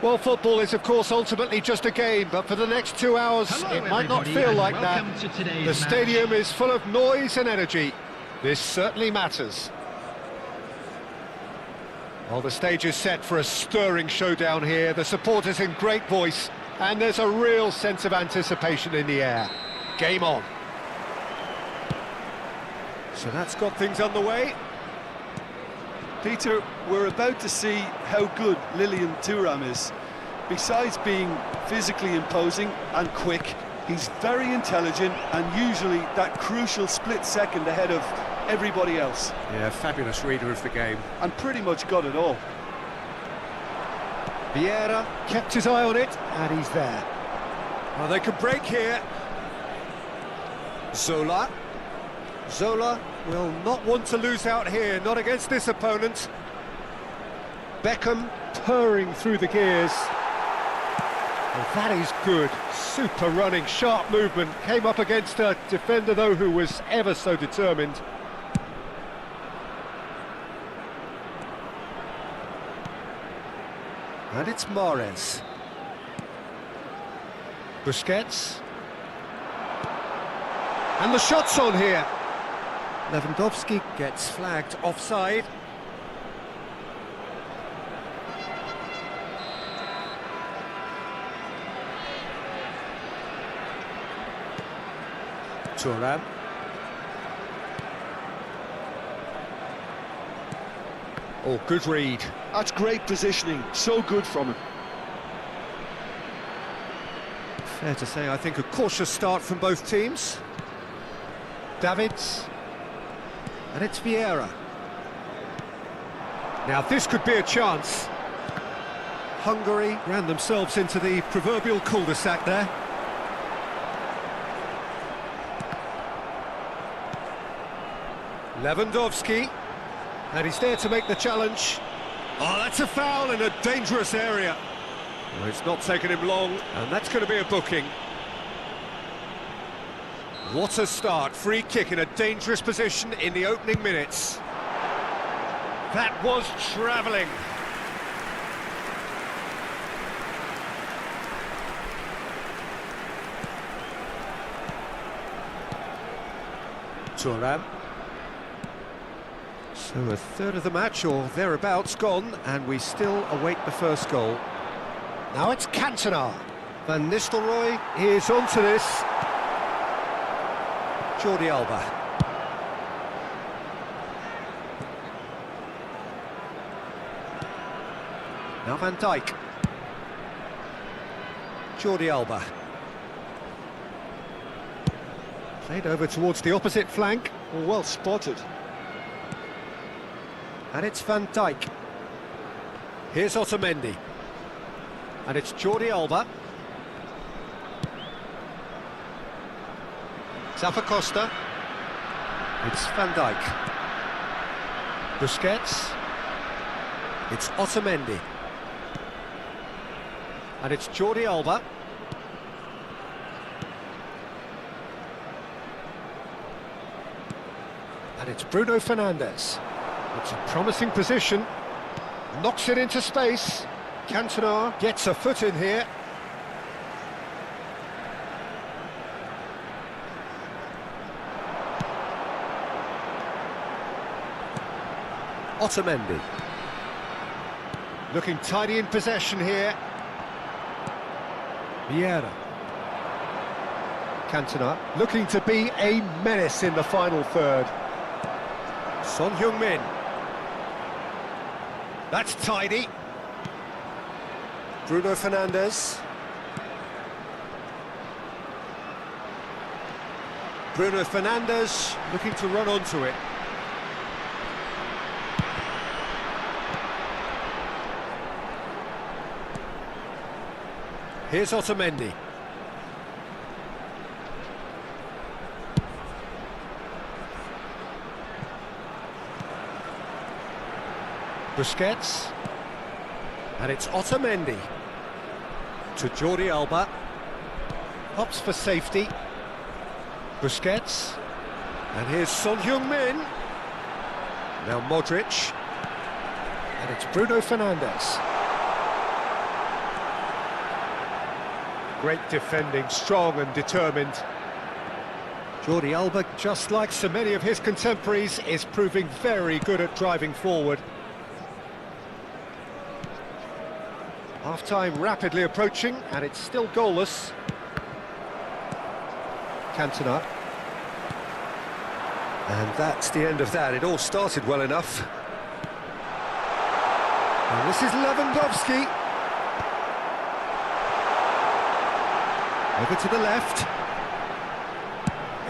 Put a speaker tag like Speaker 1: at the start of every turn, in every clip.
Speaker 1: Well, football is, of course, ultimately just a game, but for the next 2 hours, it might not feel like that. The stadium is full of noise and energy. This certainly matters. Well, the stage is set for a stirring showdown here. The supporters in great voice, and there's a real sense of anticipation in the air. Game on. So that's got things underway.
Speaker 2: Peter, we're about to see how good Lilian Thuram is. Besides being physically imposing and quick, he's very intelligent and usually that crucial split second ahead of everybody else.
Speaker 1: Yeah, fabulous reader of the game.
Speaker 2: And pretty much got it all.
Speaker 1: Vieira kept his eye on it, and he's there. Well, they could break here. Zola. Zola will not want to lose out here, not against this opponent. Beckham purring through the gears. Well, that is good. Super running, sharp movement. Came up against a defender, though, who was ever so determined. And it's Mahrez. Busquets. And the shot's on here. Lewandowski gets flagged offside. Thuram. Oh, good read.
Speaker 2: That's great positioning, so good from him.
Speaker 1: Fair to say, I think a cautious start from both teams. Davids. And it's Vieira. Now this could be a chance. Hungary ran themselves into the proverbial cul-de-sac there. Lewandowski. And he's there to make the challenge. Oh, that's a foul in a dangerous area. Well, it's not taken him long, and that's going to be a booking. What a start. Free kick in a dangerous position in the opening minutes. That was travelling. Thuram. So a third of the match, or thereabouts, gone, and we still await the first goal. Now it's Cantona. Van Nistelrooy is onto this. Jordi Alba. Now Van Dijk. Jordi Alba. Played over towards the opposite flank.
Speaker 2: Well spotted.
Speaker 1: And it's Van Dijk. Here's Otamendi. And it's Jordi Alba. Zappacosta. It's Van Dijk. Busquets. It's Otamendi. And it's Jordi Alba. And it's Bruno Fernandes. It's a promising position. Knocks it into space. Cantona gets a foot in here. Otamendi. Looking tidy in possession here. Vieira. Cantona looking to be a menace in the final third. Son Heung-min. That's tidy. Bruno Fernandes. Bruno Fernandes looking to run onto it. Here's Otamendi. Busquets. And it's Otamendi. To Jordi Alba. Hops for safety. Busquets. And here's Son Heung-min. Now Modric. And it's Bruno Fernandes. Great defending, strong and determined. Jordi Alba, just like so many of his contemporaries, is proving very good at driving forward. Half-time rapidly approaching, and it's still goalless. Cantona. And that's the end of that. It all started well enough. And this is Lewandowski. Over to the left.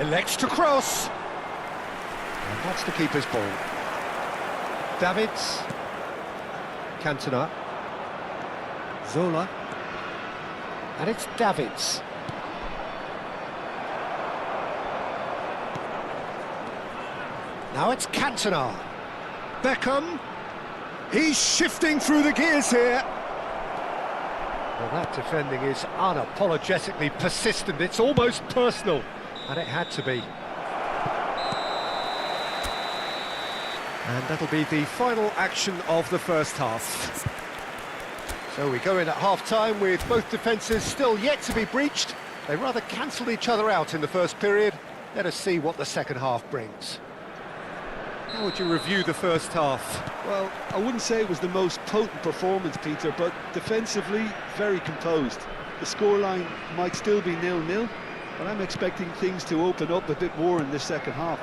Speaker 1: Elects to cross. And that's the keeper's ball. Davids. Cantona. Zola. And it's Davids. Now it's Cantona. Beckham. He's shifting through the gears here. Well, that defending is unapologetically persistent. It's almost personal, and it had to be. And that'll be the final action of the first half. So we go in at half-time with both defences still yet to be breached. They rather cancelled each other out in the first period. Let us see what the second half brings. How would you review the first half?
Speaker 2: Well, I wouldn't say it was the most potent performance, Peter, but defensively, very composed. The scoreline might still be 0-0, but I'm expecting things to open up a bit more in this second half.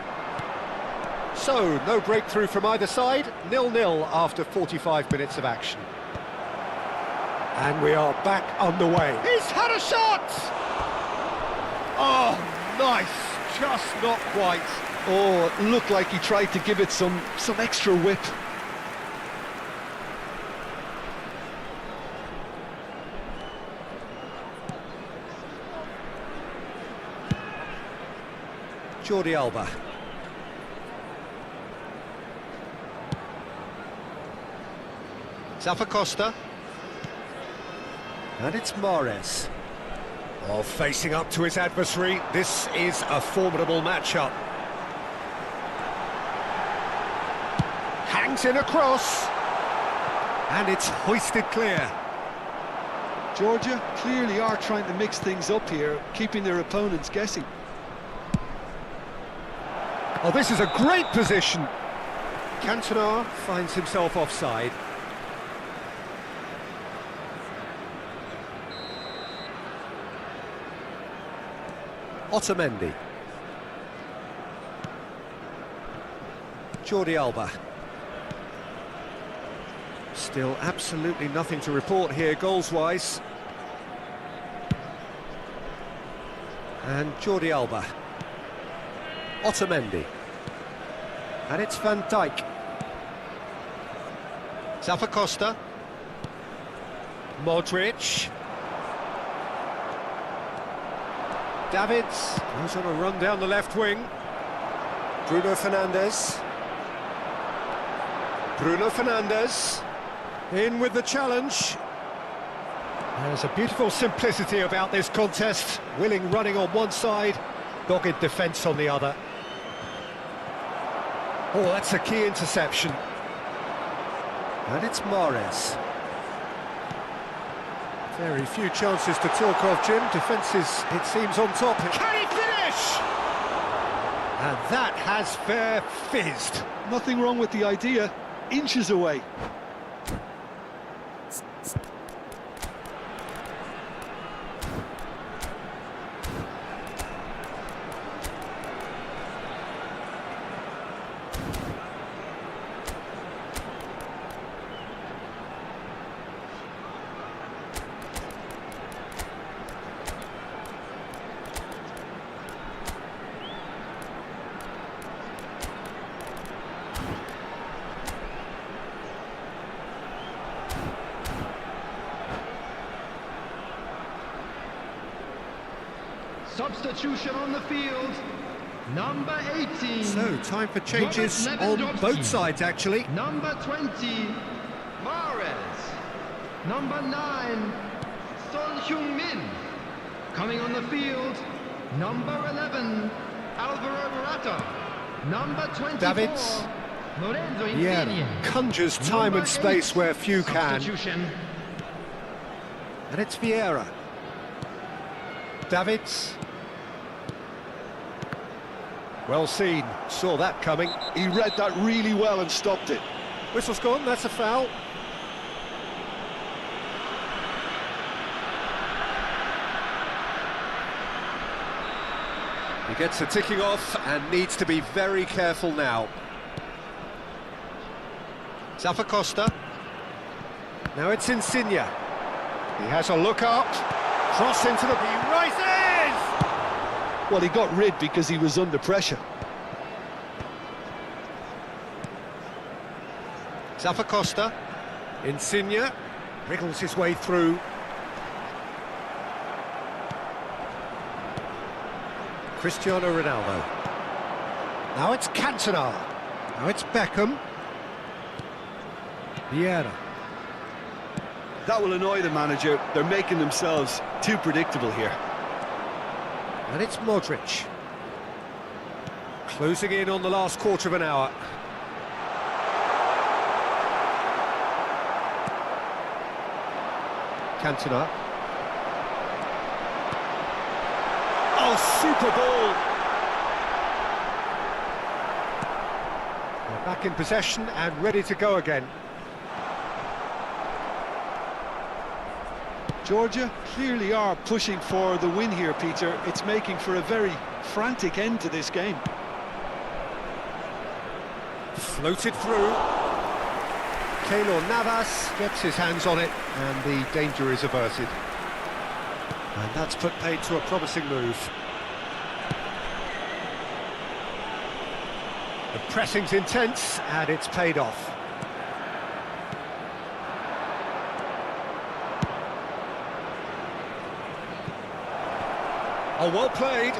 Speaker 1: So, no breakthrough from either side, 0-0 after 45 minutes of action. And we are back underway. He's had a shot! Oh, nice, just not quite.
Speaker 2: Oh, it looked like he tried to give it some extra whip.
Speaker 1: Jordi Alba. Zappacosta. And it's Mahrez. Oh, facing up to his adversary, this is a formidable matchup. Hangs in a cross. And it's hoisted clear.
Speaker 2: Georgia clearly are trying to mix things up here, keeping their opponents guessing.
Speaker 1: Oh, this is a great position. Cantona finds himself offside. Otamendi. Jordi Alba. Still absolutely nothing to report here goals-wise. And Jordi Alba. Otamendi. And it's Van Dijk. Zappacosta. Modric. Davids goes on a run down the left wing. Bruno Fernandes. Bruno Fernandes in with the challenge. There's a beautiful simplicity about this contest. Willing running on one side, dogged defence on the other. Oh, that's a key interception. And it's Mahrez. Very few chances to talk of, Jim. Defence is, it seems, on top. Can he finish? And that has fair fizzed.
Speaker 2: Nothing wrong with the idea, inches away.
Speaker 3: Substitution on the field, number 18.
Speaker 1: So, time for changes on both sides, actually.
Speaker 3: Number 20, Mahrez. Number 9, Son Heung-min. Coming on the field, number 11, Alvaro Morata. Number 24,
Speaker 1: Davids.
Speaker 3: Lorenzo Insigne.
Speaker 1: Yeah, conjures time
Speaker 3: Number
Speaker 1: and space
Speaker 3: 8,
Speaker 1: where few can.
Speaker 3: substitution.
Speaker 1: And it's Vieira. Davids. Well seen, saw that coming.
Speaker 2: He read that really well and stopped it.
Speaker 1: Whistle's gone, that's a foul. He gets the ticking off and needs to be very careful now. Zappacosta. Now it's Insigne. He has a look up. Cross into the... He rises!
Speaker 2: Well, he got rid because he was under pressure.
Speaker 1: Zappacosta. Insigne. Wriggles his way through. Cristiano Ronaldo. Now it's Cantona. Now it's Beckham. Vieira.
Speaker 2: That will annoy the manager. They're making themselves too predictable here.
Speaker 1: And it's Modric. Closing in on the last quarter of an hour. Cantona. Oh, super ball! They're back in possession and ready to go again.
Speaker 2: Georgia clearly are pushing for the win here, Peter. It's making for a very frantic end to this game.
Speaker 1: Floated through. Keylor Navas gets his hands on it and the danger is averted. And that's put paid to a promising move. The pressing's intense and it's paid off. Oh, well played.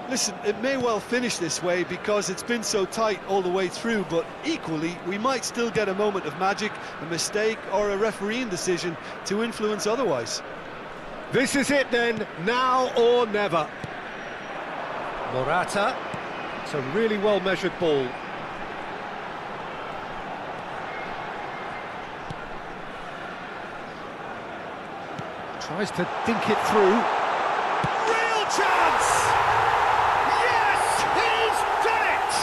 Speaker 2: Listen, it may well finish this way because it's been so tight all the way through, but equally, we might still get a moment of magic, a mistake, or a refereeing decision to influence otherwise.
Speaker 1: This is it then, now or never. Morata. It's a really well-measured ball. Tries to dink it through. Real chance! Yes, he's done it!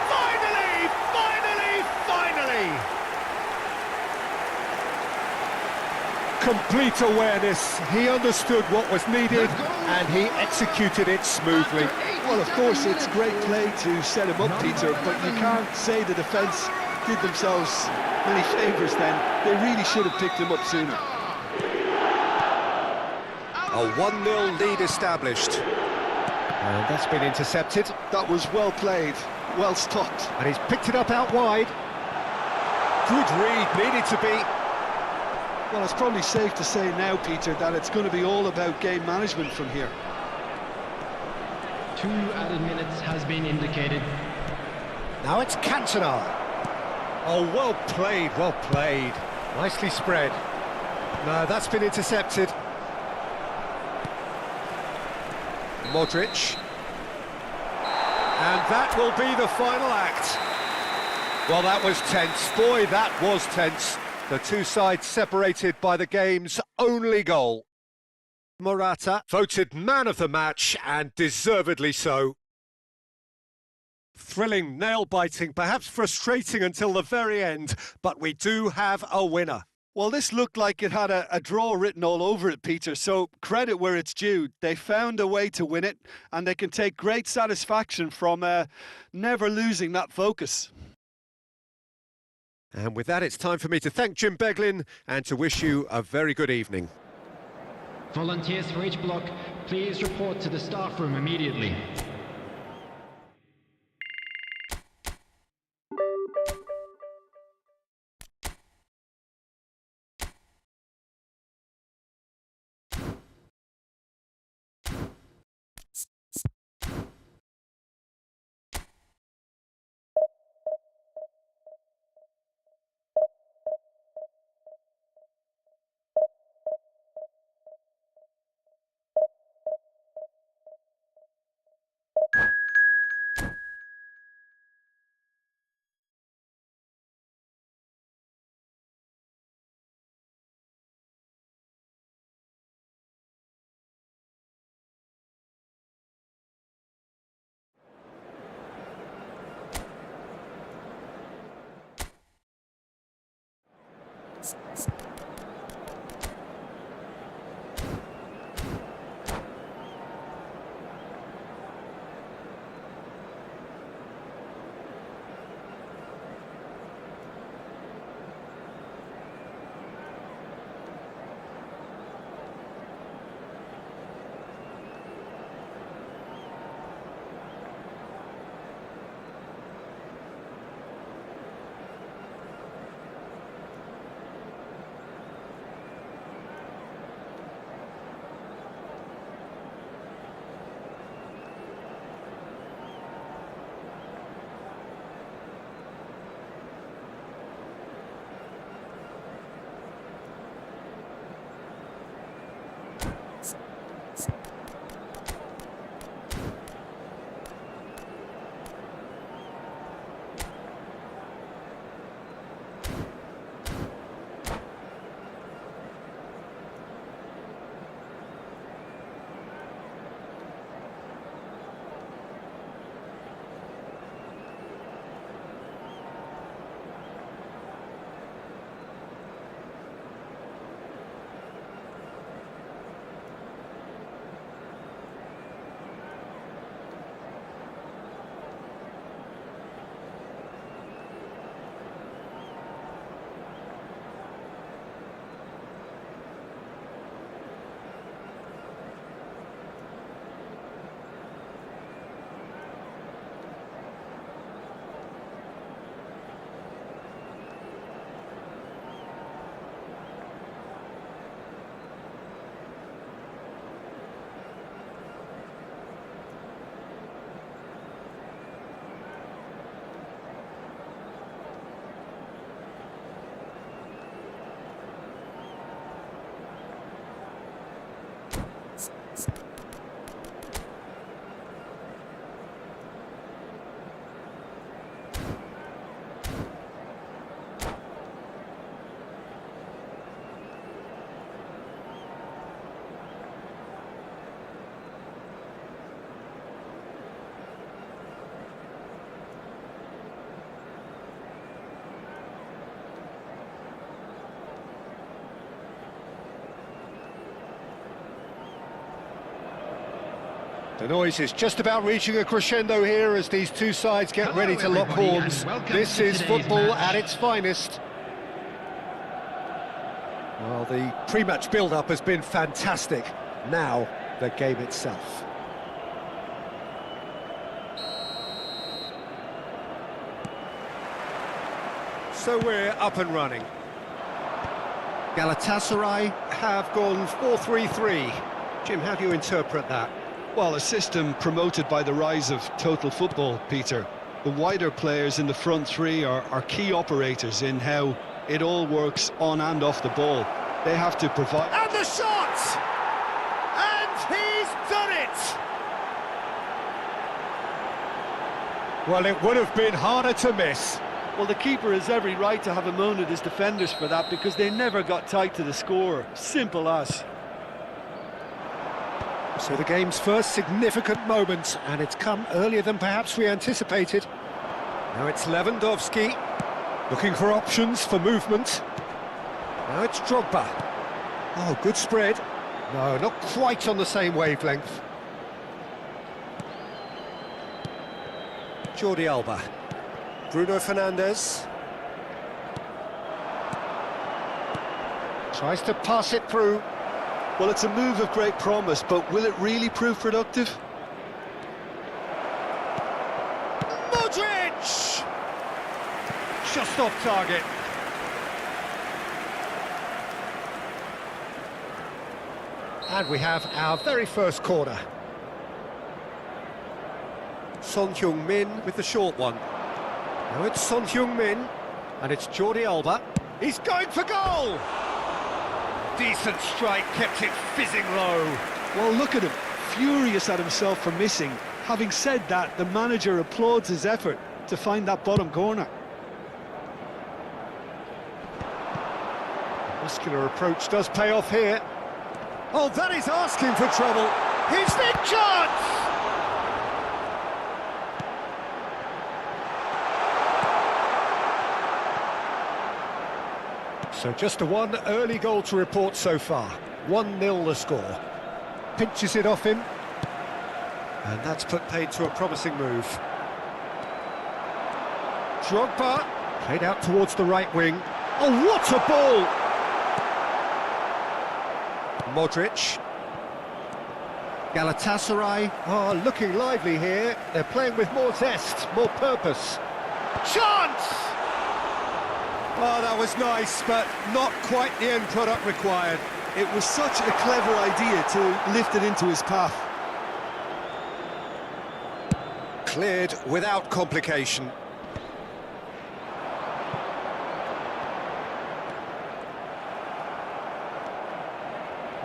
Speaker 1: Finally, finally, finally! Complete awareness. He understood what was needed and he executed it smoothly.
Speaker 2: Well, of course, it's great play to set him up, Peter, but you can't say the defence did themselves many favours then. They really should have picked him up sooner.
Speaker 1: A 1-0 lead established. And that's been intercepted.
Speaker 2: That was well played, well stopped.
Speaker 1: And he's picked it up out wide. Good read, needed to be.
Speaker 2: Well, it's probably safe to say now, Peter, that it's going to be all about game management from here.
Speaker 3: 2 added minutes has been indicated.
Speaker 1: Now it's Cantona. Oh, well played, well played. Nicely spread. No, that's been intercepted. Modric. And that will be the final act. Well, that was tense. Boy, that was tense. The two sides separated by the game's only goal. Morata voted man of the match, and deservedly so. Thrilling, nail-biting, perhaps frustrating until the very end, but we do have a winner.
Speaker 2: Well, this looked like it had a draw written all over it, Peter, so credit where it's due. They found a way to win it, and they can take great satisfaction from never losing that focus.
Speaker 1: And with that, it's time for me to thank Jim Beglin and to wish you a very good evening.
Speaker 3: Volunteers for each block, please report to the staff room immediately.
Speaker 1: The noise is just about reaching a crescendo here as these two sides get ready to lock horns. This is football at its finest. Well, the pre-match build-up has been fantastic. Now, the game itself. So we're up and running. Galatasaray have gone 4-3-3. Jim, how do you interpret that?
Speaker 2: Well, a system promoted by the rise of total football, Peter. The wider players in the front three are key operators in how it all works on and off the ball. They have to provide...
Speaker 1: And the shot! And he's done it! Well, it would have been harder to miss.
Speaker 2: Well, the keeper has every right to have a moan at his defenders for that, because they never got tight to the score. Simple as.
Speaker 1: So the game's first significant moment, and it's come earlier than perhaps we anticipated. Now it's Lewandowski, looking for options for movement. Now it's Drogba. Oh, good spread. No, not quite on the same wavelength. Jordi Alba. Bruno Fernandes. Tries to pass it through.
Speaker 2: Well, it's a move of great promise, but will it really prove productive?
Speaker 1: Modric! Just off target. And we have our very first corner. Son Heung-min with the short one. Now it's Son Heung-min, and it's Jordi Alba. He's going for goal! Decent strike, kept it fizzing low.
Speaker 2: Well, look at him, furious at himself for missing. Having said that, the manager applauds his effort to find that bottom corner.
Speaker 1: Muscular approach does pay off here. Oh, that is asking for trouble. Here's the chance! So just a one early goal to report so far. 1-0 the score. Pinches it off him. And that's put paid to a promising move. Drogba, played out towards the right wing. Oh, what a ball! Modric. Galatasaray are looking lively here. They're playing with more zest, more purpose. Chance! Oh, that was nice, but not quite the end product required.
Speaker 2: It was such a clever idea to lift it into his path.
Speaker 1: Cleared without complication.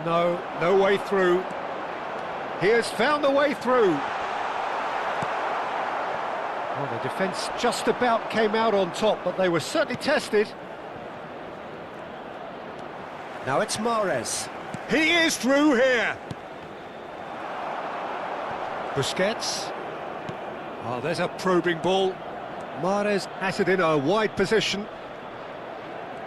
Speaker 1: No way through. He has found the way through. Well, the defence just about came out on top, but they were certainly tested. Now it's Mahrez. He is through here. Busquets. Oh, there's a probing ball. Mahrez has it in a wide position.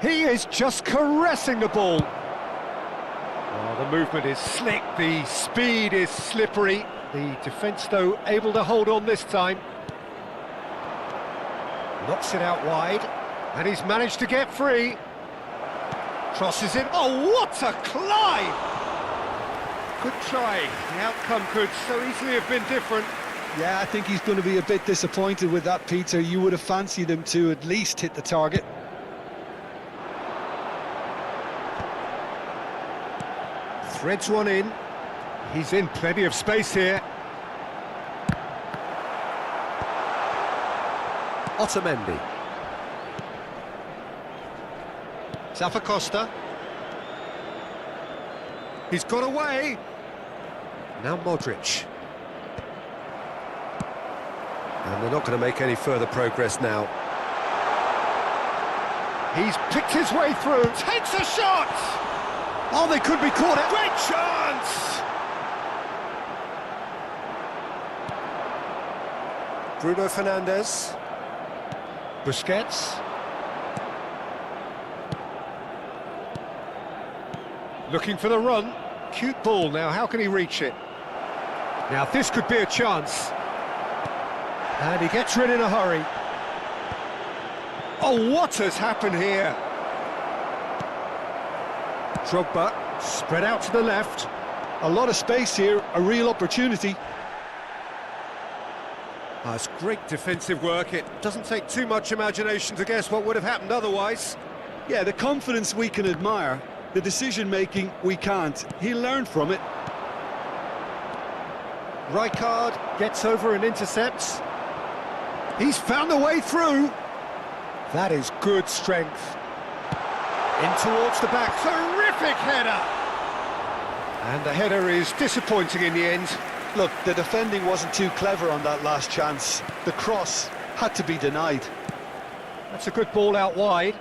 Speaker 1: He is just caressing the ball. Oh, the movement is slick, the speed is slippery. The defence, though, able to hold on this time. Knocks it out wide, and he's managed to get free. Crosses it. Oh, what a climb! Good try. The outcome could so easily have been different.
Speaker 2: Yeah, I think he's going to be a bit disappointed with that, Peter. You would have fancied him to at least hit the target.
Speaker 1: Threads one in. He's in plenty of space here. Otamendi. Zappacosta. He's got away. Now Modric. And they're not going to make any further progress now. He's picked his way through. Takes a shot! Oh, they could be caught out. Great chance! Bruno Fernandes. Busquets. Looking for the run. Cute ball now, how can he reach it? Now this could be a chance. And he gets rid in a hurry. Oh, what has happened here? Drogba, spread out to the left.
Speaker 2: A lot of space here, a real opportunity.
Speaker 1: Oh, it's great defensive work. It doesn't take too much imagination to guess what would have happened otherwise.
Speaker 2: Yeah, the confidence we can admire, the decision-making we can't. He learned from it.
Speaker 1: Rijkaard gets over and intercepts. He's found a way through. That is good strength. In towards the back, terrific header! And the header is disappointing in the end.
Speaker 2: Look, the defending wasn't too clever on that last chance. The cross had to be denied.
Speaker 1: That's a good ball out wide.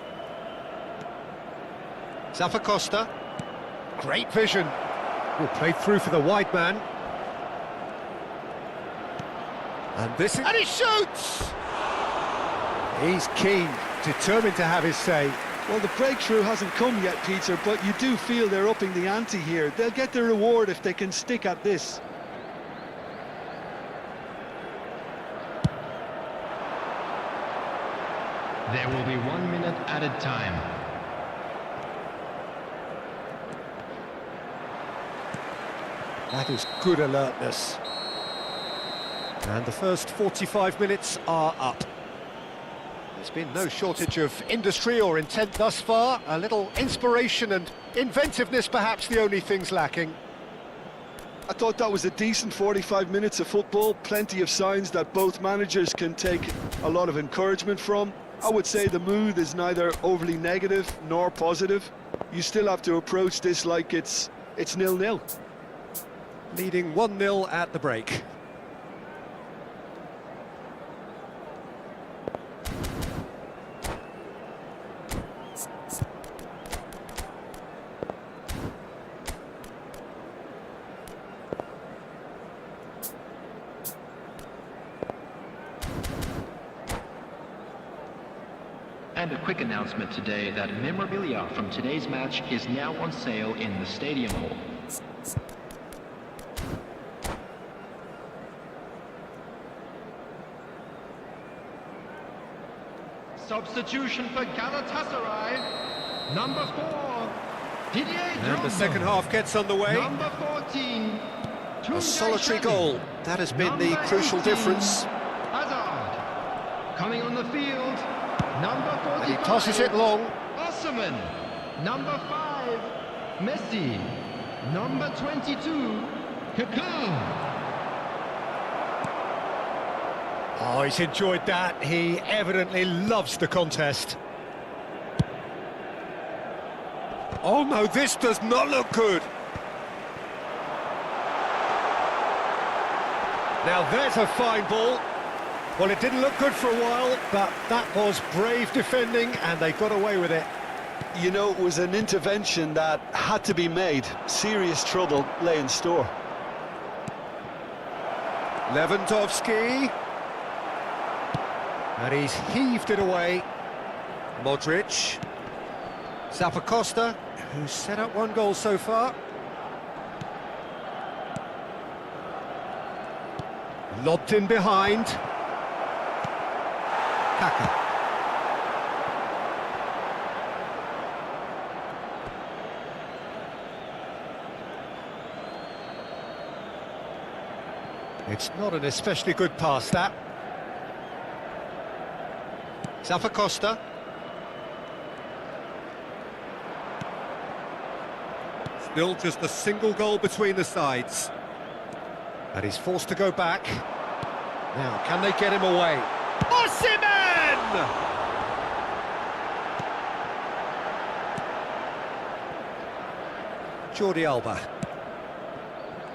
Speaker 1: Zappacosta. Great vision. Will play through for the wide man. And this is... And he shoots! He's keen, determined to have his say.
Speaker 2: Well, the breakthrough hasn't come yet, Peter, but you do feel they're upping the ante here. They'll get their reward if they can stick at this.
Speaker 3: There will be 1 minute added time.
Speaker 1: That is good alertness. And the first 45 minutes are up. There's been no shortage of industry or intent thus far. A little inspiration and inventiveness, perhaps the only things lacking.
Speaker 2: I thought that was a decent 45 minutes of football. Plenty of signs that both managers can take a lot of encouragement from. I would say the mood is neither overly negative nor positive. You still have to approach this like it's 0-0.
Speaker 1: Leading 1-0 at the break.
Speaker 3: And a quick announcement today that memorabilia from today's match is now on sale in the Stadium Hall. Substitution for Galatasaray, number 4, Didier
Speaker 1: And the
Speaker 3: Drogba.
Speaker 1: second half gets underway.
Speaker 3: Number 14,
Speaker 1: A solitary goal. That has been the crucial difference.
Speaker 3: Hazard. Coming on the field, number 45.
Speaker 1: And he passes it long.
Speaker 3: Osman. Number 5, Messi. Number 22, Kaká.
Speaker 1: Oh, he's enjoyed that. He evidently loves the contest. Oh no, this does not look good. Now there's a fine ball. Well, it didn't look good for a while, but that was brave defending and they got away with it.
Speaker 2: You know, it was an intervention that had to be made. Serious trouble lay in store.
Speaker 1: Lewandowski. And he's heaved it away. Modric. Zappacosta, who's set up one goal so far. Lobbed in behind. Kaká. It's not an especially good pass, that. Zappacosta. Still just a single goal between the sides. And he's forced to go back. Now, can they get him away? Osimhen! Jordi Alba.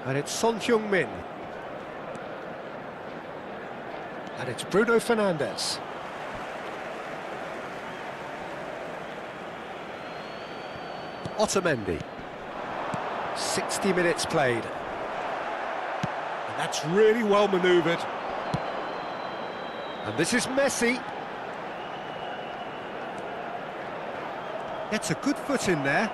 Speaker 1: And it's Son Heung-min. And it's Bruno Fernandes. Otamendi. 60 minutes played. And that's really well manoeuvred. And this is Messi. Gets a good foot in there.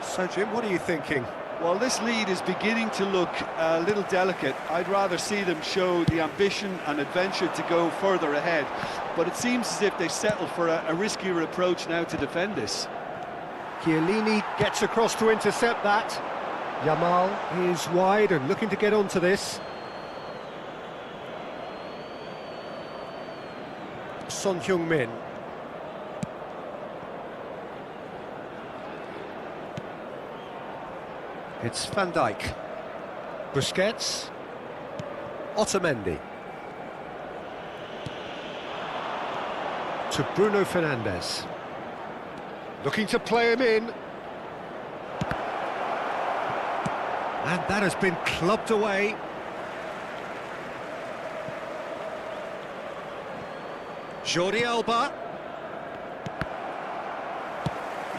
Speaker 1: So, Jim, what are you thinking?
Speaker 2: Well, this lead is beginning to look a little delicate. I'd rather see them show the ambition and adventure to go further ahead. But it seems as if they settle for a riskier approach now to defend this.
Speaker 1: Chiellini gets across to intercept that. Yamal is wide and looking to get onto this. Son Heung-min. It's Van Dijk. Busquets. Otamendi. To Bruno Fernandes. Looking to play him in. And that has been clubbed away. Jordi Alba.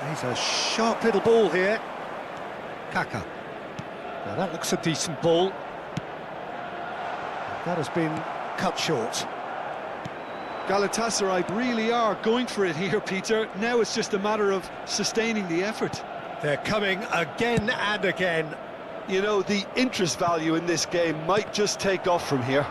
Speaker 1: He's a sharp little ball here. Kaka. Now that looks a decent ball. That has been cut short.
Speaker 2: Galatasaray really are going for it here, Peter. Now it's just a matter of sustaining the effort.
Speaker 1: They're coming again and again.
Speaker 2: You know, the interest value in this game might just take off from here.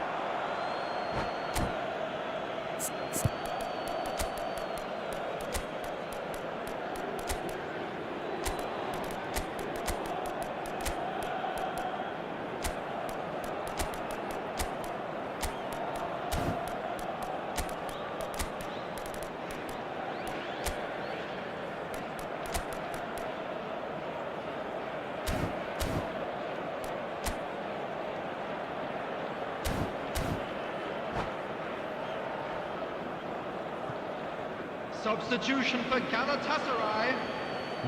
Speaker 3: Substitution for Galatasaray.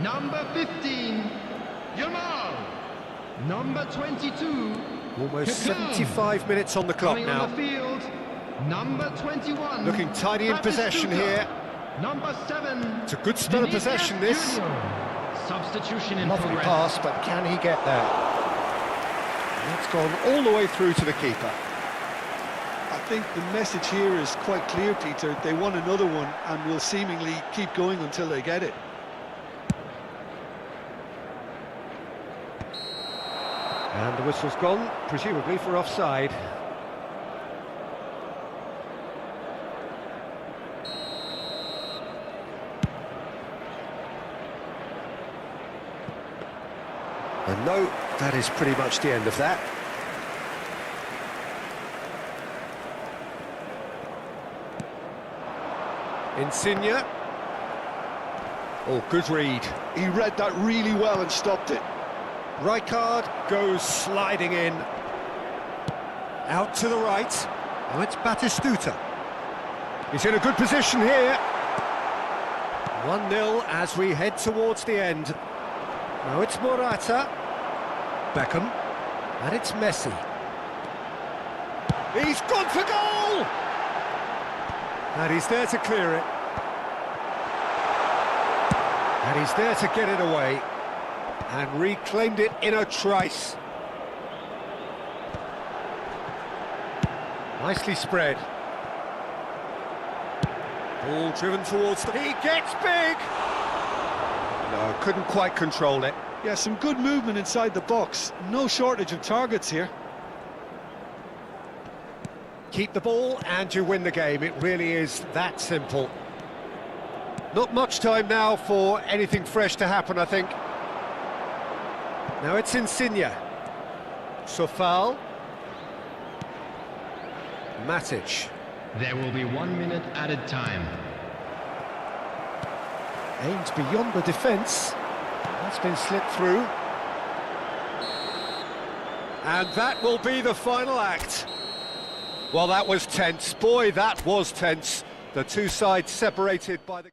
Speaker 3: Number 15, Yamal. Number 22,
Speaker 1: Almost
Speaker 3: Kaká.
Speaker 1: 75 minutes on the clock
Speaker 3: Coming
Speaker 1: now.
Speaker 3: on the field, number 21.
Speaker 1: Looking tidy in possession here.
Speaker 3: Number 7.
Speaker 1: It's a good spell of possession, this.
Speaker 3: Junior. Substitution in
Speaker 1: Lovely
Speaker 3: progress.
Speaker 1: pass, but can he get there? That's gone all the way through to the keeper.
Speaker 2: I think the message here is quite clear, Peter. They want another one and will seemingly keep going until they get it.
Speaker 1: And the whistle's gone, presumably for offside. And no, that is pretty much the end of that. Insigne. Oh, good read.
Speaker 2: He read that really well and stopped it.
Speaker 1: Rijkaard goes sliding in. Out to the right. Now it's Batistuta. He's in a good position here. 1-0 as we head towards the end. Now it's Morata. Beckham. And it's Messi. He's gone for goal! And he's there to clear it. And he's there to get it away. And reclaimed it in a trice. Nicely spread. Ball driven towards the... He gets big! No, couldn't quite control it.
Speaker 2: Yeah, some good movement inside the box. No shortage of targets here.
Speaker 1: Keep the ball and you win the game. It really is that simple. Not much time now for anything fresh to happen, I think. Now it's Insigne. Sofal. Matic.
Speaker 3: There will be 1 minute added time.
Speaker 1: Aimed beyond the defence. That's been slipped through. And that will be the final act. Well, that was tense. Boy, that was tense. The two sides separated by the...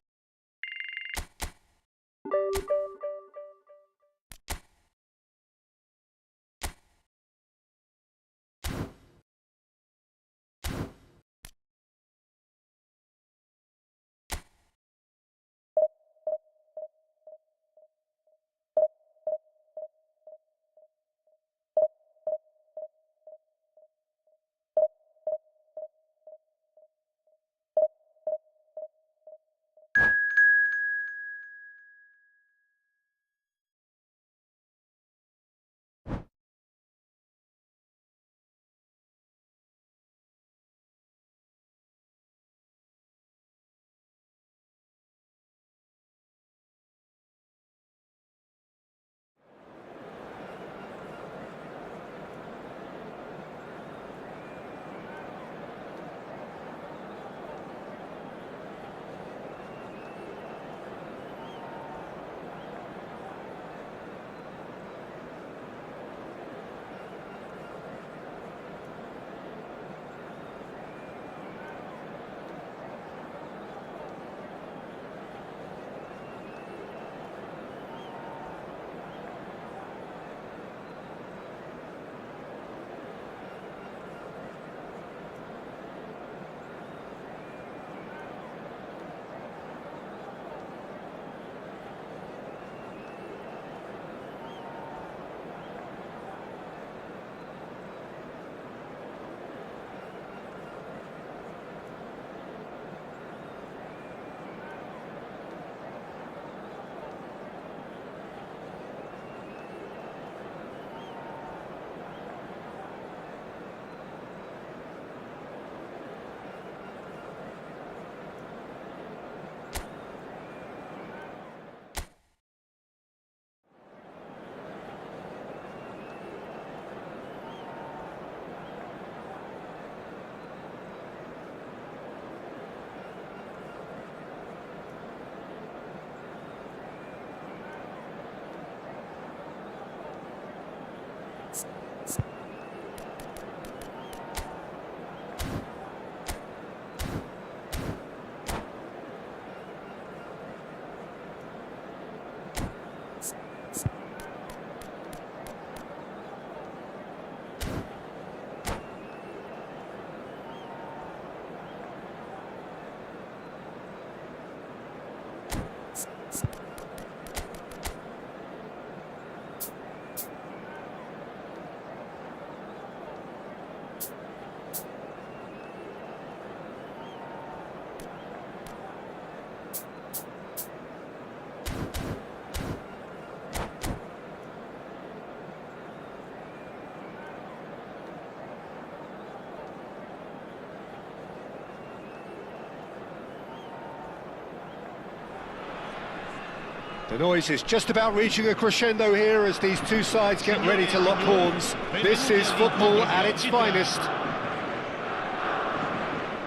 Speaker 1: The noise is just about reaching a crescendo here as these two sides get ready to lock horns. This is football at its finest.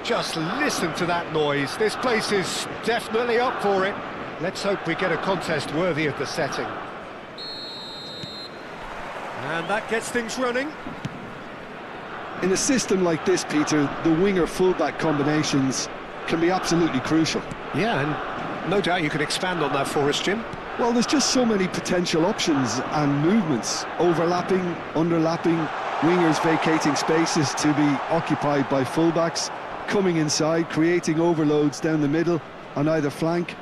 Speaker 1: Just listen to that noise. This place is definitely up for it. Let's hope we get a contest worthy of the setting. And that gets things running.
Speaker 2: In a system like this, Peter, the winger-fullback combinations can be absolutely crucial.
Speaker 1: Yeah, and no doubt you could expand on that for us, Jim.
Speaker 2: Well, there's just so many potential options and movements. Overlapping, underlapping, wingers vacating spaces to be occupied by fullbacks, coming inside, creating overloads down the middle on either flank.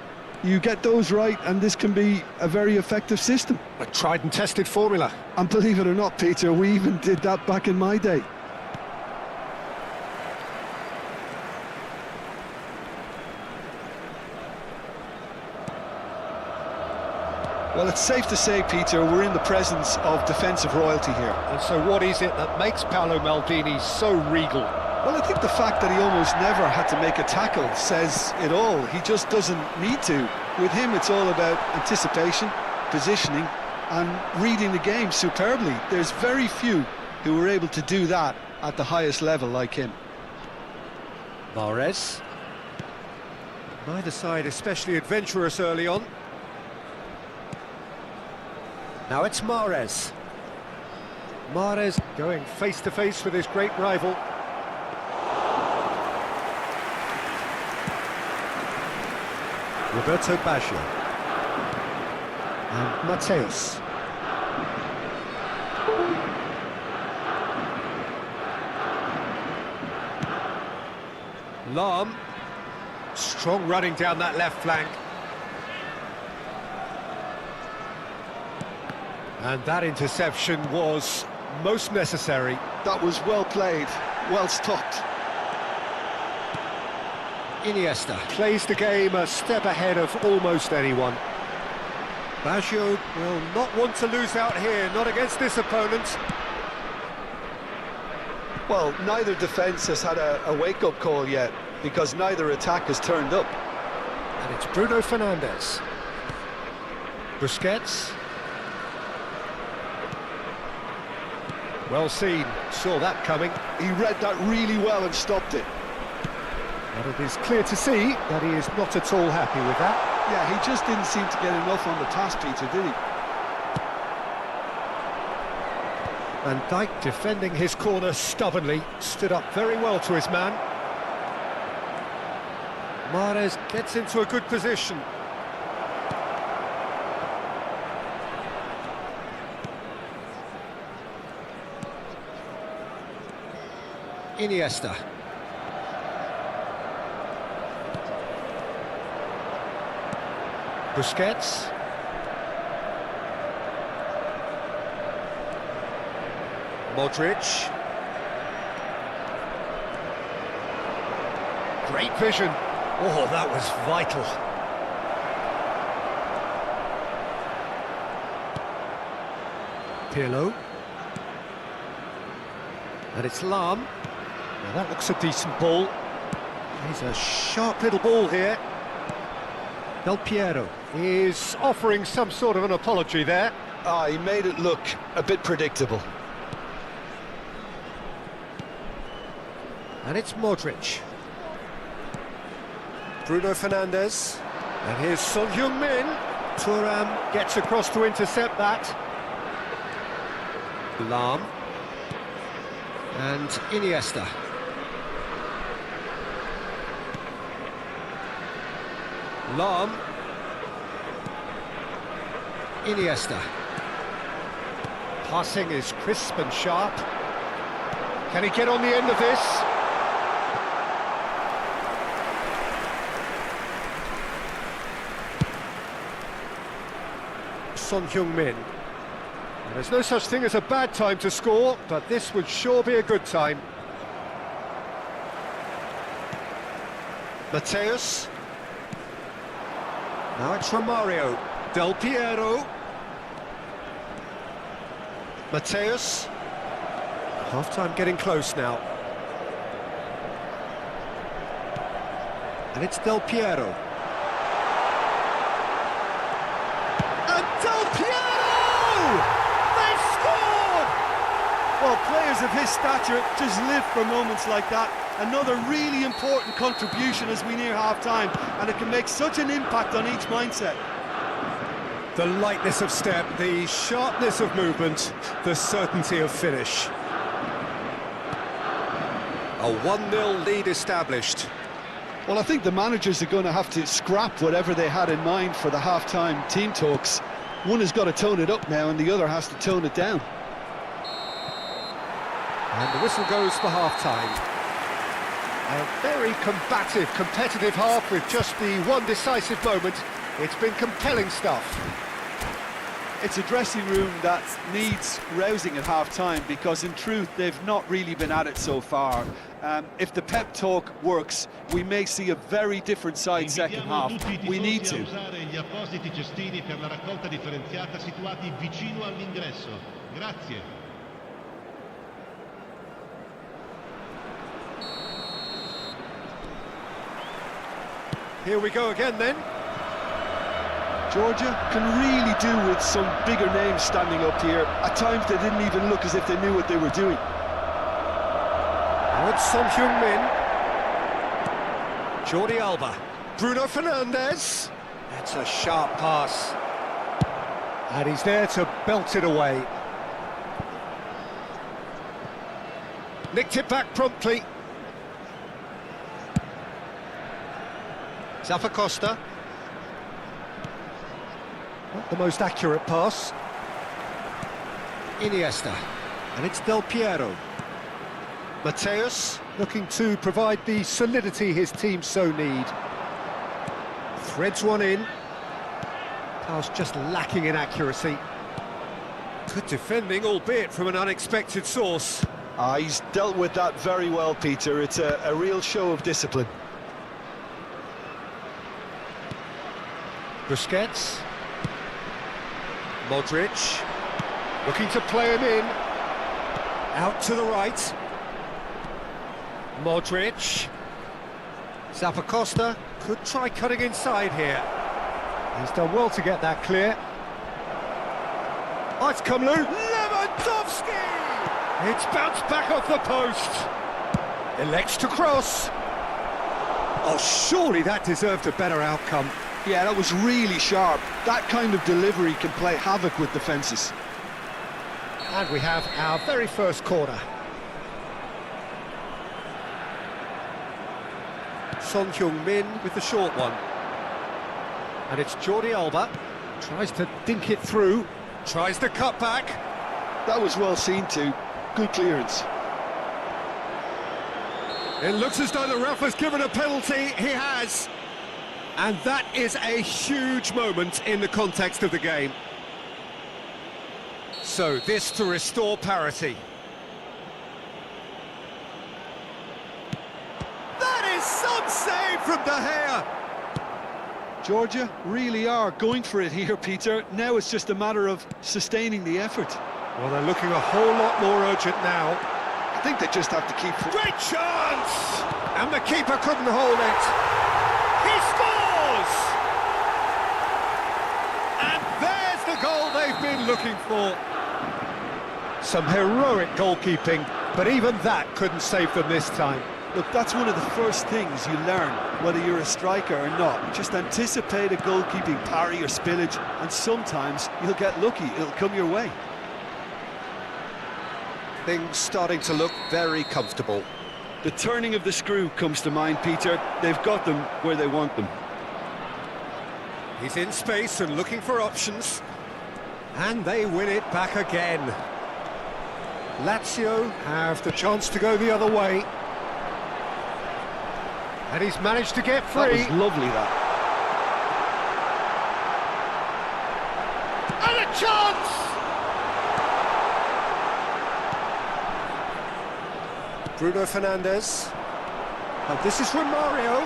Speaker 2: You get those right and this can be a very effective system.
Speaker 1: A tried and tested formula.
Speaker 2: And believe it or not, Peter, we even did that back in my day. Well, it's safe to say, Peter, we're in the presence of defensive royalty here.
Speaker 1: And so what is it that makes Paolo Maldini so regal?
Speaker 2: Well, I think the fact that he almost never had to make a tackle says it all. He just doesn't need to. With him, it's all about anticipation, positioning, and reading the game superbly. There's very few who were able to do that at the highest level like him.
Speaker 1: Mahrez. Neither side especially adventurous early on. Now it's Mahrez. Mahrez going face-to-face with his great rival. Roberto Baggio. And Mateus. Lahm. Strong running down that left flank. And that interception was most necessary.
Speaker 2: That was well played, well stopped.
Speaker 1: Iniesta plays the game a step ahead of almost anyone. Baggio will not want to lose out here, not against this opponent.
Speaker 2: Well, neither defence has had a wake-up call yet, because neither attack has turned up.
Speaker 1: And it's Bruno Fernandes. Busquets. Well seen, saw that coming.
Speaker 2: He read that really well and stopped it.
Speaker 1: But it is clear to see that he is not at all happy with that.
Speaker 2: Yeah, he just didn't seem to get enough on the pass, Peter, did he?
Speaker 1: Van Dijk defending his corner stubbornly, stood up very well to his man. Mahrez gets into a good position. Iniesta. Busquets. Modric. Great vision. Oh, that was vital. Pirlo. And it's Lahm. Now that looks a decent ball. He's a sharp little ball here. Del Piero is offering some sort of an apology there.
Speaker 2: He made it look a bit predictable.
Speaker 1: And it's Modric. Bruno Fernandes. And here's Son Heung-min. Thuram gets across to intercept that. Lahm. And Iniesta. Lahm. Iniesta. Passing is crisp and sharp. Can he get on the end of this? Son Heung-min. There's no such thing as a bad time to score, but this would sure be a good time. Mateus. Now it's Romario. Del Piero. Mateus. Half-time getting close now. And it's Del Piero.
Speaker 2: Well, players of his stature just live for moments like that. Another really important contribution as we near half-time, and it can make such an impact on each mindset.
Speaker 1: The lightness of step, the sharpness of movement, the certainty of finish. A 1-0 lead established.
Speaker 2: Well, I think the managers are going to have to scrap whatever they had in mind for the half-time team talks. One has got to tone it up now, and the other has to tone it down.
Speaker 1: And the whistle goes for half-time. A very combative, competitive half with just the one decisive moment. It's been compelling stuff.
Speaker 2: It's a dressing room that needs rousing at half-time, because in truth they've not really been at it so far. If the pep talk works, we may see a very different side second half. We need to.
Speaker 4: Usare gli appositi cestini per la raccolta differenziata situati vicino all'ingresso. Grazie.
Speaker 1: Here we go again then.
Speaker 2: Georgia can really do with some bigger names standing up here. At times they didn't even look as if they knew what they were doing.
Speaker 1: Now it's Son Heung-min. Jordi Alba. Bruno Fernandes. That's a sharp pass. And he's there to belt it away. Nicked it back promptly. Zappacosta. Not the most accurate pass. Iniesta. And it's Del Piero. Mateus looking to provide the solidity his team so need. Threads one in. Pass just lacking in accuracy. Good defending, albeit from an unexpected source.
Speaker 2: He's dealt with that very well, Peter. It's a real show of discipline.
Speaker 1: Busquets. Modric. Looking to play him in. Out to the right. Modric. Zappacosta could try cutting inside here. He's done well to get that clear. Oh, it's come loose. Lewandowski! It's bounced back off the post. Elects to cross. Oh, surely that deserved a better outcome.
Speaker 2: Yeah, that was really sharp. That kind of delivery can play havoc with defences.
Speaker 1: And we have our very first corner. Son Heung-min with the short one. And it's Jordi Alba. Tries to dink it through. Tries to cut back.
Speaker 2: That was well seen too. Good clearance.
Speaker 1: It looks as though the ref has given a penalty. He has. And that is a huge moment in the context of the game. So this to restore parity. That is some save from De Gea.
Speaker 2: Georgia really are going for it here, Peter. Now it's just a matter of sustaining the effort.
Speaker 1: Well, they're looking a whole lot more urgent now.
Speaker 2: I think they just have to keep...
Speaker 1: Great chance! And the keeper couldn't hold it. He scores! And there's the goal they've been looking for. Some heroic goalkeeping, but even that couldn't save them this time.
Speaker 2: Look, that's one of the first things you learn, whether you're a striker or not. Just anticipate a goalkeeping parry or spillage, and sometimes you'll get lucky, it'll come your way.
Speaker 1: Things starting to look very comfortable.
Speaker 2: The turning of the screw comes to mind, Peter. They've got them where they want them.
Speaker 1: He's in space and looking for options. And they win it back again. Lazio have the chance to go the other way. And he's managed to get free.
Speaker 2: That was lovely, that.
Speaker 1: And a chance! Bruno Fernandes. Oh, this is from Mario.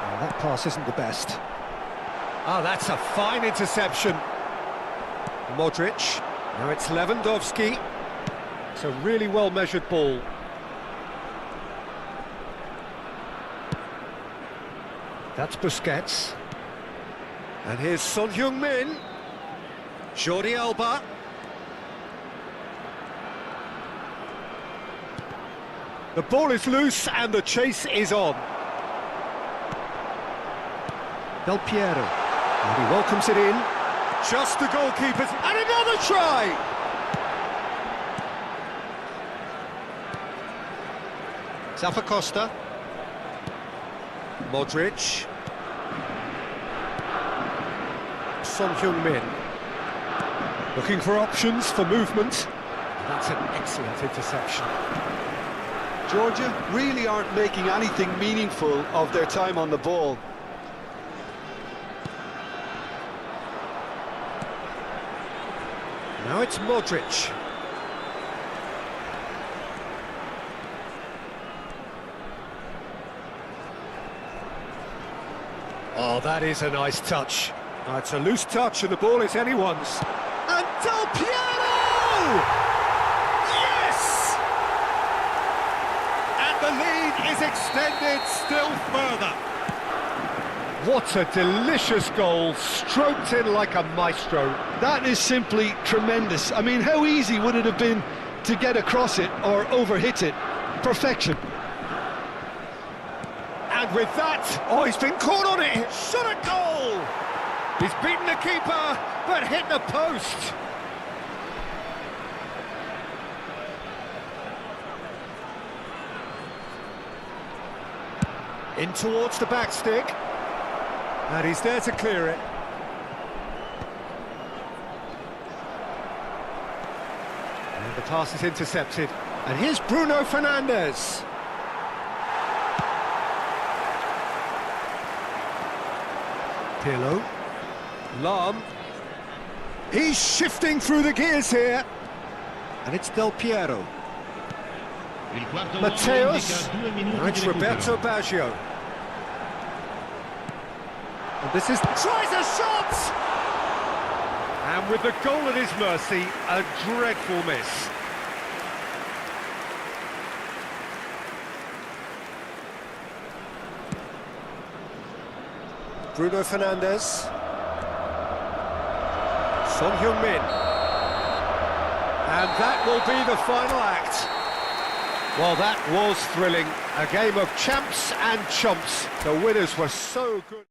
Speaker 1: Oh, that pass isn't the best. Ah, that's a fine interception. Modric. Now it's Lewandowski. It's a really well-measured ball. That's Busquets. And here's Son Heung-min. Jordi Alba. The ball is loose and the chase is on. Del Piero. And he welcomes it in. Just the goalkeepers. And another try! Costa. Modric. Son Heung-min. Looking for options for movement. That's an excellent interception.
Speaker 2: Georgia really aren't making anything meaningful of their time on the ball.
Speaker 1: Now it's Modric. Oh, that is a nice touch. It's a loose touch and the ball is anyone's. And Del Piero! Yes! And the lead is extended still further. What a delicious goal, stroked in like a maestro.
Speaker 2: That is simply tremendous. I mean, how easy would it have been to get across it or overhit it? Perfection.
Speaker 1: And with that, oh, he's been caught on it. Shot a goal. He's beaten the keeper, but hit the post. In towards the back stick. And he's there to clear it. And the pass is intercepted. And here's Bruno Fernandes. Pirlo. Lam. He's shifting through the gears here. And it's Del Piero. Mateus. Now it's Roberto Baggio. And this is... tries a shot! And with the goal at his mercy, a dreadful miss. Bruno Fernandes. Son Heung-min. And that will be the final act. Well, that was thrilling. A game of champs and chumps. The winners were so good.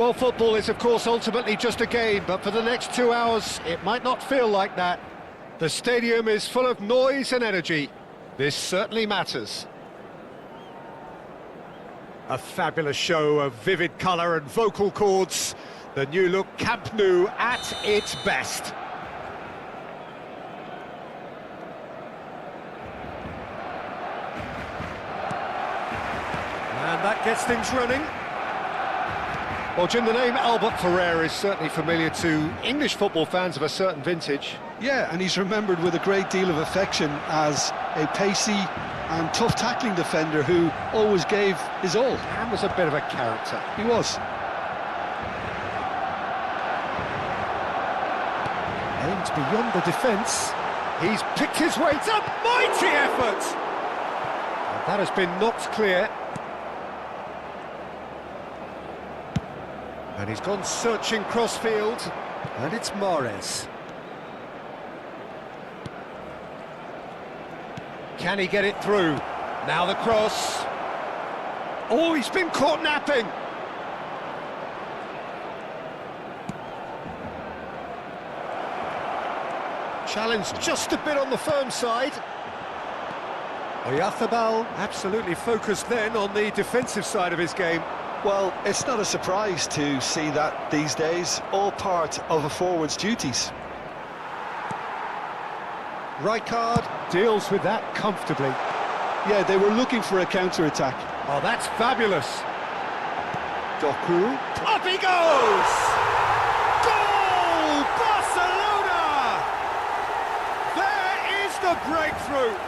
Speaker 1: Well, football is, of course, ultimately just a game, but for the next 2 hours, it might not feel like that. The stadium is full of noise and energy. This certainly matters. A fabulous show of vivid colour and vocal cords. The new look Camp Nou at its best. And that gets things running. Well, Jim, the name Albert Ferrer is certainly familiar to English football fans of a certain vintage.
Speaker 2: Yeah, and he's remembered with a great deal of affection as a pacey and tough tackling defender who always gave his all.
Speaker 1: And was a bit of a character.
Speaker 2: He was.
Speaker 1: Aimed beyond the defence. He's picked his weight up. Mighty effort! And that has been knocked clear. And he's gone searching crossfield, and it's Mahrez. Can he get it through? Now the cross. Oh, he's been caught napping. Challenge just a bit on the firm side. Oyarzabal absolutely focused then on the defensive side of his game.
Speaker 2: Well, it's not a surprise to see that these days, all part of a forward's duties.
Speaker 1: Rijkaard deals with that comfortably.
Speaker 2: Yeah, they were looking for a counter-attack.
Speaker 1: Oh, that's fabulous. Doku. Up he goes! Goal! Barcelona! There is the breakthrough.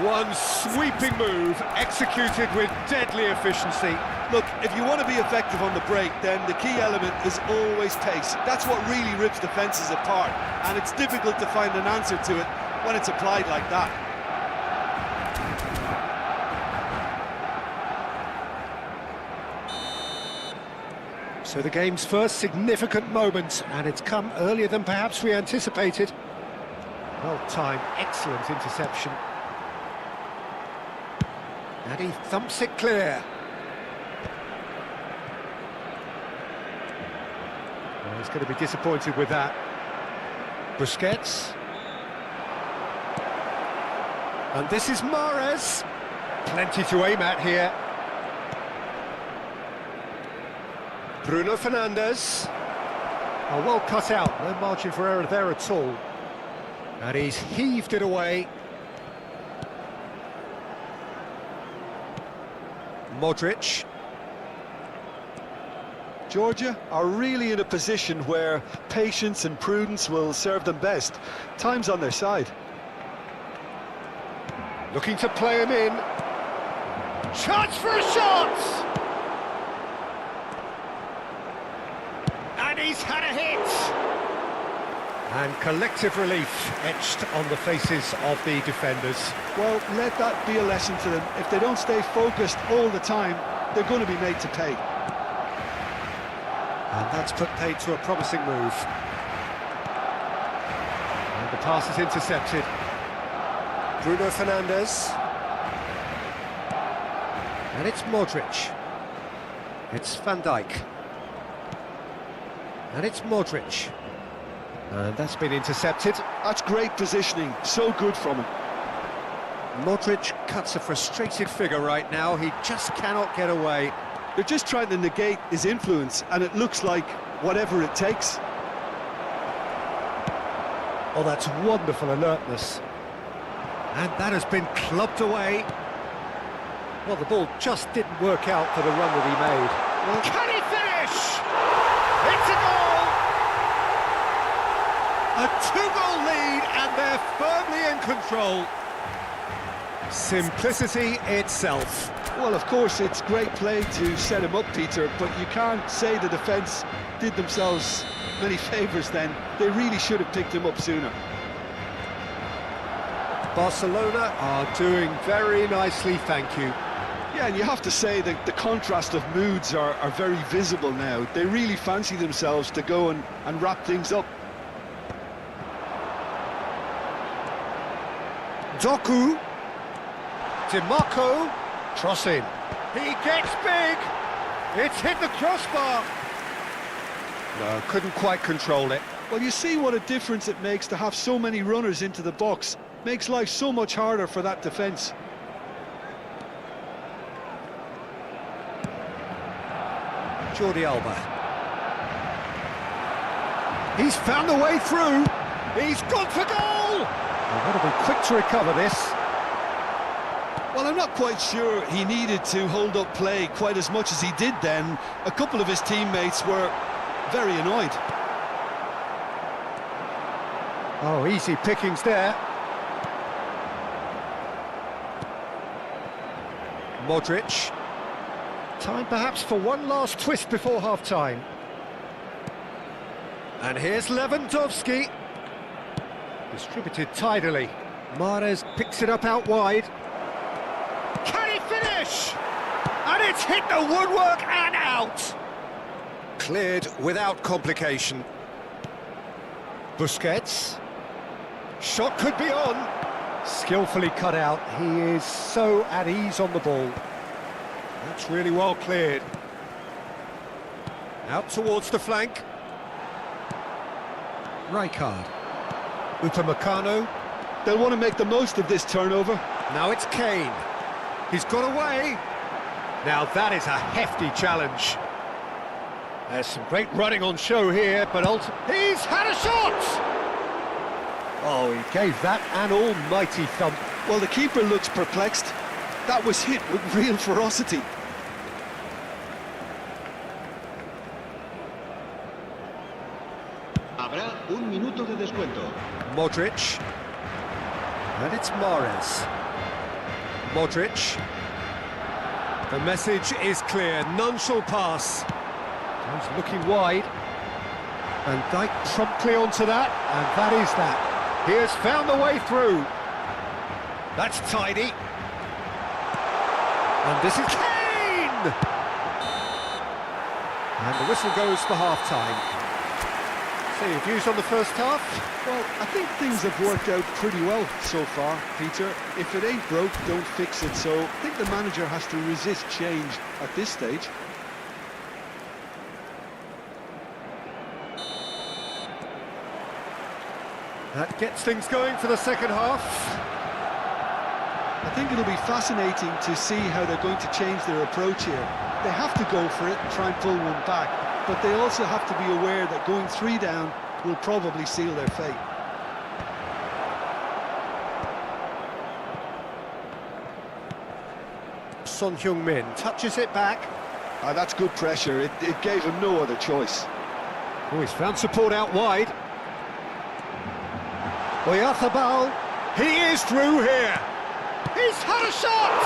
Speaker 1: One sweeping move, executed with deadly efficiency.
Speaker 2: Look, if you want to be effective on the break, then the key element is always pace. That's what really rips defences apart, and it's difficult to find an answer to it when it's applied like that.
Speaker 1: So the game's first significant moment, and it's come earlier than perhaps we anticipated. Well-timed, excellent interception. And he thumps it clear. Well, he's going to be disappointed with that. Busquets. And this is Mahrez. Plenty to aim at here. Bruno Fernandes. Oh, well cut out. No margin for error there at all. And he's heaved it away. Modric.
Speaker 2: Georgia are really in a position where patience and prudence will serve them best. Time's on their side.
Speaker 1: Looking to play him in. Chance for a shot! And he's had a hit! And collective relief etched on the faces of the defenders.
Speaker 2: Well, let that be a lesson to them. If they don't stay focused all the time, they're going to be made to pay.
Speaker 1: And that's put paid to a promising move. And the pass is intercepted. Bruno Fernandes. And it's Modric. It's Van Dijk. And it's Modric. And that's been intercepted.
Speaker 2: That's great positioning, so good from him.
Speaker 1: Modric cuts a frustrated figure right now, he just cannot get away.
Speaker 2: They're just trying to negate his influence, and it looks like whatever it takes.
Speaker 1: Oh, that's wonderful alertness. And that has been clubbed away. Well, the ball just didn't work out for the run that he made. Well, can he finish? It's a goal! A two-goal lead, and they're firmly in control. Simplicity itself.
Speaker 2: Well, of course, it's great play to set him up, Peter, but you can't say the defence did themselves many favours then. They really should have picked him up sooner.
Speaker 1: Barcelona are doing very nicely, thank you.
Speaker 2: Yeah, and you have to say that the contrast of moods are very visible now. They really fancy themselves to go and wrap things up.
Speaker 1: Doku. DiMarco. Crossing. He gets big. It's hit the crossbar. No, couldn't quite control it.
Speaker 2: Well, you see what a difference it makes to have so many runners into the box. Makes life so much harder for that defence.
Speaker 1: Jordi Alba. He's found a way through. He's gone for goal! They've got to be quick to recover this.
Speaker 2: Well, I'm not quite sure he needed to hold up play quite as much as he did then. A couple of his teammates were very annoyed.
Speaker 1: Oh, easy pickings there. Modric. Time perhaps for one last twist before half-time. And here's Lewandowski. Distributed tidily. Mahrez picks it up out wide. Can he finish? And it's hit the woodwork and out. Cleared without complication. Busquets. Shot could be on. Skillfully cut out. He is so at ease on the ball. That's really well cleared. Out towards the flank. Rijkaard. Upamecano.
Speaker 2: They'll want to make the most of this turnover.
Speaker 1: Now it's Kane. He's got away. Now that is a hefty challenge. There's some great running on show here, but he's had a shot! Oh, he gave that an almighty thump.
Speaker 2: Well, the keeper looks perplexed. That was hit with real ferocity.
Speaker 4: Habrá un minuto de descuento.
Speaker 1: Modric. And it's Mahrez. Modric. The message is clear. None shall pass. He's looking wide. Van Dijk promptly onto that, and that is that. He has found the way through. That's tidy. And this is Kane! And the whistle goes for half-time. So your views on the first half?
Speaker 2: Well, I think things have worked out pretty well so far, Peter. If it ain't broke, don't fix it. So I think the manager has to resist change at this stage.
Speaker 1: That gets things going for the second half.
Speaker 2: I think it'll be fascinating to see how they're going to change their approach here. They have to go for it and try and pull one back, but they also have to be aware that going 3 down will probably seal their fate.
Speaker 1: Son Heung-min touches it back.
Speaker 2: That's good pressure. It gave him no other choice.
Speaker 1: Oh, he's found support out wide. Oyarzábal, he is through here. He's had a shot!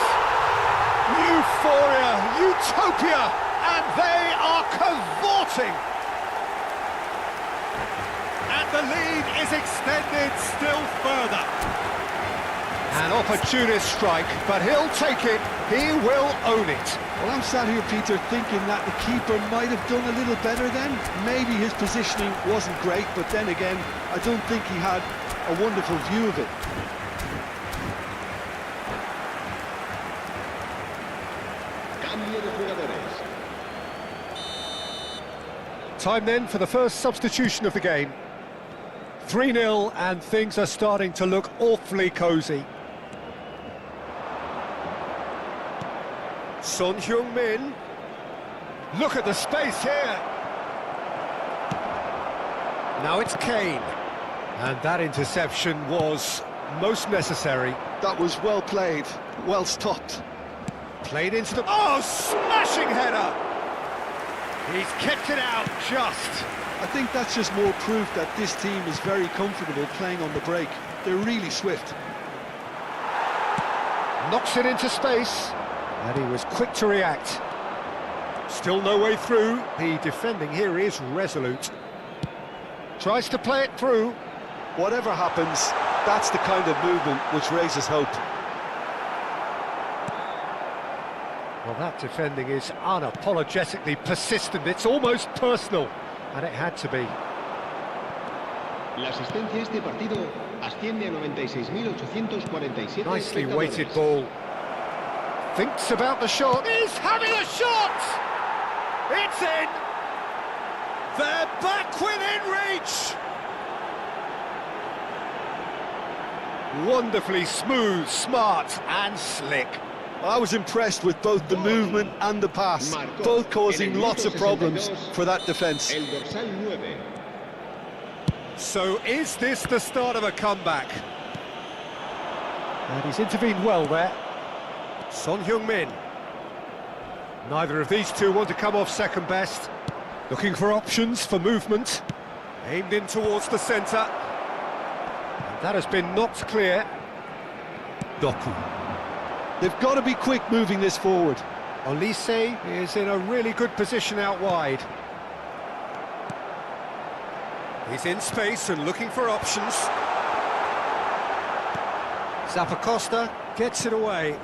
Speaker 1: Euphoria, utopia, and they are cavorting. And the lead is extended still further. An opportunist strike, but he'll take it. He will own it.
Speaker 2: Well, I'm sat here, Peter, thinking that the keeper might have done a little better then. Maybe his positioning wasn't great, but then again, I don't think he had a wonderful view of it.
Speaker 4: Cambio de jugadores.
Speaker 1: Time then for the first substitution of the game. 3-0 and things are starting to look awfully cosy. Son Heung-min. Look at the space here. Now it's Kane. And that interception was most necessary.
Speaker 2: That was well played, well stopped.
Speaker 1: Played into the... Oh, smashing header! He's kept it out just.
Speaker 2: I think that's just more proof that this team is very comfortable playing on the break. They're really swift.
Speaker 1: Knocks it into space. And he was quick to react. Still no way through. The defending here is resolute. Tries to play it through.
Speaker 2: Whatever happens, that's the kind of movement which raises hope.
Speaker 1: Well, that defending is unapologetically persistent. It's almost personal, and it had to be.
Speaker 4: La asistencia a este partido asciende a 96.847.
Speaker 1: Nicely weighted ball. Thinks about the shot. He's having a shot! It's in! They're back within reach! Wonderfully smooth, smart and slick.
Speaker 2: I was impressed with both the movement and the pass, both causing lots of problems for that defence.
Speaker 1: So is this the start of a comeback? And he's intervened well there. Son Heung-min. Neither of these two want to come off second best. Looking for options for movement. Aimed in towards the centre. And that has been knocked clear. Doku.
Speaker 2: They've got to be quick moving this forward.
Speaker 1: Olise is in a really good position out wide. He's in space and looking for options. Zappacosta gets it away.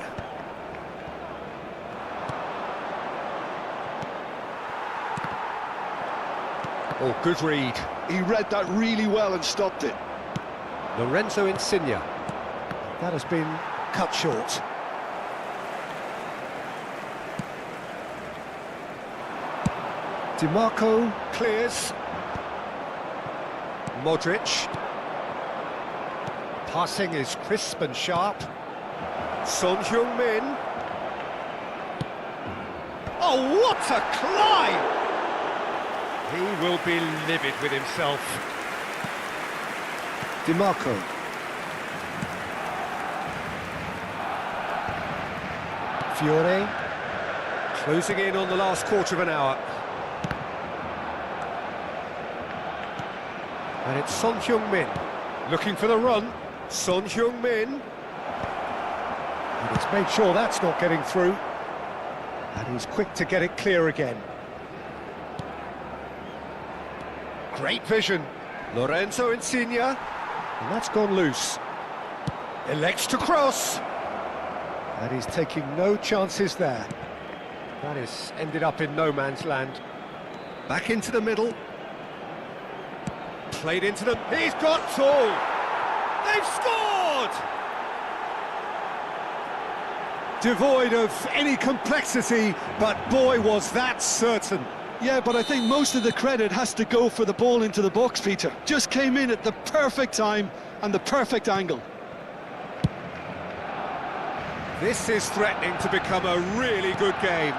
Speaker 1: Oh, good read.
Speaker 2: He read that really well and stopped it.
Speaker 1: Lorenzo Insigne. That has been cut short. DiMarco clears. Modric. Passing is crisp and sharp. Son Heung-min. Oh, what a climb! He will be livid with himself. DiMarco. Fiore. Closing in on the last quarter of an hour. And it's Son Heung-min, looking for the run. Son Heung-min. And he's made sure that's not getting through. And he's quick to get it clear again. Great vision. Lorenzo Insigne. And that's gone loose. Elects to cross. And he's taking no chances there. That is ended up in no man's land. Back into the middle. Played into them. He's got two. They've scored! Devoid of any complexity, but boy, was that certain.
Speaker 2: Yeah, but I think most of the credit has to go for the ball into the box, Peter. Just came in at the perfect time and the perfect angle.
Speaker 1: This is threatening to become a really good game.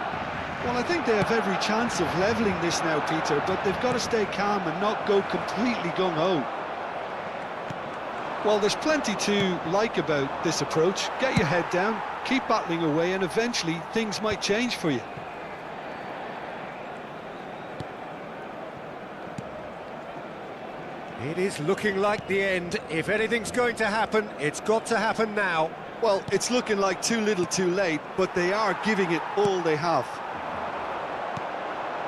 Speaker 2: Well, I think they have every chance of levelling this now, Peter, but they've got to stay calm and not go completely gung-ho. Well, there's plenty to like about this approach. Get your head down, keep battling away, and eventually things might change for you.
Speaker 1: It is looking like the end. If anything's going to happen, it's got to happen now.
Speaker 2: Well, it's looking like too little too late, but they are giving it all they have.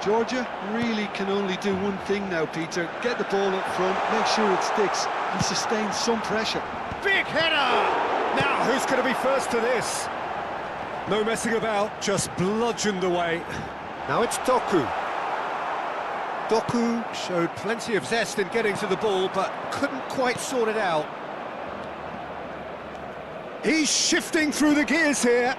Speaker 2: Georgia really can only do one thing now, Peter. Get the ball up front, make sure it sticks, and sustain some pressure.
Speaker 1: Big header! Now, who's going to be first to this? No messing about, just bludgeoned away. Now it's Doku. Doku showed plenty of zest in getting to the ball, but couldn't quite sort it out. He's shifting through the gears here.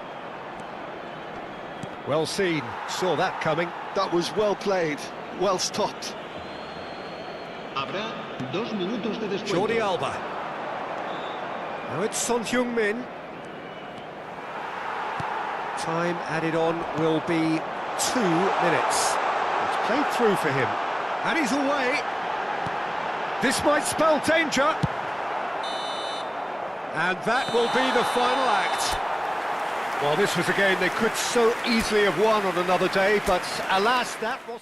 Speaker 1: Well seen, saw that coming.
Speaker 2: That was well played, well stopped.
Speaker 4: Habrá 2 minutos de descuento.
Speaker 1: Jordi Alba. Now it's Son Heung-min. Time added on will be 2 minutes. It's played through for him. And he's away. This might spell danger. And that will be the final act. Well, this was a game they could so easily have won on another day, but alas, that was...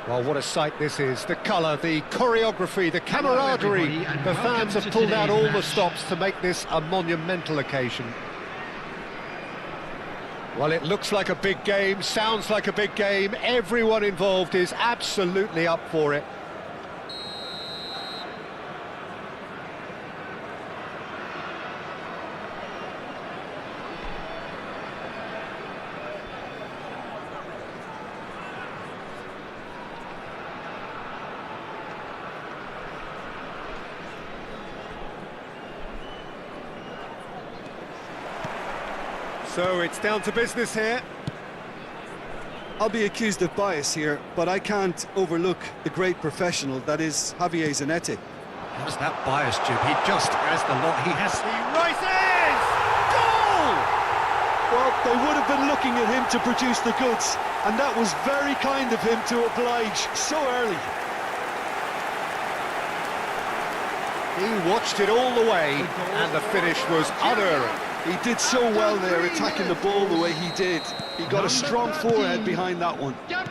Speaker 1: Well, what a sight this is. The colour, the choreography, the camaraderie. The fans have pulled out all the stops to make this a monumental occasion. Well, it looks like a big game, sounds like a big game. Everyone involved is absolutely up for it. So it's down to business here.
Speaker 2: I'll be accused of bias here, but I can't overlook the great professional that is Javier Zanetti.
Speaker 1: How's that bias, Jim? He just has the lot. He rises! Goal!
Speaker 2: Well, they would have been looking at him to produce the goods, and that was very kind of him to oblige so early.
Speaker 1: He watched it all the way, and the finish was unerring.
Speaker 2: He did so well there, attacking the ball the way he did. He got a strong forehead behind that one.
Speaker 1: I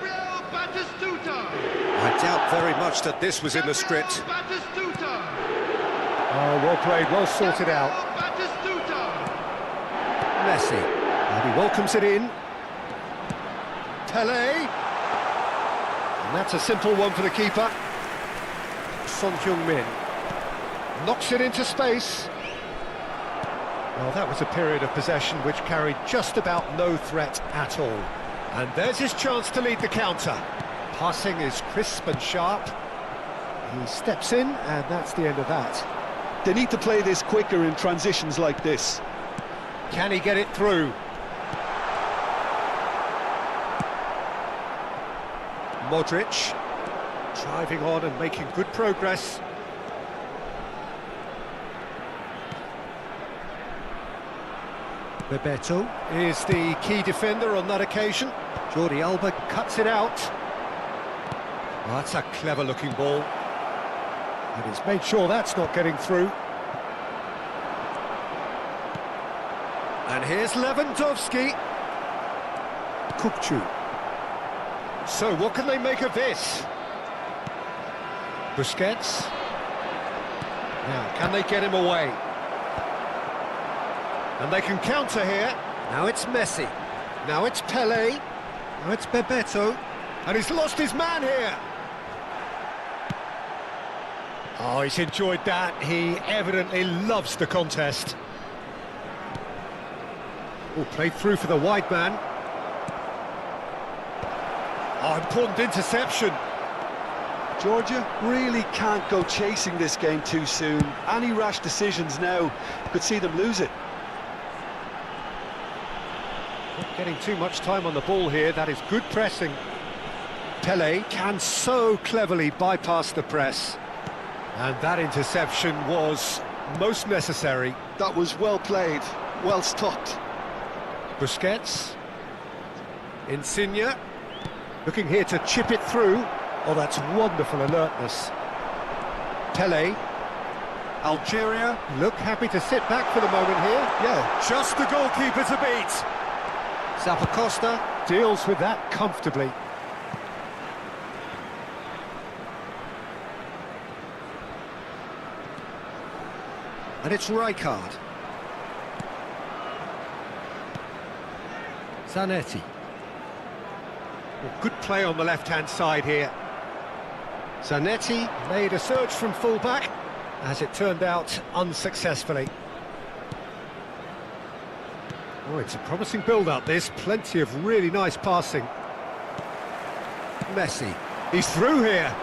Speaker 1: doubt very much that this was in the script. Oh, well played, well sorted out. Messi, and he welcomes it in. Pele. And that's a simple one for the keeper. Son Heung-min knocks it into space. Well, that was a period of possession which carried just about no threat at all. And there's his chance to lead the counter. Passing is crisp and sharp. He steps in, and that's the end of that.
Speaker 2: They need to play this quicker in transitions like this.
Speaker 1: Can he get it through? Modric, driving on and making good progress. Bebeto is the key defender on that occasion. Jordi Alba cuts it out. Well, that's a clever-looking ball. And he's made sure that's not getting through. And here's Lewandowski. Kupchu. So what can they make of this? Busquets. Now, can they get him away? And they can counter here. Now it's Messi. Now it's Pele. Now it's Bebeto. And he's lost his man here. Oh, he's enjoyed that. He evidently loves the contest. Oh, played through for the wide man. Oh, important interception.
Speaker 2: Georgia really can't go chasing this game too soon. Any rash decisions now could see them lose it.
Speaker 1: Not getting too much time on the ball here. That is good pressing. Pele can so cleverly bypass the press. And that interception was most necessary.
Speaker 2: That was well played, well stopped.
Speaker 1: Busquets. Insigne. Looking here to chip it through. Oh, that's wonderful alertness. Pele. Algeria look happy to sit back for the moment here. Yeah, just the goalkeeper to beat. Zappacosta deals with that comfortably. And it's Rijkaard. Zanetti. Well, good play on the left-hand side here. Zanetti made a surge from full-back, as it turned out unsuccessfully. Oh, it's a promising build-up, this. Plenty of really nice passing. Messi. He's through here.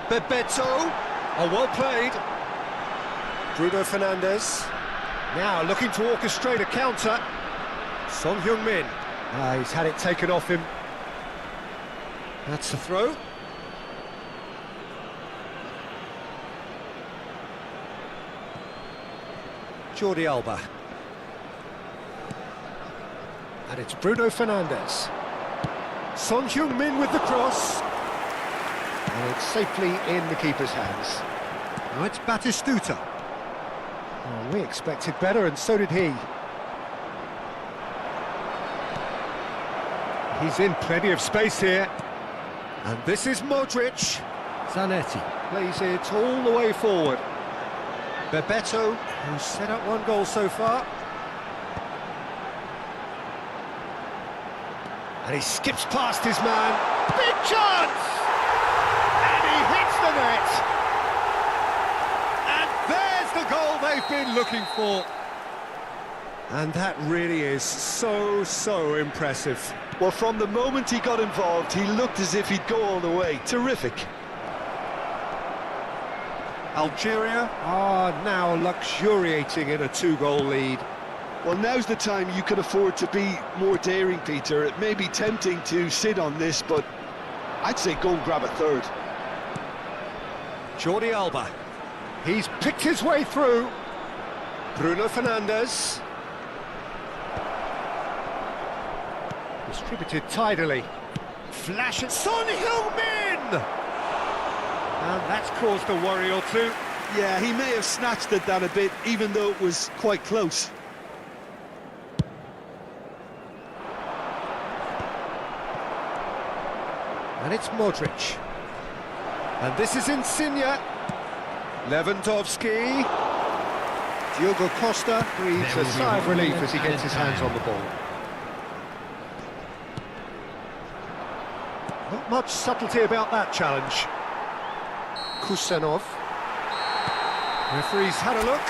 Speaker 1: Bebeto. Oh, well played. Bruno Fernandes. Now looking to orchestrate a counter. Son Heung-min. He's had it taken off him. That's a throw. Jordi Alba. And it's Bruno Fernandes. Son Heung-min with the cross. And it's safely in the keeper's hands. Now it's Batistuta. Oh, we expected better, and so did he. He's in plenty of space here. And this is Modric. Zanetti plays it all the way forward. Bebeto, who's set up one goal so far. And he skips past his man. Big chance! And he hits the net! And there's the goal they've been looking for. And that really is so impressive.
Speaker 2: Well, from the moment he got involved, he looked as if he'd go all the way. Terrific.
Speaker 1: Algeria are now luxuriating in a 2-goal lead.
Speaker 2: Well, now's the time you can afford to be more daring, Peter. It may be tempting to sit on this, but I'd say go and grab a third.
Speaker 1: Jordi Alba. He's picked his way through. Bruno Fernandes. Distributed tidily. Flash at Son Heung-min! And that's caused a worry or two.
Speaker 2: Yeah, he may have snatched at that a bit, even though it was quite close.
Speaker 1: And it's Modric. And this is Insigne. Lewandowski. Diogo Costa breathes a sigh of relief as he gets his hands on the ball. Not much subtlety about that challenge. Kusanov. Referee's had a look,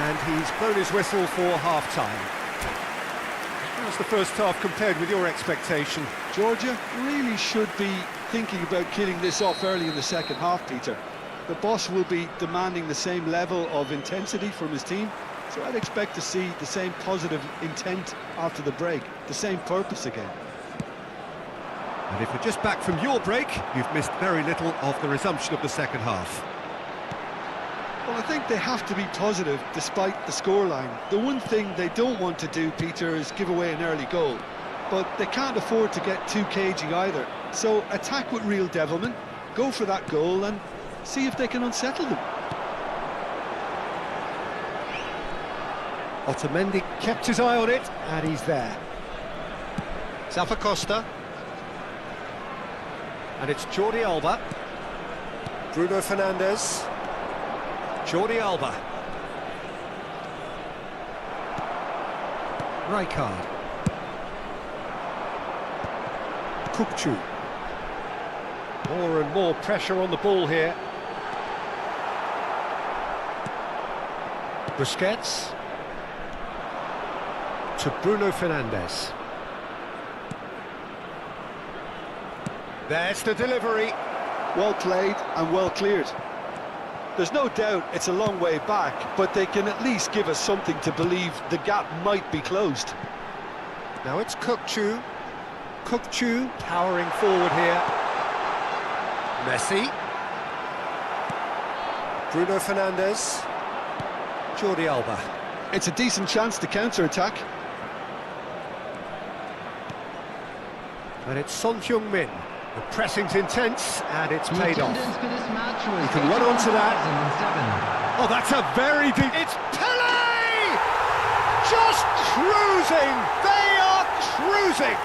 Speaker 1: and he's blown his whistle for half-time. How's the first half compared with your expectation?
Speaker 2: Georgia really should be thinking about killing this off early in the second half, Peter. The boss will be demanding the same level of intensity from his team, so I'd expect to see the same positive intent after the break, the same purpose again.
Speaker 1: And if you're just back from your break, you've missed very little of the resumption of the second half.
Speaker 2: Well, I think they have to be positive despite the scoreline. The one thing they don't want to do, Peter, is give away an early goal. But they can't afford to get too cagey either. So attack with real devilment, go for that goal and see if they can unsettle them.
Speaker 1: Otamendi kept his eye on it, and he's there. Zafa Costa. And it's Jordi Alba. Bruno Fernandes. Jordi Alba. Rijkaard. Kukçu. More and more pressure on the ball here. Busquets. To Bruno Fernandes. There's the delivery.
Speaker 2: Well played and well cleared. There's no doubt it's a long way back, but they can at least give us something to believe the gap might be closed.
Speaker 1: Now it's Kukçu. Kukçu powering forward here. Messi. Bruno Fernandes. Jordi Alba.
Speaker 2: It's a decent chance to counter-attack.
Speaker 1: And it's Son Heung-min. The pressing's intense, and it's paid off. You can run onto that. Oh, that's a very deep... It's Pelé! Just cruising! They are cruising!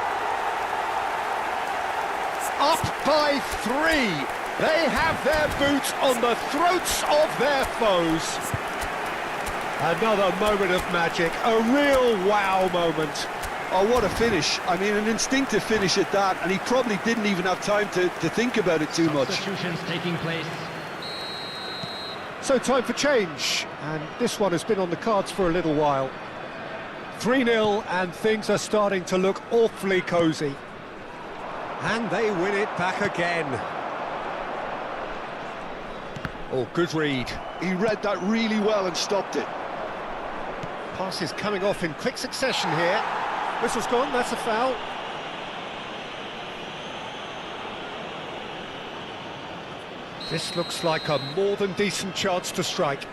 Speaker 1: Up by 3. They have their boots on the throats of their foes. Another moment of magic, a real wow moment.
Speaker 2: Oh, what a finish. I mean, an instinctive finish at that, and he probably didn't even have time to think about it too much.
Speaker 3: Substitutions taking place.
Speaker 1: So time for change, and this one has been on the cards for a little while. 3-0, and things are starting to look awfully cosy. And they win it back again. Oh, good read.
Speaker 2: He read that really well and stopped it.
Speaker 1: Passes coming off in quick succession here. Whistle's gone, that's a foul. This looks like a more than decent chance to strike.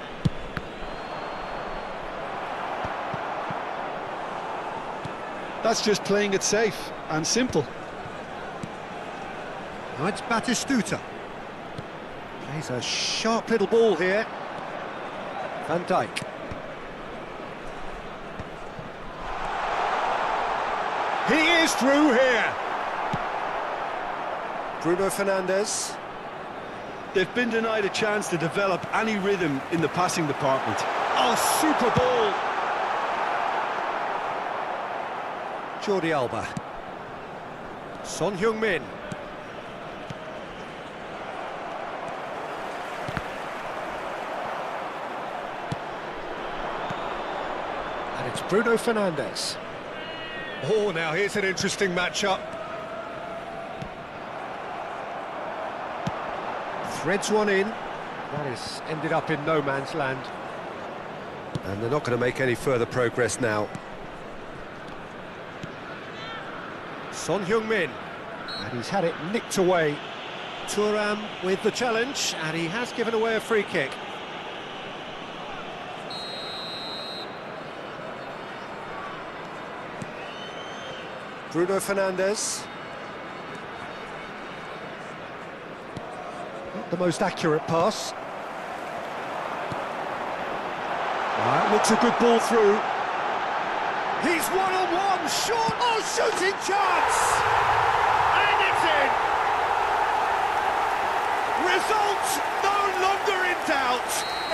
Speaker 2: That's just playing it safe and simple.
Speaker 1: Now it's Batistuta. Plays a sharp little ball here. Van Dijk. He is through here. Bruno Fernandes.
Speaker 2: They've been denied a chance to develop any rhythm in the passing department.
Speaker 1: Oh, super ball. Jordi Alba. Son Heung-min. And it's Bruno Fernandes. Oh, now here's an interesting matchup. Threads one in. That is ended up in no man's land. And they're not going to make any further progress now. Son Heung-min. And he's had it nicked away. Thuram with the challenge, and he has given away a free kick. Bruno Fernandes. Not the most accurate pass. That looks a good ball through. He's one-on-one, short, oh, shooting chance! And it's in! Result no longer in doubt.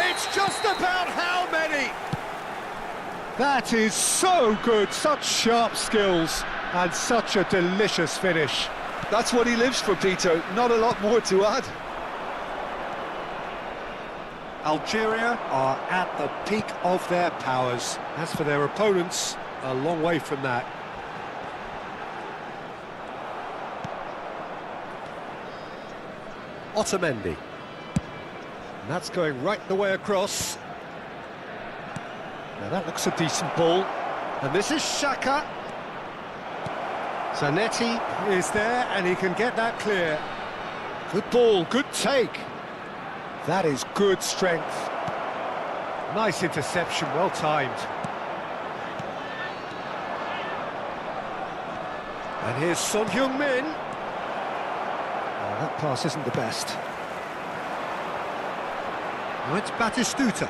Speaker 1: It's just about how many. That is so good, such sharp skills. And such a delicious finish.
Speaker 2: That's what he lives for, Peter. Not a lot more to add.
Speaker 1: Algeria are at the peak of their powers. As for their opponents, a long way from that. Otamendi. And that's going right the way across. Now that looks a decent ball. And this is Xhaka. Zanetti is there, and he can get that clear. Good ball, good take. That is good strength. Nice interception, well timed. And here's Son Heung-min. Oh, that pass isn't the best. Now it's Batistuta.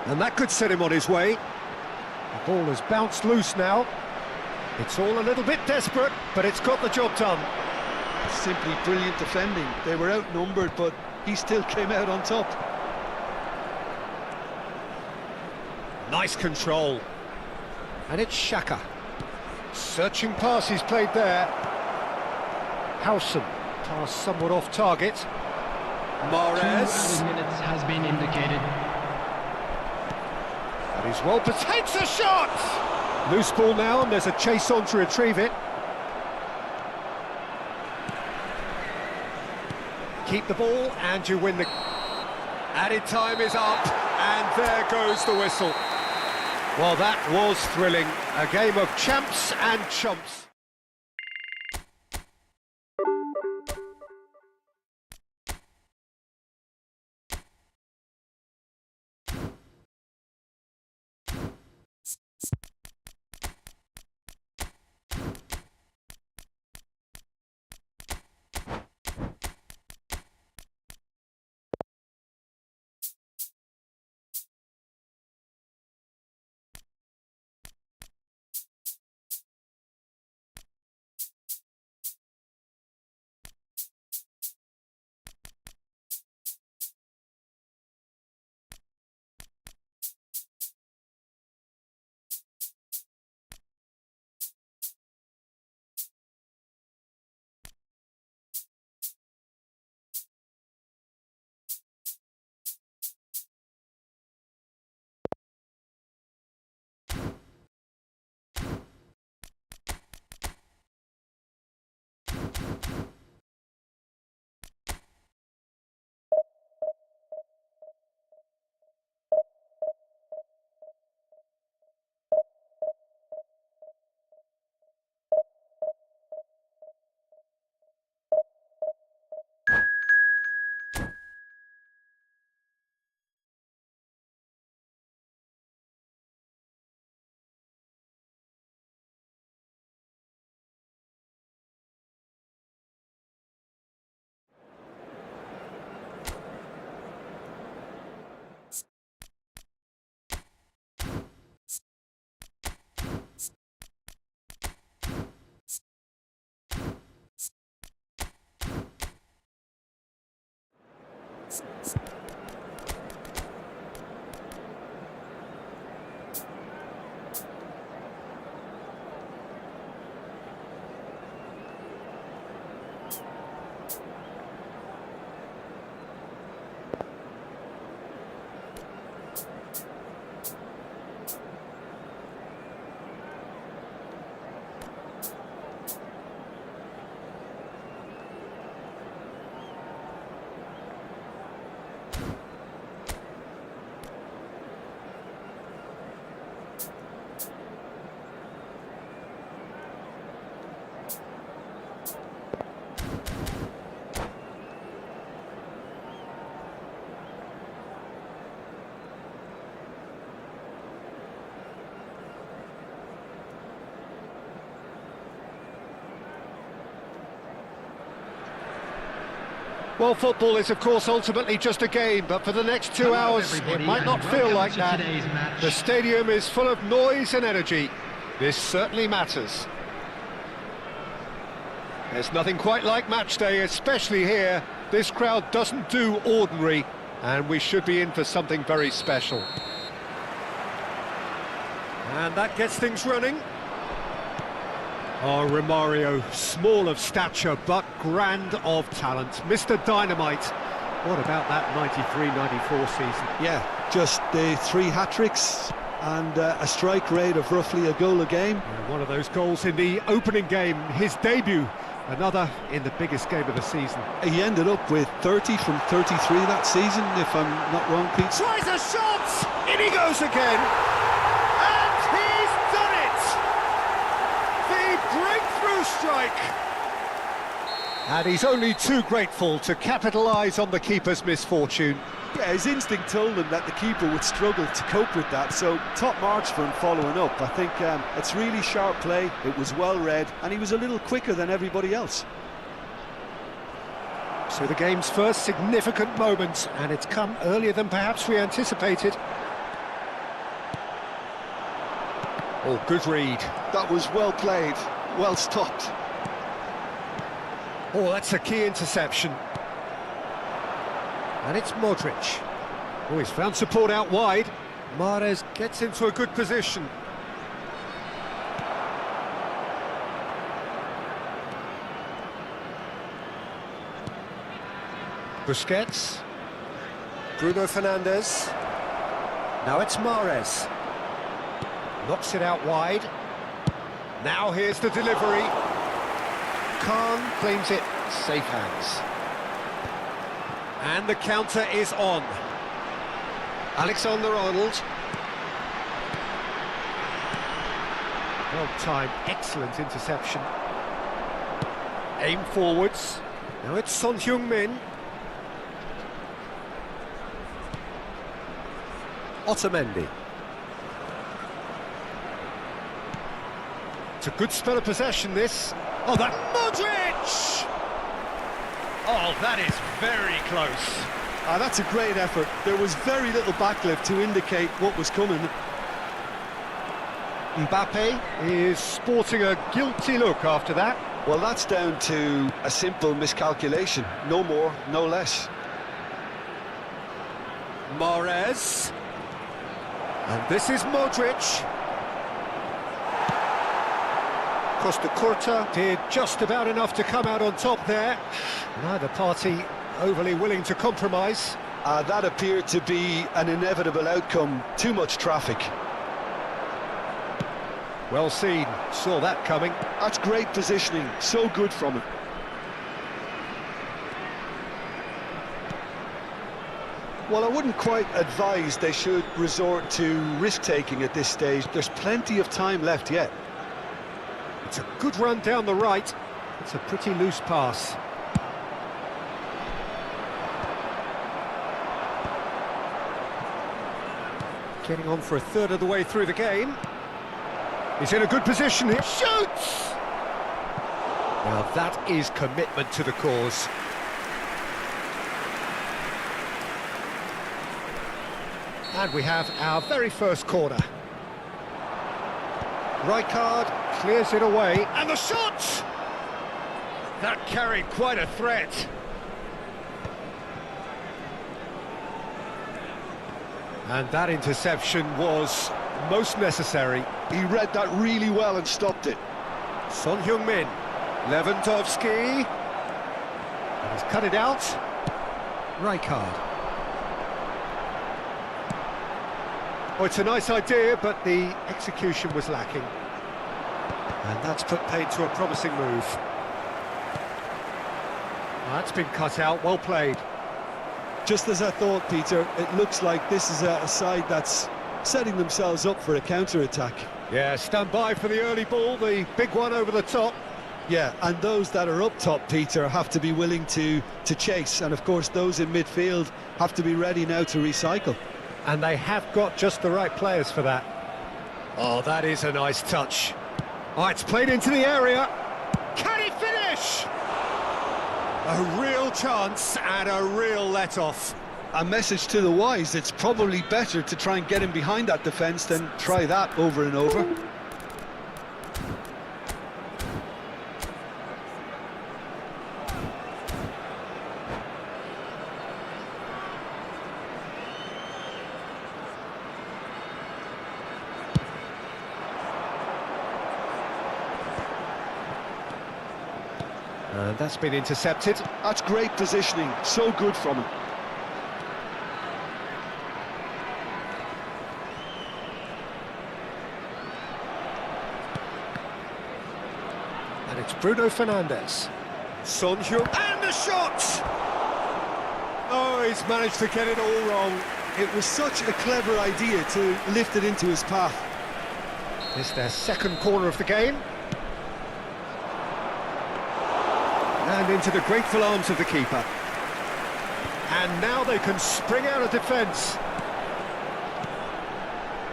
Speaker 1: And that could set him on his way. The ball has bounced loose now. It's all a little bit desperate, but it's got the job done.
Speaker 2: Simply brilliant defending. They were outnumbered, but he still came out on top.
Speaker 1: Nice control. And it's Xhaka. Searching pass he's played there. Howson. Pass somewhat off target.
Speaker 3: 2
Speaker 1: Mahrez.
Speaker 3: added minutes has been indicated.
Speaker 1: And he's well, but takes a shot! Loose ball now, and there's a chase on to retrieve it. Keep the ball, and you win the... Added time is up, and there goes the whistle. Well, that was thrilling. A game of champs and chumps. Well, football is, of course, ultimately just a game, but for the next 2 hours, it might not feel like that. The stadium is full of noise and energy. This certainly matters. There's nothing quite like match day, especially here. This crowd doesn't do ordinary, and we should be in for something very special. And that gets things running. Oh, Romario, small of stature, but grand of talent. Mr. Dynamite. What about that 93-94 season?
Speaker 2: Yeah, just the 3 hat-tricks and a strike rate of roughly a goal a game.
Speaker 1: And one of those goals in the opening game, his debut. Another in the biggest game of the season.
Speaker 2: He ended up with 30 from 33 that season, if I'm not wrong, Pete.
Speaker 1: Tries a shot! In he goes again! And he's done it! The breakthrough strike! And he's only too grateful to capitalise on the keeper's misfortune.
Speaker 2: Yeah, his instinct told him that the keeper would struggle to cope with that, so top marks for him following up. I think it's really sharp play, it was well read, and he was a little quicker than everybody else.
Speaker 1: So the game's first significant moment, and it's come earlier than perhaps we anticipated. Oh, good read.
Speaker 2: That was well played, well stopped.
Speaker 1: Oh, that's a key interception. And it's Modric. Oh, he's found support out wide. Mahrez gets into a good position. Busquets. Bruno Fernandes. Now it's Mahrez. Knocks it out wide. Now here's the delivery. Khan claims it. Safe hands. And the counter is on. Alexander-Arnold. Well timed, excellent interception. Aim forwards. Now it's Son Heung-min. Otamendi. It's a good spell of possession, this. Oh, that Modric! Oh, that is very close.
Speaker 2: That's a great effort. There was very little backlift to indicate what was coming.
Speaker 1: Mbappe is sporting a guilty look after that.
Speaker 2: Well, that's down to a simple miscalculation. No more, no less.
Speaker 1: Mahrez. And this is Modric. Costa Curta did just about enough to come out on top there. Neither party overly willing to compromise.
Speaker 2: That appeared to be an inevitable outcome. Too much traffic.
Speaker 1: Well seen, saw that coming.
Speaker 2: That's great positioning, so good from him. Well, I wouldn't quite advise they should resort to risk-taking at this stage. There's plenty of time left yet.
Speaker 1: It's a good run down the right. It's a pretty loose pass. Getting on for a third of the way through the game. He's in a good position here. Shoots! Now that is commitment to the cause. And we have our very first corner. Rijkaard clears it away, and the shot! That carried quite a threat. And that interception was most necessary.
Speaker 2: He read that really well and stopped it.
Speaker 1: Son Heung-min, Lewandowski, and he's cut it out. Rijkaard. Oh, it's a nice idea, but the execution was lacking. And that's put paid to a promising move. That's been cut out, well played.
Speaker 2: Just as I thought, Peter, it looks like this is a side that's setting themselves up for a counter-attack.
Speaker 1: Yeah, stand by for the early ball, the big one over the top.
Speaker 2: Yeah, and those that are up top, Peter, have to be willing to chase. And of course, those in midfield have to be ready now to recycle.
Speaker 1: And they have got just the right players for that. Oh, that is a nice touch. Oh, it's played into the area. Can he finish? A real chance and a real let-off.
Speaker 2: A message to the wise, it's probably better to try and get him behind that defence than try that over and over.
Speaker 1: And that's been intercepted.
Speaker 2: That's great positioning, so good from him.
Speaker 1: And it's Bruno Fernandes. Son Heung, and the shot! Oh, he's managed to get it all wrong.
Speaker 2: It was such a clever idea to lift it into his path.
Speaker 1: It's their second corner of the game. And into the grateful arms of the keeper. And now they can spring out of defence.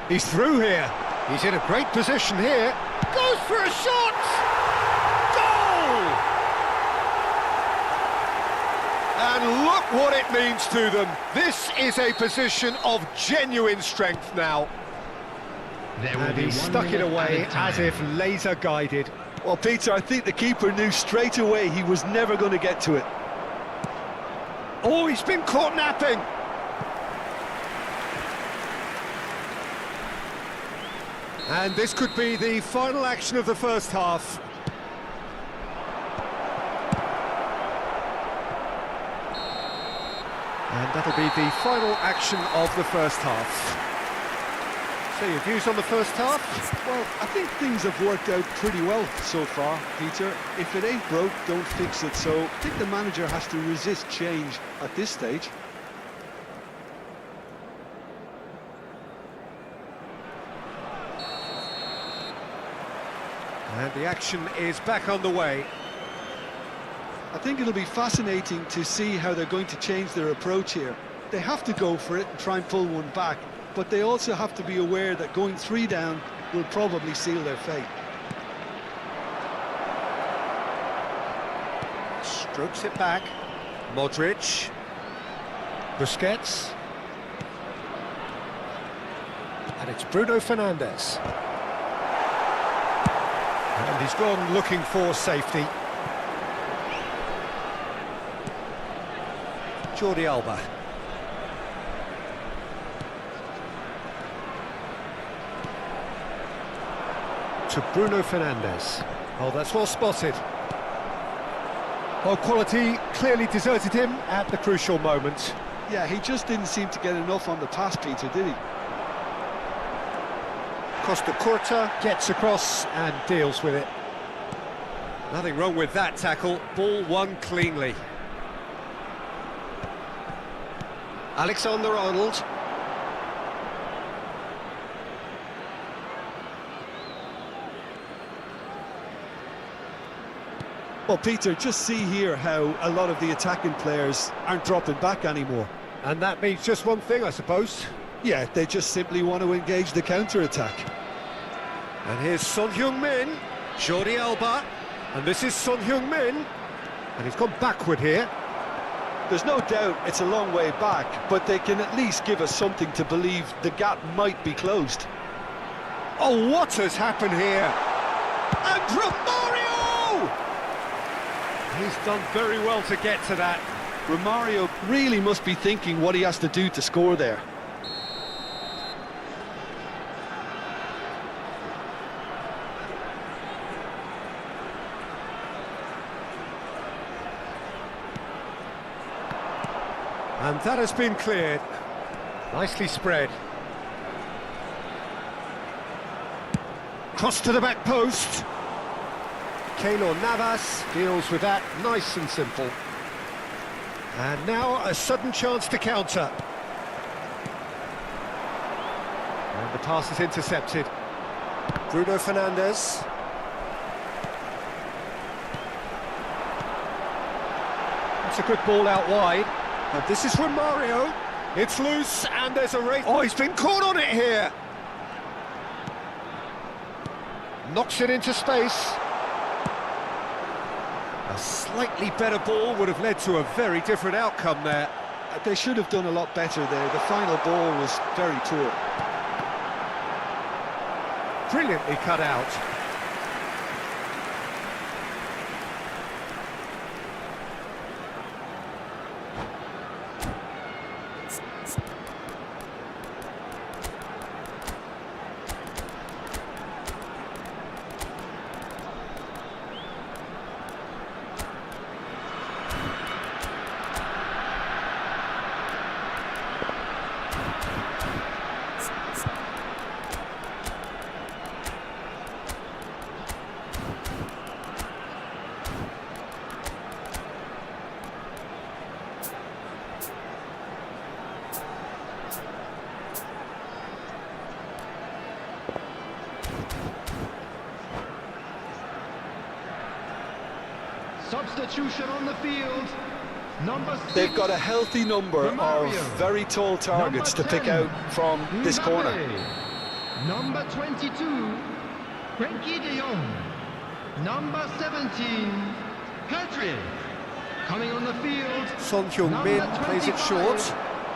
Speaker 1: He's through here. He's in a great position here. Goes for a shot! Goal! And look what it means to them. This is a position of genuine strength now. And he stuck it away as if laser guided.
Speaker 2: Well, Peter, I think the keeper knew straight away he was never going to get to it.
Speaker 1: Oh, he's been caught napping. And this could be the final action of the first half. And that'll be the final action of the first half. So your views on the first half?
Speaker 2: Well, I think things have worked out pretty well so far, Peter. If it ain't broke, don't fix it. So I think the manager has to resist change at this stage.
Speaker 1: And the action is back on the way.
Speaker 2: I think it'll be fascinating to see how they're going to change their approach here. They have to go for it and try and pull one back, but they also have to be aware that going 3 down will probably seal their fate.
Speaker 1: Strokes it back. Modric. Busquets. And it's Bruno Fernandes. And he's gone looking for safety. Jordi Alba. To Bruno Fernandes. Oh, that's well spotted. Oh, quality clearly deserted him at the crucial moment.
Speaker 2: Yeah, he just didn't seem to get enough on the pass, Peter, did he?
Speaker 1: Costa Curta gets across and deals with it. Nothing wrong with that tackle. Ball won cleanly. Alexander-Arnold.
Speaker 2: Well, Peter, just see here how a lot of the attacking players aren't dropping back anymore.
Speaker 1: And that means just one thing, I suppose.
Speaker 2: Yeah, they just simply want to engage the counter-attack.
Speaker 1: And here's Son Heung-min, Jordi Alba, and this is Son Heung-min, and he's gone backward here.
Speaker 2: There's no doubt it's a long way back, but they can at least give us something to believe the gap might be closed.
Speaker 1: Oh, what has happened here? And Romario! He's done very well to get to that.
Speaker 2: Romario really must be thinking what he has to do to score there.
Speaker 1: And that has been cleared. Nicely spread. Cross to the back post. Keylor Navas deals with that nice and simple. And now a sudden chance to counter. And the pass is intercepted. Bruno Fernandes. That's a good ball out wide. And this is from Mario. It's loose and there's a race. Oh, he's been caught on it here. Knocks it into space. A slightly better ball would have led to a very different outcome there.
Speaker 2: They should have done a lot better there. The final ball was very poor.
Speaker 1: Brilliantly cut out.
Speaker 3: Substitution on the field. Number 6.
Speaker 2: They've got a healthy number of very tall targets to pick out from this corner.
Speaker 3: Number 22, Frenkie de Jong. Number 17, Pedri. Coming on the field.
Speaker 1: Son Heung-min plays it short.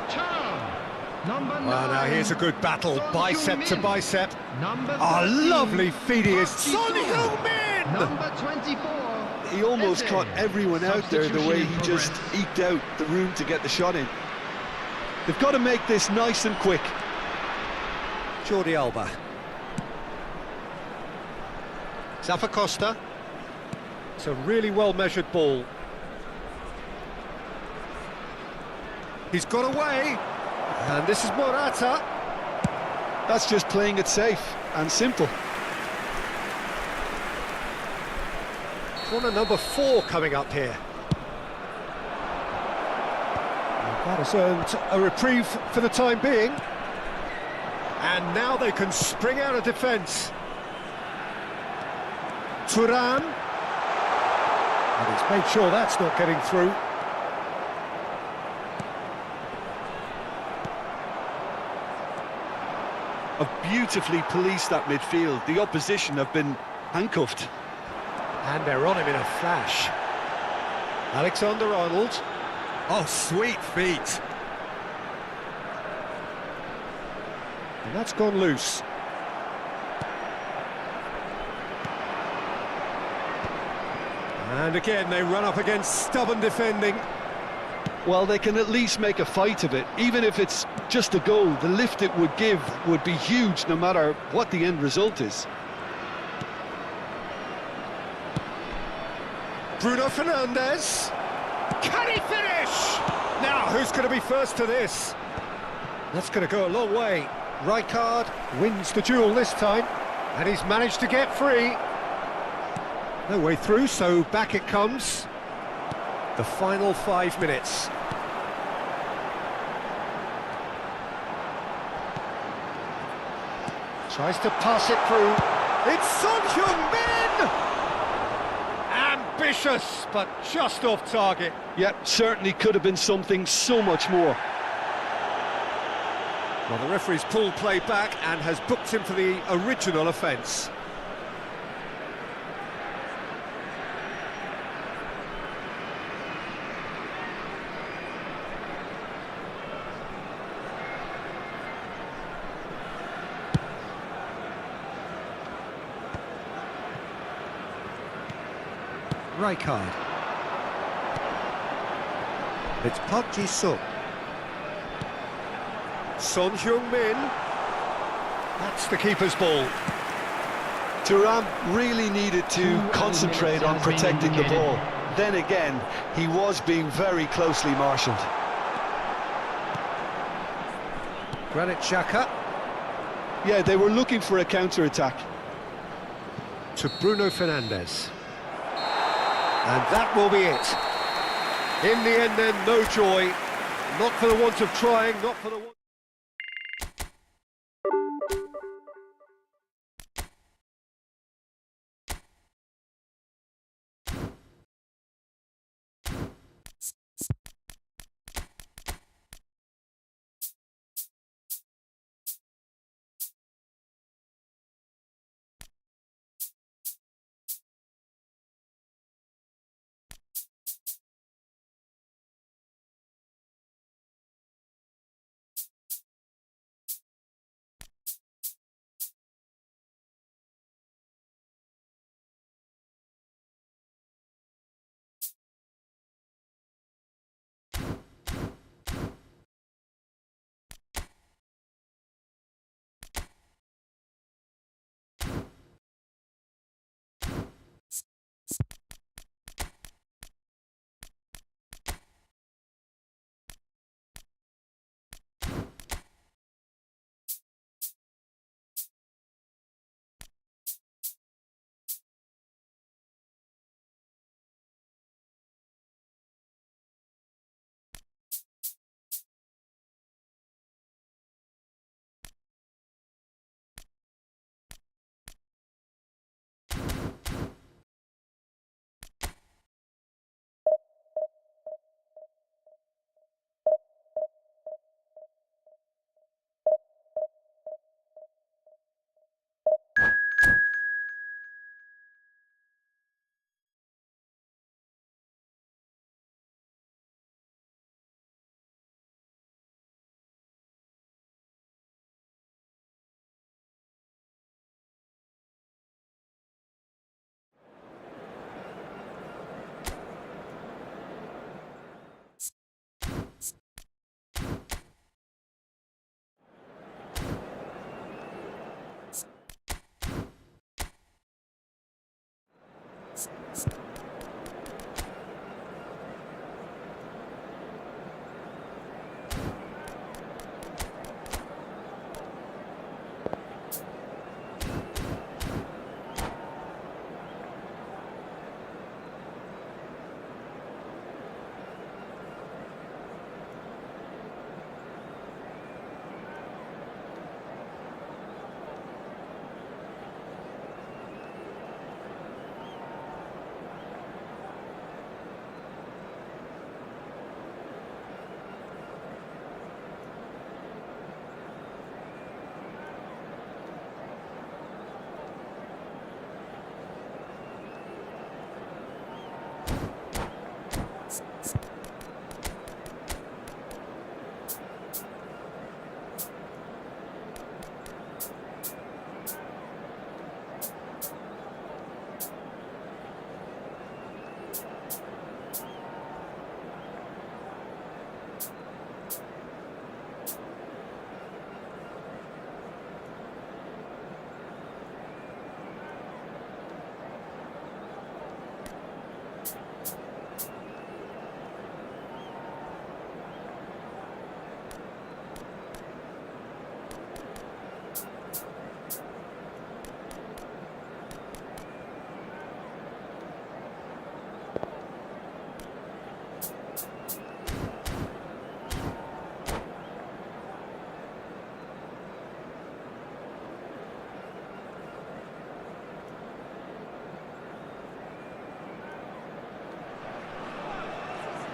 Speaker 3: Charles. Number 9.
Speaker 1: Well, now here's a good battle,
Speaker 3: Son
Speaker 1: bicep to
Speaker 3: Heung-min.
Speaker 1: bicep.
Speaker 3: Number
Speaker 1: A
Speaker 3: 13,
Speaker 1: lovely feed he is.
Speaker 3: Parky
Speaker 1: Son
Speaker 3: Seo.
Speaker 1: Heung-min!
Speaker 3: Number 24.
Speaker 2: He almost
Speaker 3: Eze.
Speaker 2: caught everyone out there the way he
Speaker 3: Substitution
Speaker 2: just
Speaker 3: progress.
Speaker 2: eked out the room to get the shot in. They've got to make this nice and quick.
Speaker 1: Jordi Alba. Zappacosta. It's a really well-measured ball. He's got away. And this is Morata.
Speaker 2: That's just playing it safe and simple.
Speaker 1: Corner number 4 coming up here. And that has earned a reprieve for the time being. And now they can spring out of defence. Thuram. And he's made sure that's not getting through.
Speaker 2: Have beautifully policed that midfield. The opposition have been handcuffed.
Speaker 1: And they're on him in a flash. Alexander-Arnold. Oh, sweet feet. And that's gone loose. And again, they run up against stubborn defending.
Speaker 2: Well, they can at least make a fight of it. Even if it's just a goal, the lift it would give would be huge no matter what the end result is.
Speaker 1: Bruno Fernandes. Can he finish? Now, who's going to be first to this? That's going to go a long way. Rijkaard wins the duel this time, and he's managed to get free. No way through, so back it comes. The final 5 minutes. Tries to pass it through. It's Son Heung-min! Ambitious, but just off target.
Speaker 2: Yep, certainly could have been something so much more.
Speaker 1: Well, the referee's pulled play back and has booked him for the original offence. Rijkaard. It's Park Ji-suk. Son Heung-min. That's the keeper's ball.
Speaker 2: Thuram really needed to concentrate on protecting the ball. Then again, he was being very closely marshalled.
Speaker 1: Granit Xhaka
Speaker 2: Yeah, they were looking for a counter-attack.
Speaker 1: to Bruno Fernandes. And that will be it. In the end then, no joy. Not for the want of trying, not for the want...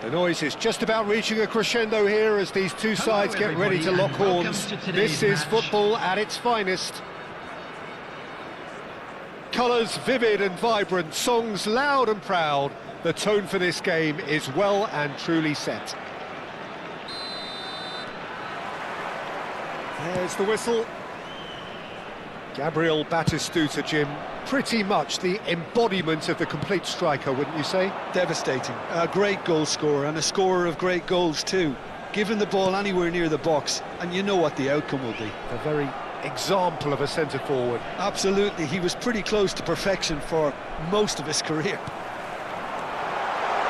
Speaker 1: The noise is just about reaching a crescendo here as these two sides get ready to lock horns. This is football at its finest. Colours vivid and vibrant, songs loud and proud. The tone for this game is well and truly set. There's the whistle. Gabriel Batistuta, Jim, pretty much the embodiment of the complete striker, wouldn't you say?
Speaker 2: Devastating. A great goal scorer and a scorer of great goals too. Given the ball anywhere near the box, and you know what the outcome will be.
Speaker 1: A very example of a centre-forward.
Speaker 2: Absolutely, he was pretty close to perfection for most of his career.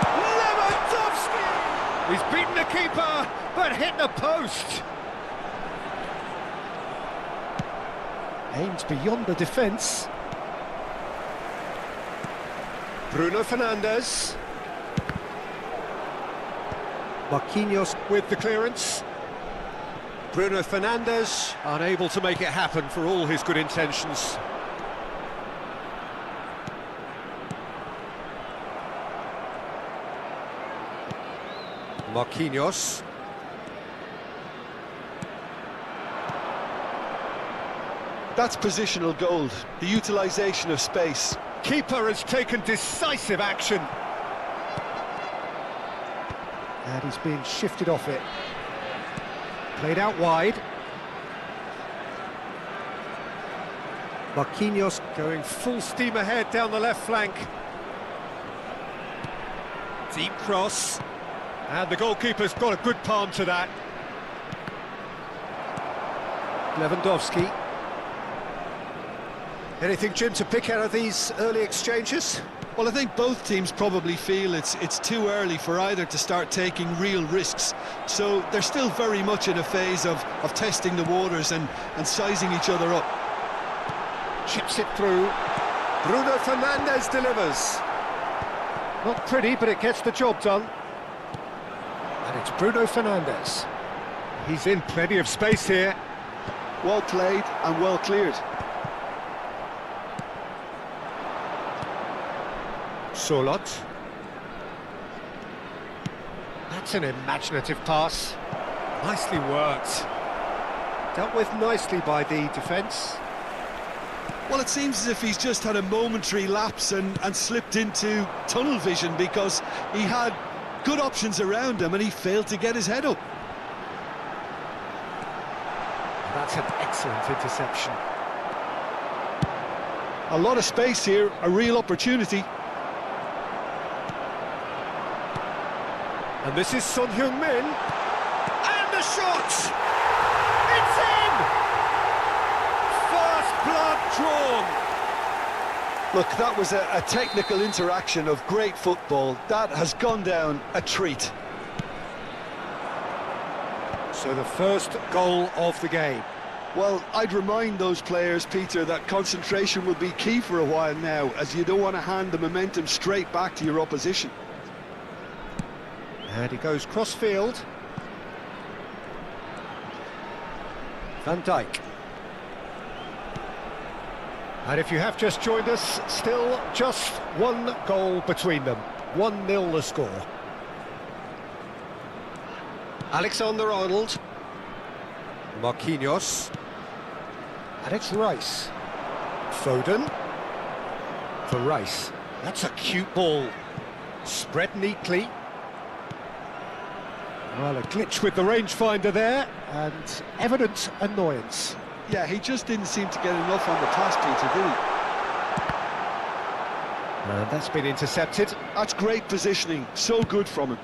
Speaker 1: Lewandowski! He's beaten the keeper, but hit the post. Aims beyond the defence. Bruno Fernandes. Marquinhos with the clearance. Bruno Fernandes unable to make it happen for all his good intentions. Marquinhos.
Speaker 2: That's positional gold, the utilisation of space.
Speaker 1: Keeper has taken decisive action. And he's being shifted off it. Played out wide. Marquinhos going full steam ahead down the left flank. Deep cross. And the goalkeeper's got a good palm to that. Lewandowski. Anything, Jim, to pick out of these early exchanges?
Speaker 2: Well, I think both teams probably feel it's too early for either to start taking real risks. So they're still very much in a phase of testing the waters and sizing each other up.
Speaker 1: Chips it through. Bruno Fernandes delivers. Not pretty, but it gets the job done. And it's Bruno Fernandes. He's in plenty of space here.
Speaker 2: Well played and well cleared.
Speaker 1: Solot. That's an imaginative pass. Nicely worked. Dealt with nicely by the defence.
Speaker 2: Well, it seems as if he's just had a momentary lapse and slipped into tunnel vision because he had good options around him and he failed to get his head up.
Speaker 1: That's an excellent interception.
Speaker 2: A lot of space here, a real opportunity.
Speaker 1: And this is Son Heung-min. And the shot! It's in! First blood drawn.
Speaker 2: Look, that was a technical interaction of great football. That has gone down a treat.
Speaker 1: So the first goal of the game.
Speaker 2: Well, I'd remind those players, Peter, that concentration will be key for a while now, as you don't want to hand the momentum straight back to your opposition.
Speaker 1: And he goes cross-field. Van Dijk. And if you have just joined us, still just one goal between them. 1-0 the score. Alexander-Arnold. Marquinhos. And it's Rice. Foden. For Rice. That's a cute ball. Spread neatly. Well, a glitch with the rangefinder there, and evident annoyance.
Speaker 2: Yeah, he just didn't seem to get enough on the pass, Peter, did he?
Speaker 1: And that's been intercepted.
Speaker 2: That's great positioning, so good from him.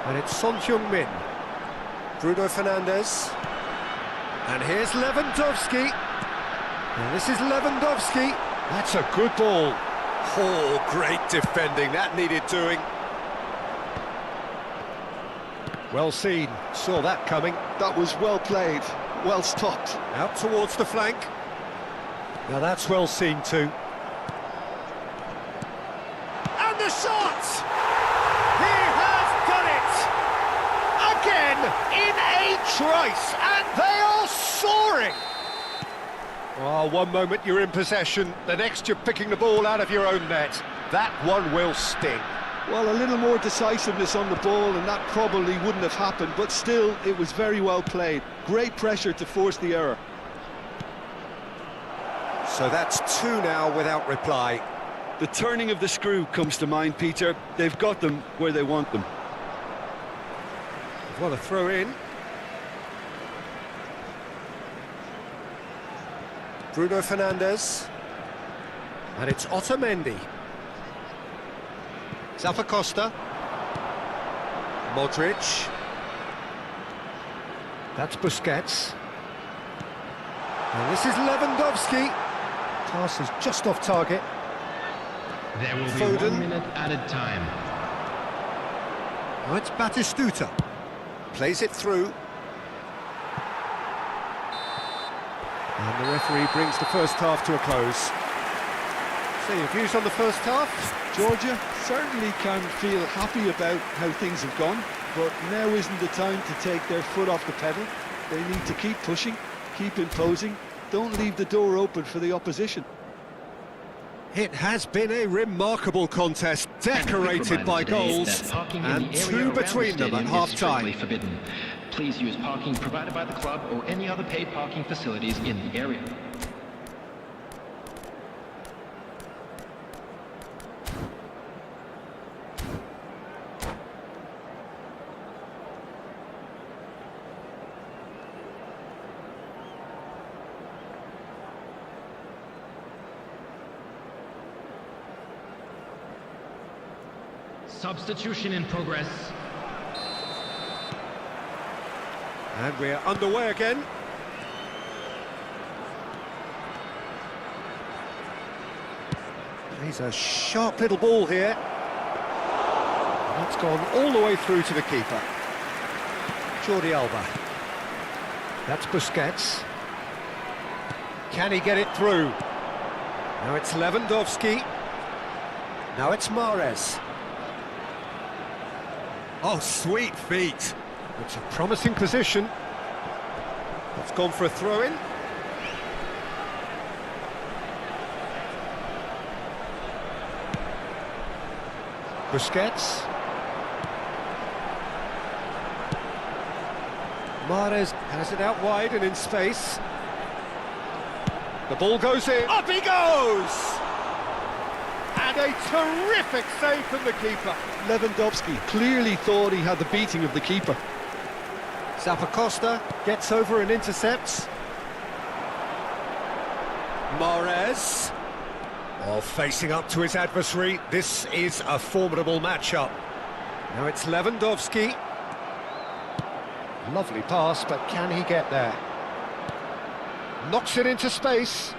Speaker 1: And it's Son Heung-min. Bruno Fernandes. And here's Lewandowski. And this is Lewandowski. That's a good ball. Oh, great defending, that needed doing. Well seen, saw that coming.
Speaker 2: That was well played, well stopped.
Speaker 1: Out towards the flank. Now that's well seen too. And the shot! He has done it! Again, in a trice, and they are soaring! Oh, one moment you're in possession, the next you're picking the ball out of your own net. That one will sting.
Speaker 2: Well, a little more decisiveness on the ball and that probably wouldn't have happened, but still, it was very well played. Great pressure to force the error.
Speaker 1: So that's two now without reply.
Speaker 2: The turning of the screw comes to mind, Peter. They've got them where they want them.
Speaker 1: What a throw in. Bruno Fernandes. And it's Otamendi. Zappacosta. Modric. That's Busquets. And this is Lewandowski. Pass is just off target.
Speaker 3: There will be
Speaker 1: Foden.
Speaker 3: 1 minute added time.
Speaker 1: Now it's Batistuta. Plays it through. And the referee brings the first half to a close. So your views on the first half?
Speaker 2: Georgia certainly can feel happy about how things have gone, but now isn't the time to take their foot off the pedal. They need to keep pushing, keep imposing, don't leave the door open for the opposition.
Speaker 1: It has been a remarkable contest, decorated by goals, and two between them at half-time.
Speaker 3: Please use parking provided by the club or any other paid parking facilities in the area.
Speaker 5: Substitution in progress.
Speaker 1: And we're underway again. He's a sharp little ball here. That's gone all the way through to the keeper. Jordi Alba. That's Busquets. Can he get it through? Now it's Lewandowski. Now it's Mahrez. Oh, sweet feet. It's a promising position. It's gone for a throw-in. Busquets. Mahrez has it out wide and in space. The ball goes in. Up he goes! And a terrific save from the keeper.
Speaker 2: Lewandowski clearly thought he had the beating of the keeper.
Speaker 1: Zappacosta gets over and intercepts. Mahrez. Oh, facing up to his adversary. This is a formidable matchup. Now it's Lewandowski. Lovely pass, but can he get there? Knocks it into space.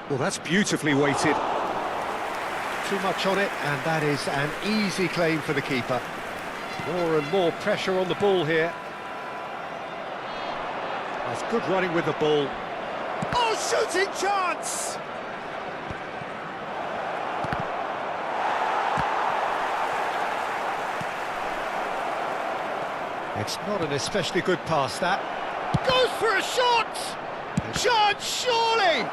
Speaker 1: Well, that's beautifully weighted. Too much on it, and that is an easy claim for the keeper. More and more pressure on the ball here. That's good running with the ball. Oh, shooting chance! It's not an especially good pass, that. Goes for a shot! Chance, surely!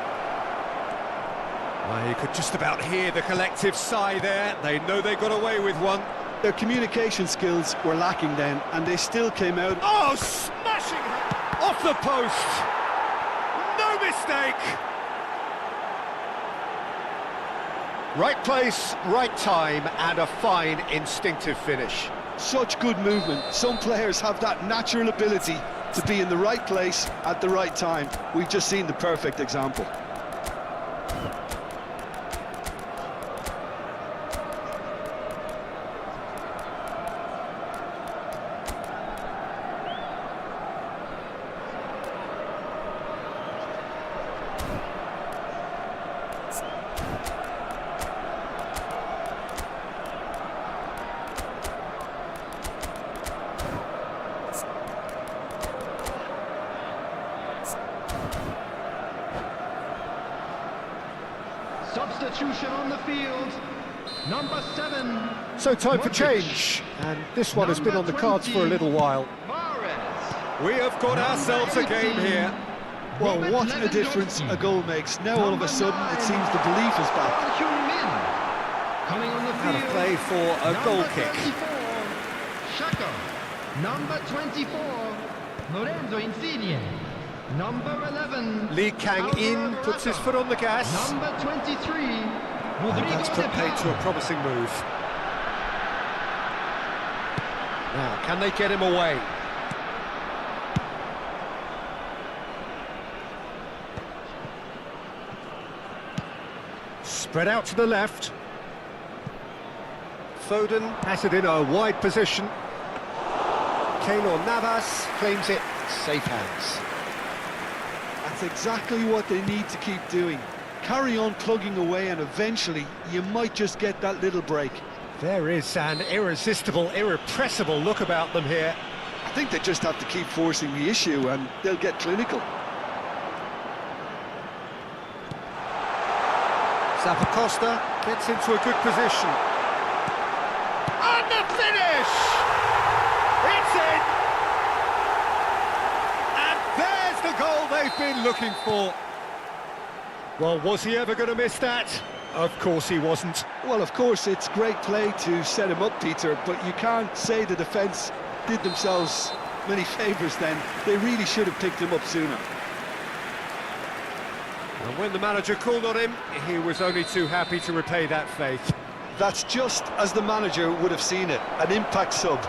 Speaker 1: Well, you could just about hear the collective sigh there. They know they got away with one.
Speaker 2: Their communication skills were lacking then, and they still came out.
Speaker 1: Oh, smashing off the post! No mistake! Right place, right time, and a fine instinctive finish.
Speaker 2: Such good movement. Some players have that natural ability to be in the right place at the right time. We've just seen the perfect example.
Speaker 5: Substitution on the field. Number 7.
Speaker 1: So time for change, and this one has been on the cards for a little while.
Speaker 5: Mahrez.
Speaker 1: We have got ourselves a game here.
Speaker 2: Well, what a difference a goal makes. Now all of a sudden it seems the belief is back.
Speaker 5: Coming on the
Speaker 1: Out
Speaker 5: field.
Speaker 1: of play for a goal kick.
Speaker 5: 24, Shaka. Number 24, Lorenzo Insigne. Number 11,
Speaker 1: Lee Kang-in puts his foot on the gas.
Speaker 5: Number 23,
Speaker 1: And
Speaker 5: Rodrigo
Speaker 1: that's put paid to a
Speaker 5: Depay.
Speaker 1: promising move. Now, can they get him away? Spread out to the left. Foden has it in a wide position. Keylor Navas claims it. Safe hands.
Speaker 2: That's exactly what they need to keep doing. Carry on plugging away, and eventually you might just get that little break.
Speaker 1: There is an irresistible, irrepressible look about them here.
Speaker 2: I think they just have to keep forcing the issue and they'll get clinical.
Speaker 1: Zappacosta gets into a good position. And the finish! It's in! And there's the goal they've been looking for. Well, was he ever going to miss that? Of course he wasn't.
Speaker 2: Well, of course, it's great play to set him up, Peter, but you can't say the defence did themselves many favours then. They really should have picked him up sooner.
Speaker 1: And when the manager called on him, he was only too happy to repay that faith.
Speaker 2: That's just as the manager would have seen it, an impact sub.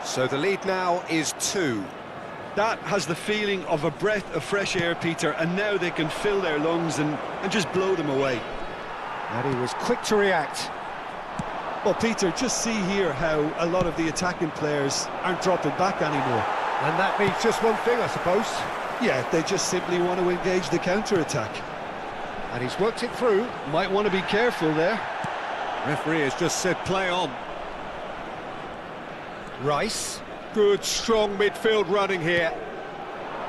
Speaker 1: So the lead now is 2.
Speaker 2: That has the feeling of a breath of fresh air, Peter, and now they can fill their lungs and just blow them away.
Speaker 1: And he was quick to react.
Speaker 2: Well, Peter, just see here how a lot of the attacking players aren't dropping back anymore.
Speaker 1: And that means just one thing, I suppose.
Speaker 2: Yeah, they just simply want to engage the counter-attack.
Speaker 1: And he's worked it through.
Speaker 2: Might want to be careful there.
Speaker 1: Referee has just said play on. Rice. Good, strong midfield running here.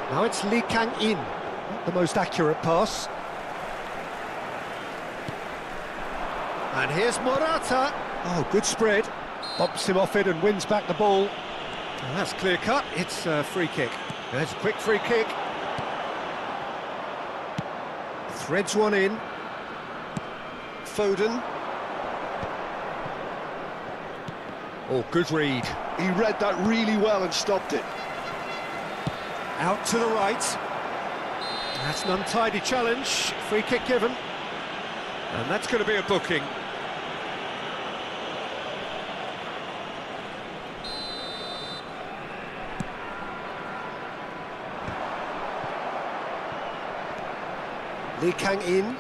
Speaker 1: Now it's Lee Kang-in. Not the most accurate pass. And here's Morata. Oh, good spread. Bumps him off it and wins back the ball. And that's clear cut. It's a free kick. There's a quick free kick. Threads one in. Foden. Oh, good read.
Speaker 2: He read that really well and stopped it.
Speaker 1: Out to the right. That's an untidy challenge. Free kick given. And that's going to be a booking. Lee Kang-in.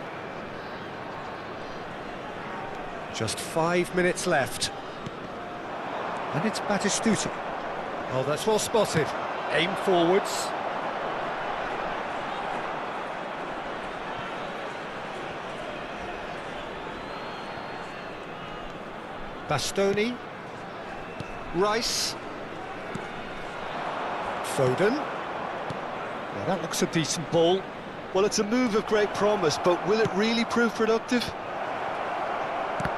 Speaker 1: Just 5 minutes left. And it's Batistuta. Oh, that's well spotted. Aim forwards. Bastoni. Rice. Foden. Now that looks a decent ball.
Speaker 2: Well, it's a move of great promise, but will it really prove productive?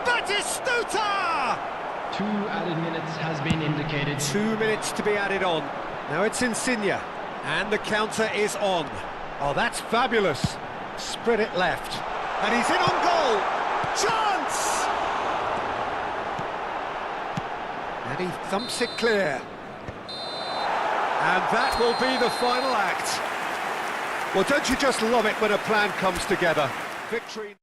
Speaker 1: Batistuta!
Speaker 3: 2 added minutes has been indicated.
Speaker 1: 2 minutes to be added on. Now it's Insigne, and the counter is on. Oh, that's fabulous. Spread it left. And he's in on goal! Chance! And he thumps it clear. And that will be the final act. Well, don't you just love it when a plan comes together? Victory.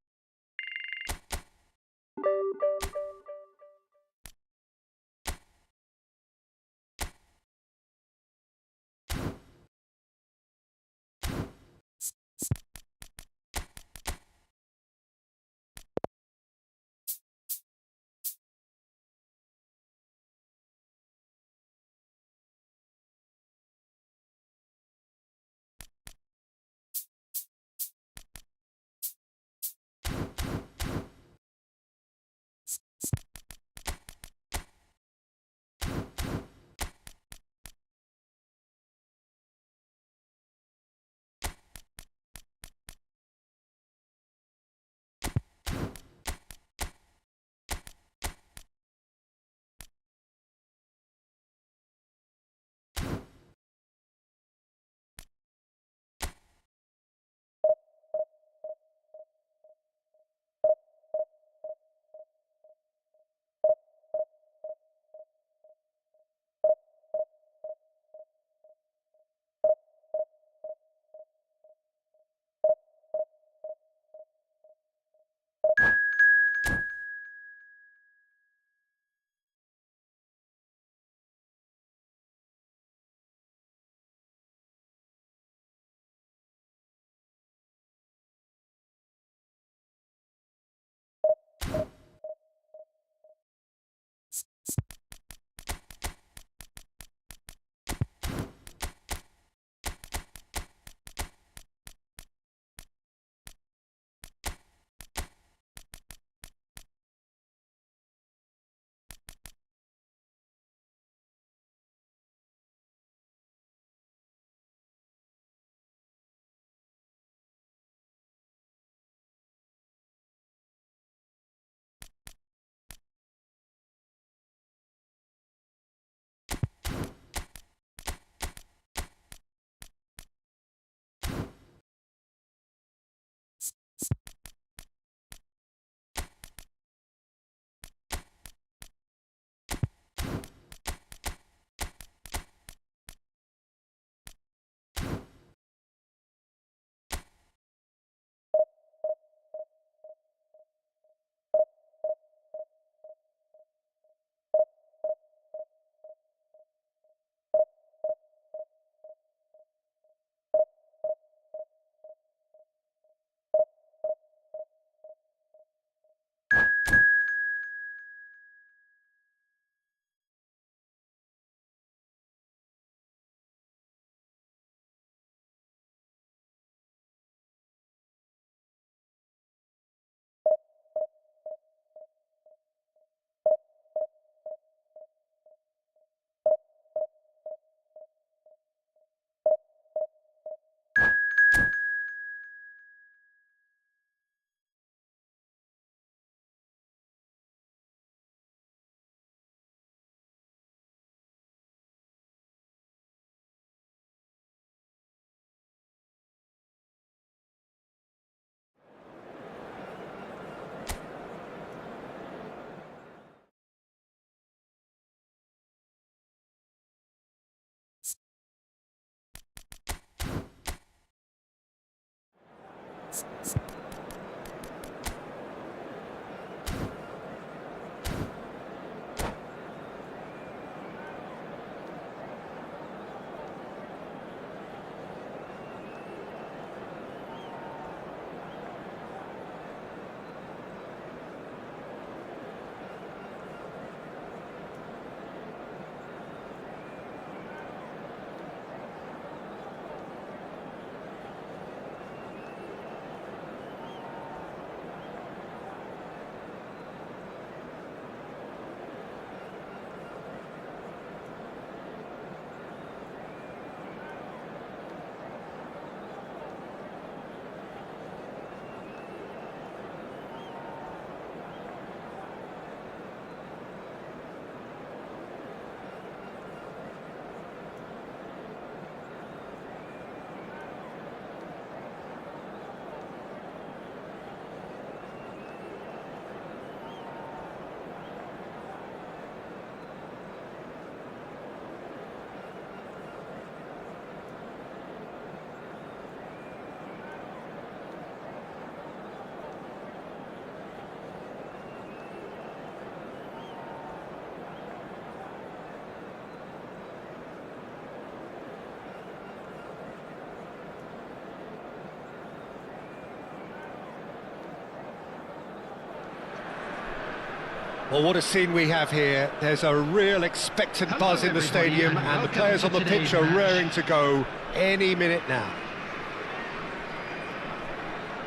Speaker 1: Well, what a scene we have here. There's a real expectant buzz in the stadium, and the players on the pitch are raring to go any minute now.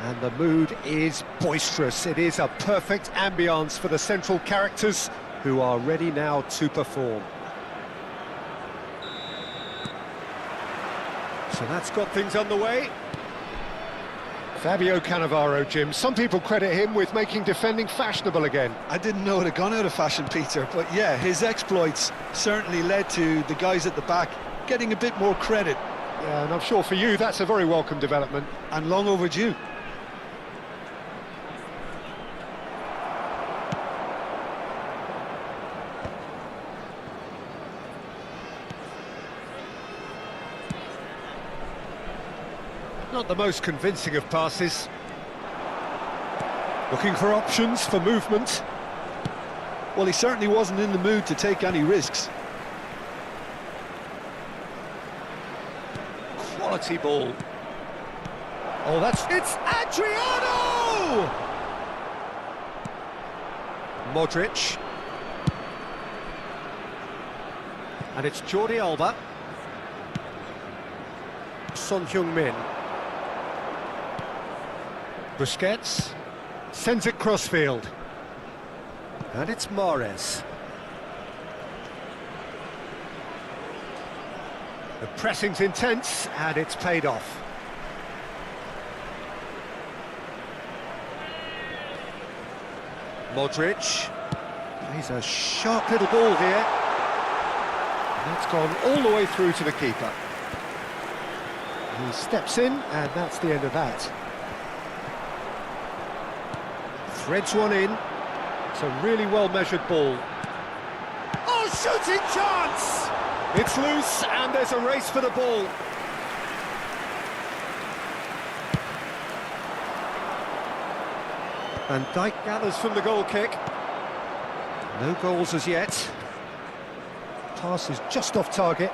Speaker 1: And the mood is boisterous. It is a perfect ambience for the central characters who are ready now to perform. So that's got things underway. Fabio Cannavaro, Jim. Some people credit him with making defending fashionable again.
Speaker 2: I didn't know it had gone out of fashion, Peter, but yeah, his exploits certainly led to the guys at the back getting a bit more credit.
Speaker 1: Yeah, and I'm sure for you that's a very welcome development.
Speaker 2: And long overdue.
Speaker 1: Not the most convincing of passes. Looking for options for movement.
Speaker 2: Well, he certainly wasn't in the mood to take any risks.
Speaker 1: Quality ball. Oh, it's Adriano! Modric. And it's Jordi Alba. Son Heung-min. Busquets sends it crossfield, and it's Mahrez. The pressing's intense, and it's paid off. Modric plays a sharp little ball here, and that's gone all the way through to the keeper. He steps in, and that's the end of that. Threads one in. It's a really well-measured ball. Oh, shooting chance! It's loose, and there's a race for the ball. Van Dijk gathers from the goal kick. No goals as yet. Pass is just off target.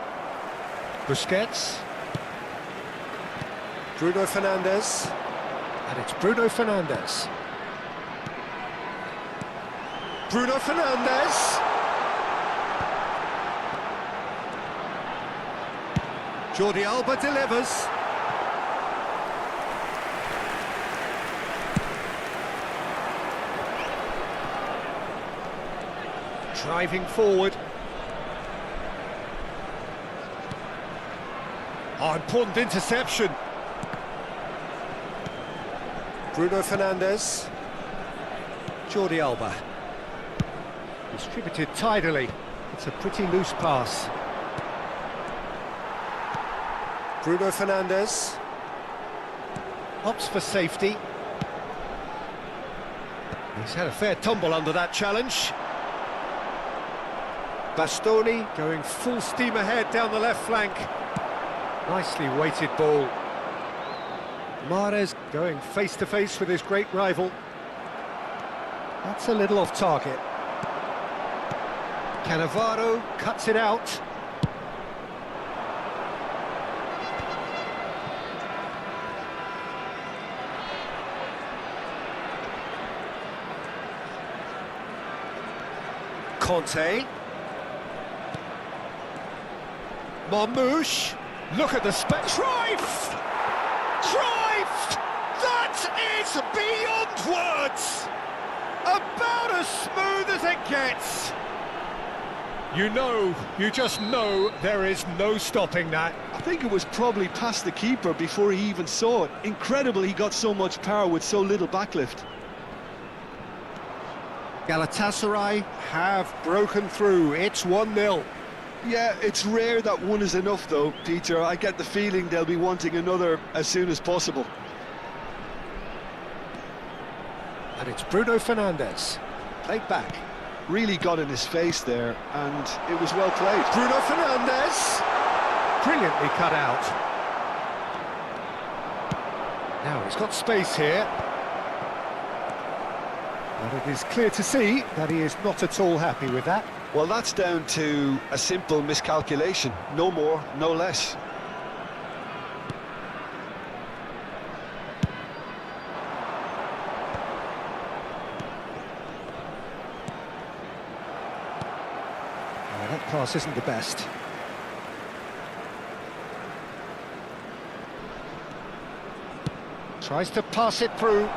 Speaker 1: Busquets. Bruno Fernandes. And it's Bruno Fernandes. Bruno Fernandes. Jordi Alba delivers. Driving forward. Oh, important interception. Bruno Fernandes. Jordi Alba. Distributed tidily. It's a pretty loose pass. Bruno Fernandes. Opts for safety. He's had a fair tumble under that challenge. Bastoni going full steam ahead down the left flank. Nicely weighted ball. Mahrez going face to face with his great rival. That's a little off target. Cannavaro cuts it out. Conte. Marmouche. Look at the Cruyff! Cruyff! That is beyond words! About as smooth as it gets! You just know there is no stopping that.
Speaker 2: I think it was probably past the keeper before he even saw it. Incredible he got so much power with so little backlift.
Speaker 1: Galatasaray have broken through. It's 1-0.
Speaker 2: Yeah, it's rare that one is enough though, Peter. I get the feeling they'll be wanting another as soon as possible.
Speaker 1: And it's Bruno Fernandes. Played back.
Speaker 2: Really got in his face there, and it was well played.
Speaker 1: Bruno Fernandes. Brilliantly cut out. Now he's got space here. But it is clear to see that he is not at all happy with that.
Speaker 2: Well, that's down to a simple miscalculation. No more, no less.
Speaker 1: pass isn't the best. Tries to pass it through.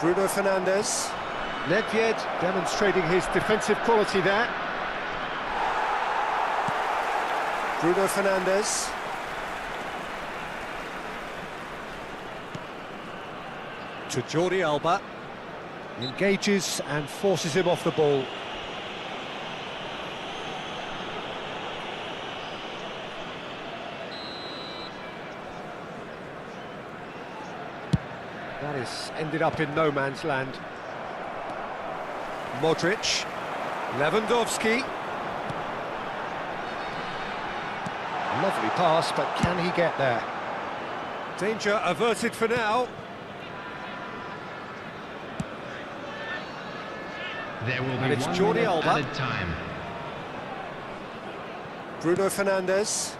Speaker 1: Bruno Fernandes. Nedved demonstrating his defensive quality there. Bruno Fernandes. To Jordi Alba. Engages and forces him off the ball. That is ended up in no man's land. Modric. Lewandowski. Lovely pass, but can he get there? Danger averted for now.
Speaker 3: There will
Speaker 1: And
Speaker 3: be
Speaker 1: it's
Speaker 3: 1
Speaker 1: Jordi
Speaker 3: minute
Speaker 1: Alba.
Speaker 3: added time.
Speaker 1: Bruno Fernandes.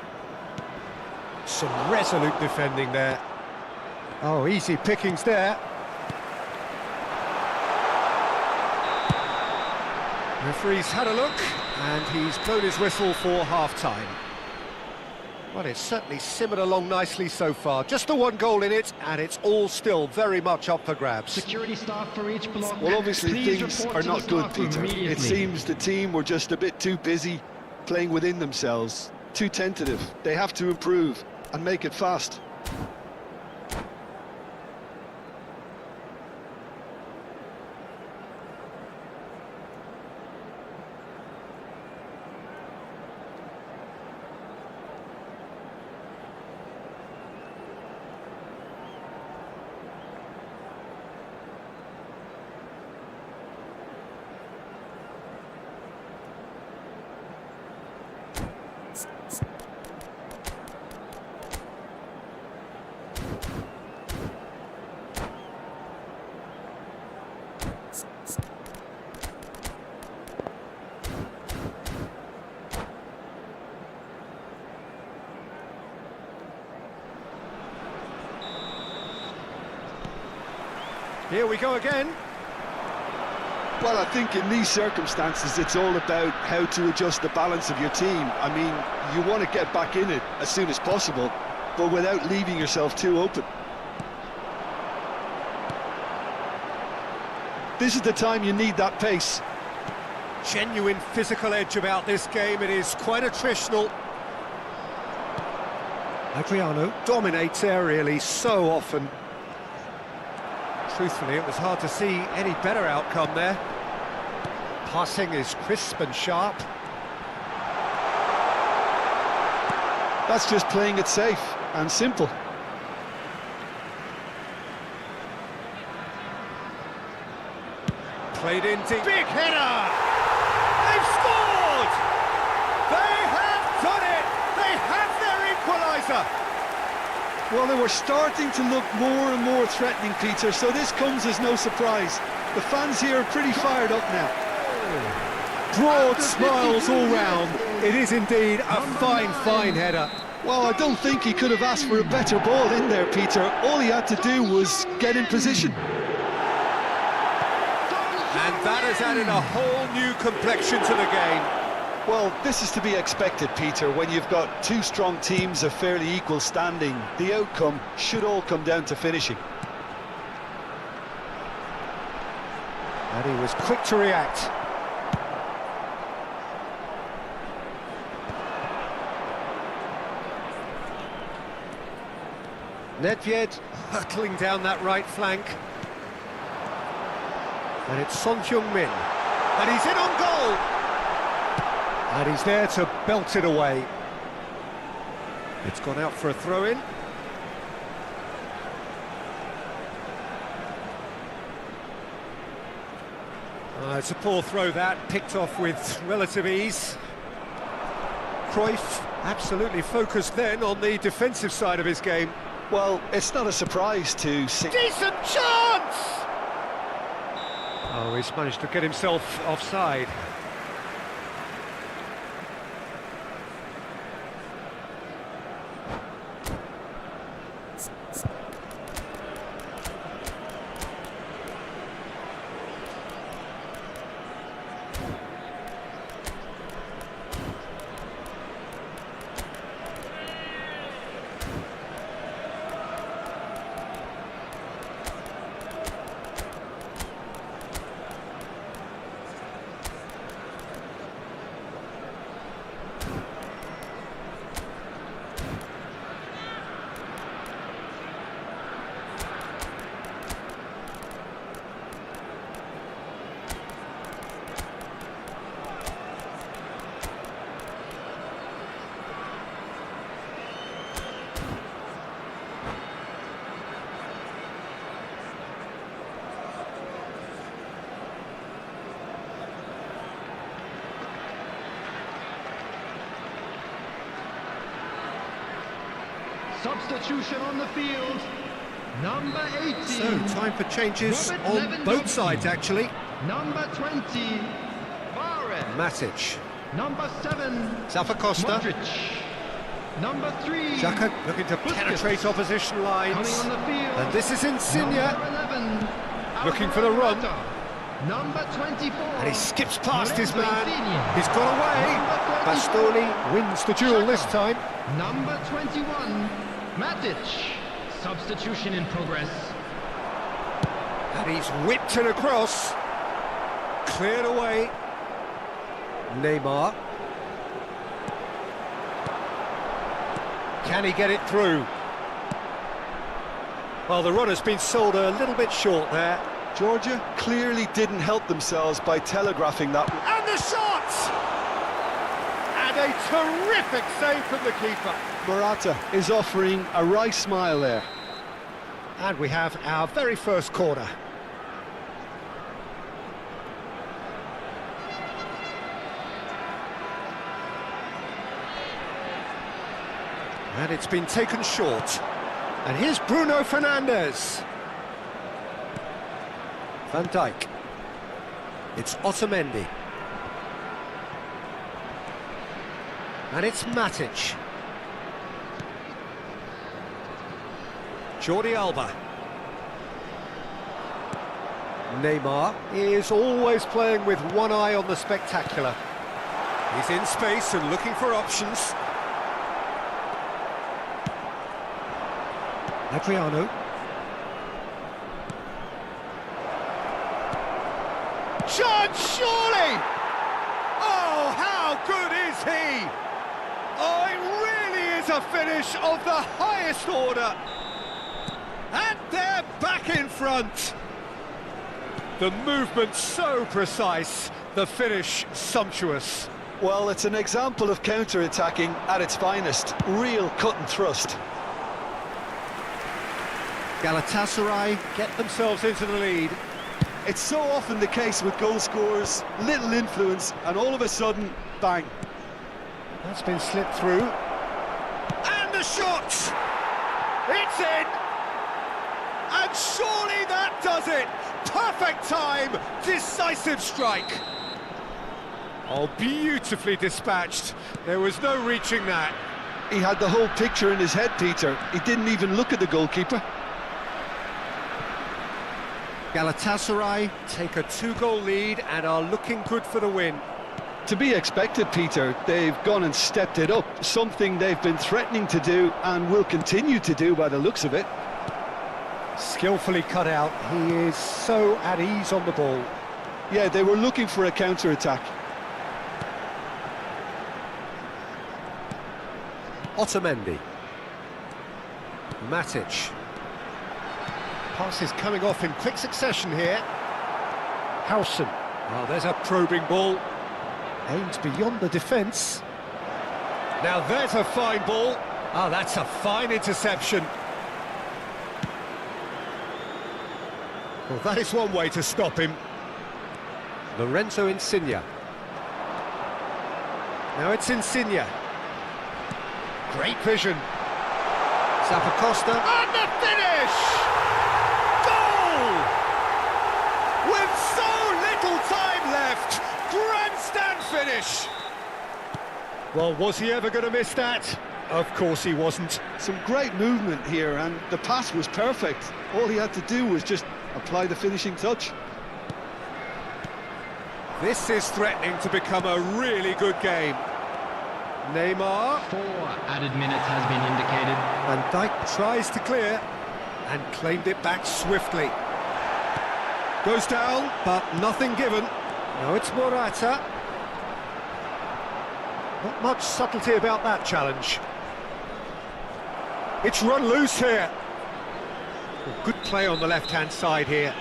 Speaker 1: Some resolute defending there. Oh, easy pickings there. Referee's had a look, and he's blown his whistle for half-time. Well, it's certainly simmered along nicely so far. Just the one goal in it, and it's all still very much up for grabs.
Speaker 3: Security staff for each block.
Speaker 2: Well, obviously
Speaker 3: Please
Speaker 2: things
Speaker 3: report
Speaker 2: are
Speaker 3: to the
Speaker 2: not good,
Speaker 3: staff room
Speaker 2: Peter. It
Speaker 3: immediately.
Speaker 2: seems the team were just a bit too busy playing within themselves, too tentative. They have to improve and make it fast.
Speaker 1: Here we go again.
Speaker 2: Well, I think in these circumstances, it's all about how to adjust the balance of your team. I mean, you want to get back in it as soon as possible, but without leaving yourself too open. This is the time you need that pace.
Speaker 1: Genuine physical edge about this game. It is quite attritional. Adriano dominates aerially so often. Truthfully, it was hard to see any better outcome there. Passing is crisp and sharp.
Speaker 2: That's just playing it safe and simple.
Speaker 1: Played in deep. Big header! They've scored! They have done it! They have their equaliser!
Speaker 2: Well, they were starting to look more and more threatening, Peter, so this comes as no surprise. The fans here are pretty fired up now.
Speaker 1: Broad smiles all round. It is indeed a fine, fine header.
Speaker 2: Well, I don't think he could have asked for a better ball in there, Peter. All he had to do was get in position.
Speaker 1: And that has added a whole new complexion to the game.
Speaker 2: Well, this is to be expected, Peter. When you've got two strong teams of fairly equal standing, the outcome should all come down to finishing.
Speaker 1: And he was quick to react. Nedved hurtling down that right flank. And it's Son Heung-min. And he's in on goal! And he's there to belt it away. It's gone out for a throw-in. It's a poor throw that, picked off with relative ease. Cruyff absolutely focused then on the defensive side of his game.
Speaker 2: Well, it's not a surprise to see...
Speaker 1: Decent chance! Oh, he's managed to get himself offside.
Speaker 5: Substitution on the field. Number 18.
Speaker 1: So, time for changes
Speaker 5: Robert
Speaker 1: on
Speaker 5: Lewandowski.
Speaker 1: both sides, actually.
Speaker 5: Number 20. Varane.
Speaker 1: Matic.
Speaker 5: Number 7.
Speaker 1: Costa.
Speaker 5: Modric. Number 3.
Speaker 1: Xhaka looking to
Speaker 5: Busquets.
Speaker 1: penetrate opposition lines.
Speaker 5: Coming on the field.
Speaker 1: And this is Insigne.
Speaker 5: Number 11.
Speaker 1: Looking for the run.
Speaker 5: Alvaro. Number 24.
Speaker 1: And he skips past his
Speaker 5: Lorenzo
Speaker 1: man.
Speaker 5: Insigne.
Speaker 1: He's got away.
Speaker 5: Number 24.
Speaker 1: Bastoni wins the duel
Speaker 5: Xhaka.
Speaker 1: this time.
Speaker 5: Number 21. Matic. Substitution in progress.
Speaker 1: And he's whipped it across. Cleared away. Neymar. Can he get it through? Well, the run has been sold a little bit short there.
Speaker 2: Georgia clearly didn't help themselves by telegraphing that.
Speaker 1: And the shot! And a terrific save from the keeper.
Speaker 2: Morata is offering a wry smile there.
Speaker 1: And we have our very first corner. And it's been taken short. And here's Bruno Fernandes. Van Dijk. It's Otamendi. And it's Matic. Jordi Alba. Neymar is always playing with one eye on the spectacular. He's in space and looking for options. Adriano. Surely! Oh, how good is he? Oh, it really is a finish of the highest order. And they're back in front. The movement so precise, the finish sumptuous.
Speaker 2: Well, it's an example of counter-attacking at its finest. Real cut and thrust.
Speaker 1: Galatasaray get themselves into the lead.
Speaker 2: It's so often the case with goal scorers, little influence, and all of a sudden, bang.
Speaker 1: That's been slipped through. And the shot! It's in! And surely that does it! Perfect time, decisive strike. Oh, beautifully dispatched. There was no reaching that.
Speaker 2: He had the whole picture in his head, Peter. He didn't even look at the goalkeeper.
Speaker 1: Galatasaray take a 2-goal lead and are looking good for the win.
Speaker 2: To be expected, Peter. They've gone and stepped it up, something they've been threatening to do and will continue to do by the looks of it.
Speaker 1: Skillfully cut out, he is so at ease on the ball.
Speaker 2: Yeah, they were looking for a counter-attack.
Speaker 1: Otamendi. Matic. Passes coming off in quick succession here. Howson. Oh, there's a probing ball. Aimed beyond the defence. Now there's a fine ball. Oh, that's a fine interception. Well, that is one way to stop him. Lorenzo Insigne. Now it's Insigne. Great vision. Costa. And the finish! Goal! With so little time left, grandstand finish. Well, was he ever going to miss that? Of course he wasn't.
Speaker 2: Some great movement here, and the pass was perfect. All he had to do was just apply the finishing touch.
Speaker 1: This is threatening to become a really good game. Neymar.
Speaker 3: 4 added minutes has been indicated.
Speaker 1: Van Dijk tries to clear and claimed it back swiftly. Goes down, but nothing given. Now it's Morata. Not much subtlety about that challenge. It's run loose here. Well, good play on the left-hand side here.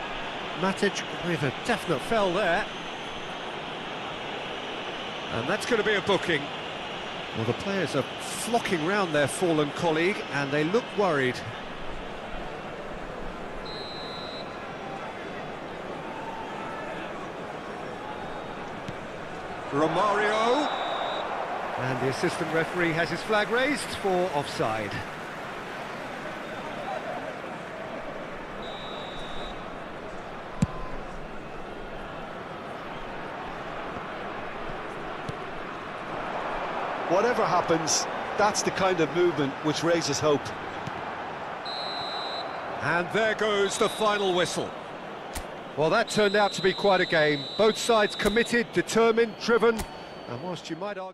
Speaker 1: Matic with a definite foul there. And that's going to be a booking. Well, the players are flocking round their fallen colleague and they look worried. Romario. And the assistant referee has his flag raised for offside.
Speaker 2: whatever happens, that's the kind of movement which raises hope.
Speaker 1: And there goes the final whistle. Well, that turned out to be quite a game. Both sides committed, determined, driven, and whilst you might argue...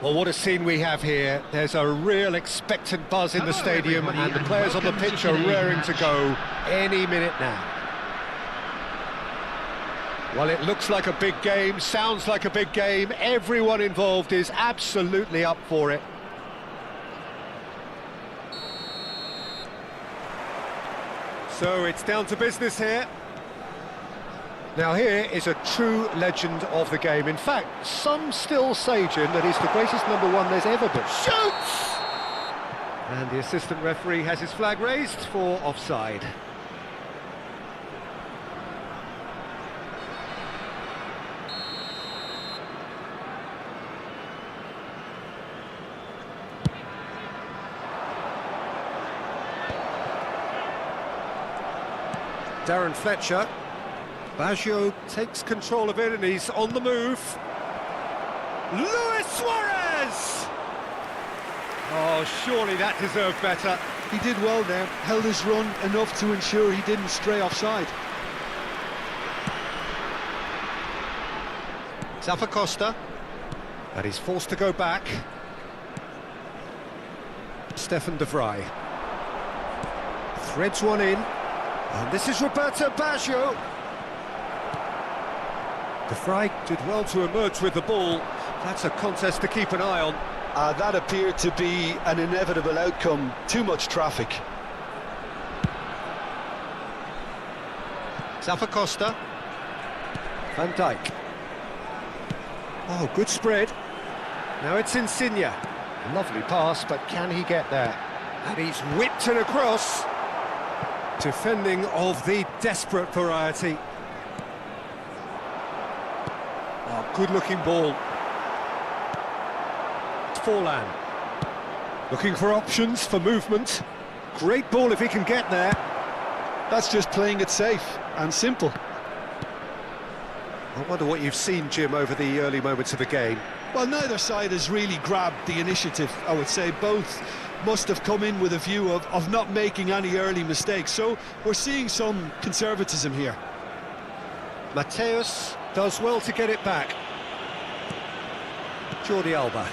Speaker 1: Well, what a scene we have here. There's a real expectant buzz in the stadium, and the players on the pitch are raring to go any minute now. Well, it looks like a big game, sounds like a big game. Everyone involved is absolutely up for it. So it's down to business here. Now here is a true legend of the game. In fact, some still say, Jim, that he's the greatest number one there's ever been. Shoots! And the assistant referee has his flag raised for offside. Darren Fletcher. Baggio takes control of it and he's on the move. Luis Suarez! Oh, surely that deserved better.
Speaker 2: He did well there, held his run enough to ensure he didn't stray offside.
Speaker 1: Zappacosta. And he's forced to go back. Stefan de Vrij. Threads one in. And this is Roberto Baggio. De Vrij did well to emerge with the ball. That's a contest to keep an eye on.
Speaker 2: That appeared to be an inevitable outcome. Too much traffic.
Speaker 1: Zappacosta. Van Dijk. Oh, good spread. Now it's Insigne. Lovely pass, but can he get there? And he's whipped it across. Defending of the desperate variety. Oh, good-looking ball. Forlan. Looking for options, for movement. Great ball if he can get there.
Speaker 2: That's just playing it safe and simple.
Speaker 1: I wonder what you've seen, Jim, over the early moments of the game.
Speaker 2: Well, neither side has really grabbed the initiative, I would say. Both must have come in with a view of not making any early mistakes, so we're seeing some conservatism here.
Speaker 1: Mateus does well to get it back. Jordi Alba.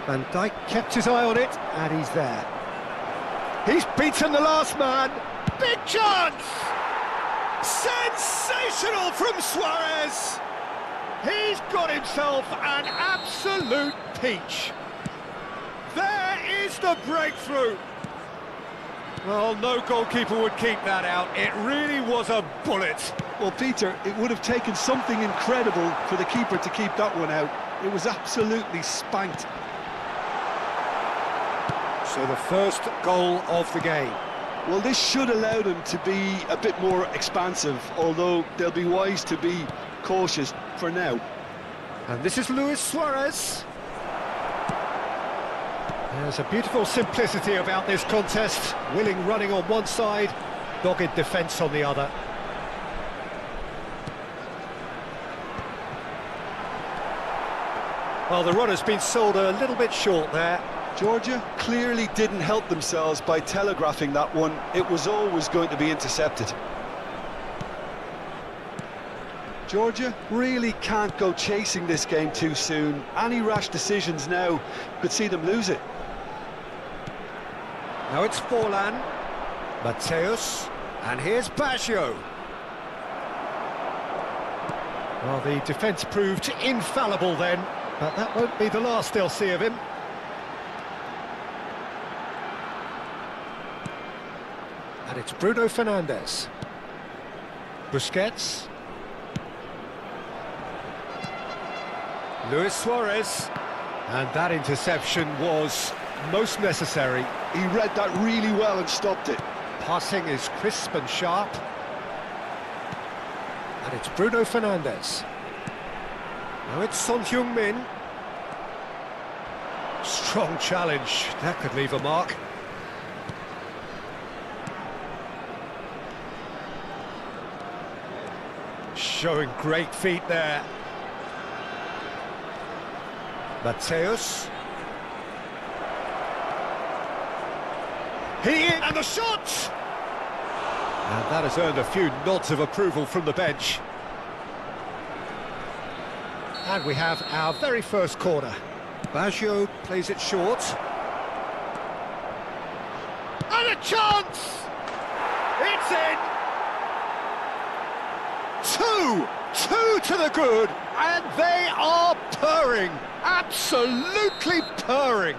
Speaker 1: Van Dijk kept his eye on it, and he's there. He's beaten the last man. Big chance! Sensational from Suarez! He's got himself an absolute peach. There is the breakthrough. Well, no goalkeeper would keep that out. It really was a bullet.
Speaker 2: Well, Peter, it would have taken something incredible for the keeper to keep that one out. It was absolutely spanked.
Speaker 1: So the first goal of the game.
Speaker 2: Well, this should allow them to be a bit more expansive, although they'll be wise to be cautious for now.
Speaker 1: And this is Luis Suarez. There's a beautiful simplicity about this contest. Willing running on one side, dogged defence on the other. Well, the run has been sold a little bit short there.
Speaker 2: Georgia clearly didn't help themselves by telegraphing that one. It was always going to be intercepted. Georgia really can't go chasing this game too soon. Any rash decisions now could see them lose it.
Speaker 1: Now it's Forlan, Mateus, and here's Baggio. Well, the defence proved infallible then, but that won't be the last they'll see of him. And it's Bruno Fernandes. Busquets. Luis Suarez. And that interception was most necessary.
Speaker 2: He read that really well and stopped it.
Speaker 1: Passing is crisp and sharp. And it's Bruno Fernandes. Now it's Son Heung-min. Strong challenge. That could leave a mark. Showing great feet there. Mateus. And the shot! And that has earned a few nods of approval from the bench. And we have our very first corner. Baggio plays it short. And a chance! It's in! Two to the good, and they are purring, absolutely purring.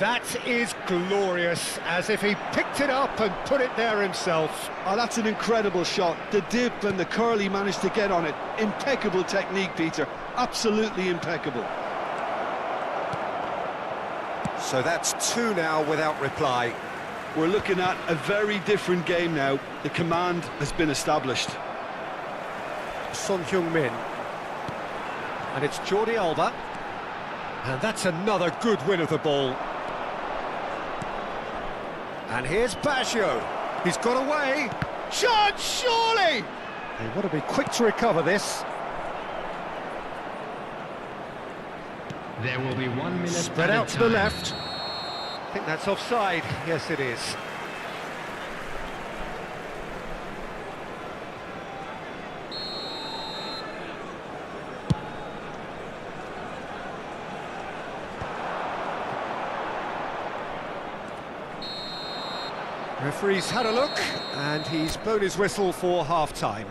Speaker 1: That is glorious, as if he picked it up and put it there himself.
Speaker 2: Oh, that's an incredible shot. The dip and the curl he managed to get on it. Impeccable technique, Peter. Absolutely impeccable.
Speaker 1: So that's 2 now without reply.
Speaker 2: We're looking at a very different game now. The command has been established.
Speaker 1: Son Heung-min. And it's Jordi Alba. And that's another good win of the ball. And here's Baggio. He's got away. Chance, surely! They want to be quick to recover this.
Speaker 3: There will be 1 minute
Speaker 1: Spread
Speaker 3: at a
Speaker 1: out to the
Speaker 3: time.
Speaker 1: left. I think that's offside. Yes, it is. Referee's had a look, and he's blown his whistle for half-time.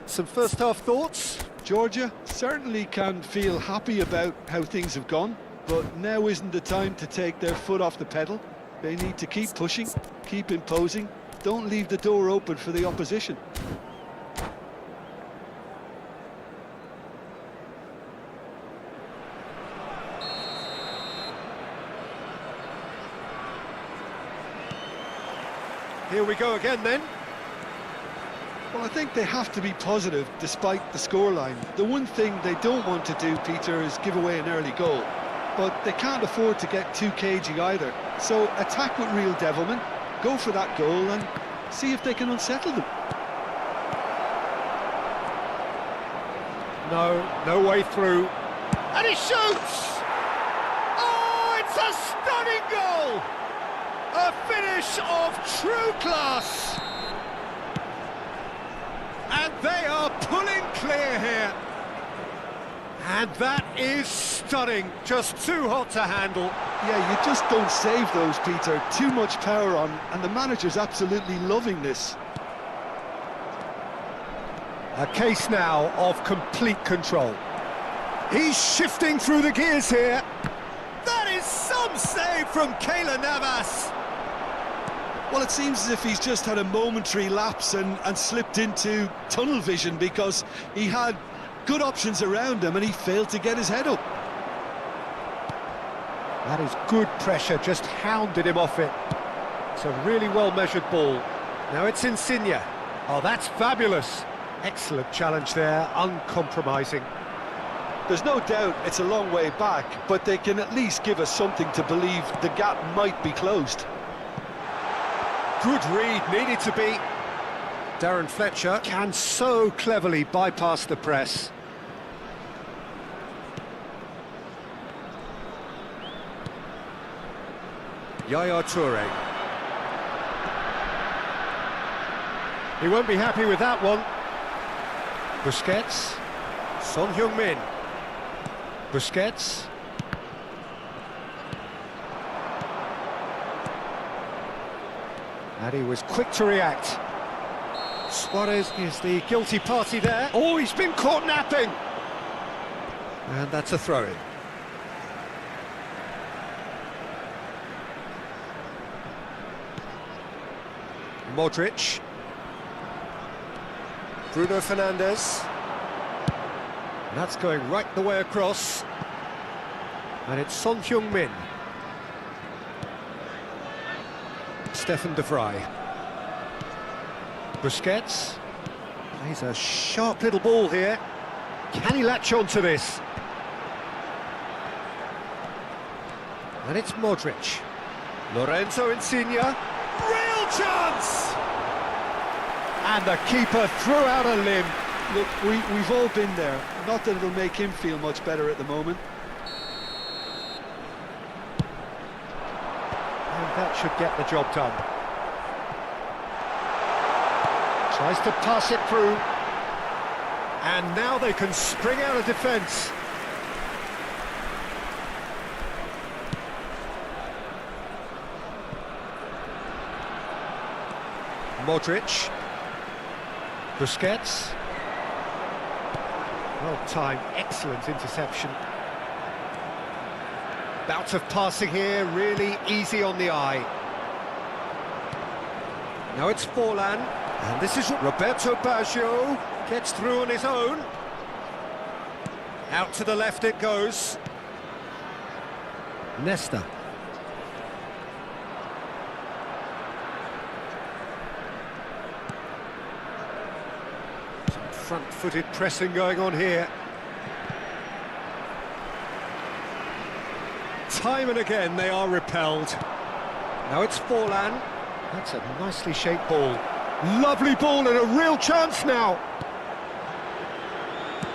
Speaker 1: Some first-half thoughts?
Speaker 2: Georgia certainly can feel happy about how things have gone, but now isn't the time to take their foot off the pedal. They need to keep pushing, keep imposing, don't leave the door open for the opposition.
Speaker 1: Here we go again then.
Speaker 2: Well, I think they have to be positive despite the scoreline. The one thing they don't want to do, Peter, is give away an early goal. But they can't afford to get too cagey either. So attack with real devilment, go for that goal and see if they can unsettle them.
Speaker 1: No way through. And he shoots! Oh, it's a stunning goal! A finish of true class! And they are pulling clear here. And that is stunning, just too hot to handle.
Speaker 2: Yeah, you just don't save those, Peter. Too much power on, and the manager's absolutely loving this.
Speaker 1: A case now of complete control. He's shifting through the gears here. That is some save from Keylor Navas.
Speaker 2: Well, it seems as if he's just had a momentary lapse and slipped into tunnel vision because he had good options around him and he failed to get his head up.
Speaker 1: That is good pressure, just hounded him off it. It's a really well-measured ball. Now it's Insigne. Oh, that's fabulous. Excellent challenge there, uncompromising.
Speaker 2: There's no doubt it's a long way back, but they can at least give us something to believe the gap might be closed.
Speaker 1: Good read, needed to be. Darren Fletcher can so cleverly bypass the press. Yaya Toure. He won't be happy with that one. Busquets. Son Heung-min. Busquets. And he was quick to react. Suarez is the guilty party there. Oh, he's been caught napping! And that's a throw-in. Modric. Bruno Fernandes. That's going right the way across. And it's Son Heung-min. Stefan de Vrij. Busquets. Plays a sharp little ball here. Can he latch on to this? And it's Modric. Lorenzo Insigne. Real chance! And the keeper threw out a limb.
Speaker 2: Look, we've all been there. Not that it'll make him feel much better at the moment.
Speaker 1: And that should get the job done. Tries to pass it through. And now they can spring out of defence. Modric. Busquets. Well timed, excellent interception. Bout of passing here, really easy on the eye. Now it's Forlan, and this is Roberto Baggio, gets through on his own. Out to the left it goes. Nesta. Some front-footed pressing going on here. Time and again they are repelled. Now it's Forlan. That's a nicely shaped ball. Lovely ball and a real chance now.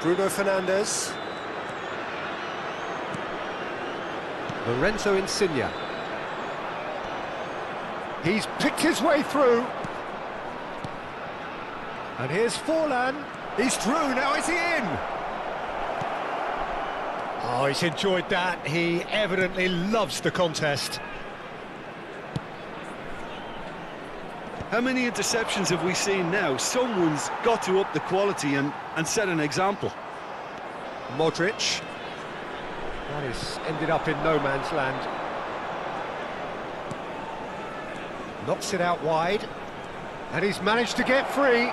Speaker 1: Bruno Fernandes. Lorenzo Insigne. He's picked his way through. And here's Forlan. He's through, now is he in? Oh, he's enjoyed that. He evidently loves the contest.
Speaker 2: How many interceptions have we seen now? Someone's got to up the quality and set an example.
Speaker 1: Modric. That is ended up in no man's land. Knocks it out wide. And he's managed to get free.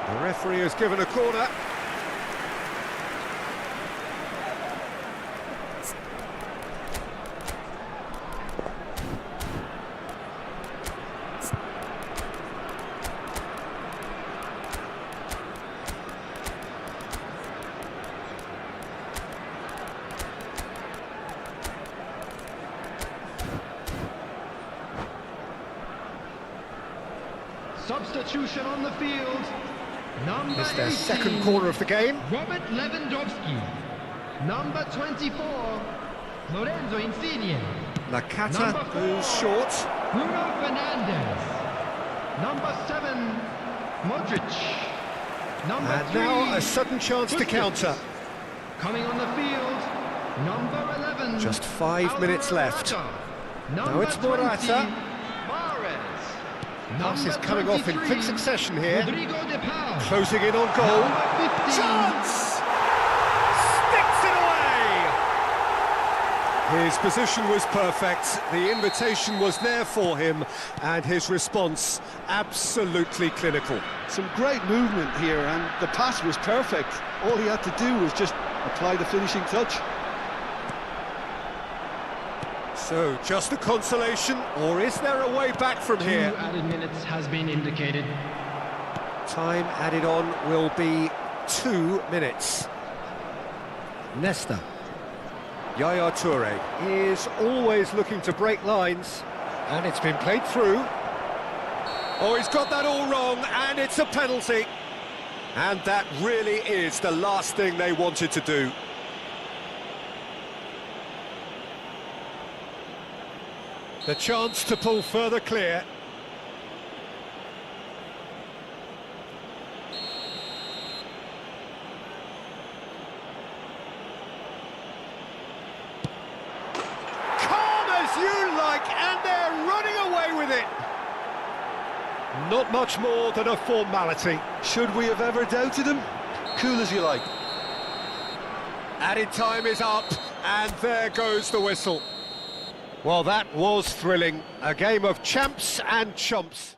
Speaker 1: The referee has given a corner.
Speaker 5: Substitution on the field. Number
Speaker 1: It's their
Speaker 5: 18,
Speaker 1: second corner of the game.
Speaker 5: Robert Lewandowski. Number 24, Lorenzo Insigne.
Speaker 1: Nakata
Speaker 5: Number 4,
Speaker 1: goes short.
Speaker 5: Bruno Fernandes. Number 7, Modric. Number
Speaker 1: And
Speaker 5: 3,
Speaker 1: now a sudden chance to
Speaker 5: Busquets.
Speaker 1: counter.
Speaker 5: Coming on the field, number 11.
Speaker 1: Just 5 minutes left.
Speaker 5: Number
Speaker 1: Now it's Morata.
Speaker 5: 20, Mahrez.
Speaker 1: Pass is
Speaker 5: Number
Speaker 1: coming off in
Speaker 5: 23,
Speaker 1: quick succession here.
Speaker 5: Rodrigo de Paul.
Speaker 1: Closing in on goal.
Speaker 5: Number 15,
Speaker 1: Chance! Sticks it away! His position was perfect, the invitation was there for him, and his response absolutely clinical.
Speaker 2: Some great movement here, and the pass was perfect. All he had to do was just apply the finishing touch.
Speaker 1: So, just a consolation, or is there a way back from
Speaker 3: 2
Speaker 1: here?
Speaker 3: added minutes has been indicated.
Speaker 1: Time added on will be 2 minutes. Nesta. Yaya Toure is always looking to break lines, and it's been played through. Oh, he's got that all wrong, and it's a penalty. And that really is the last thing they wanted to do. The chance to pull further clear. Calm as you like, and they're running away with it. Not much more than a formality.
Speaker 2: Should we have ever doubted him? Cool as you like.
Speaker 1: Added time is up, and there goes the whistle. Well, that was thrilling. A game of champs and chumps.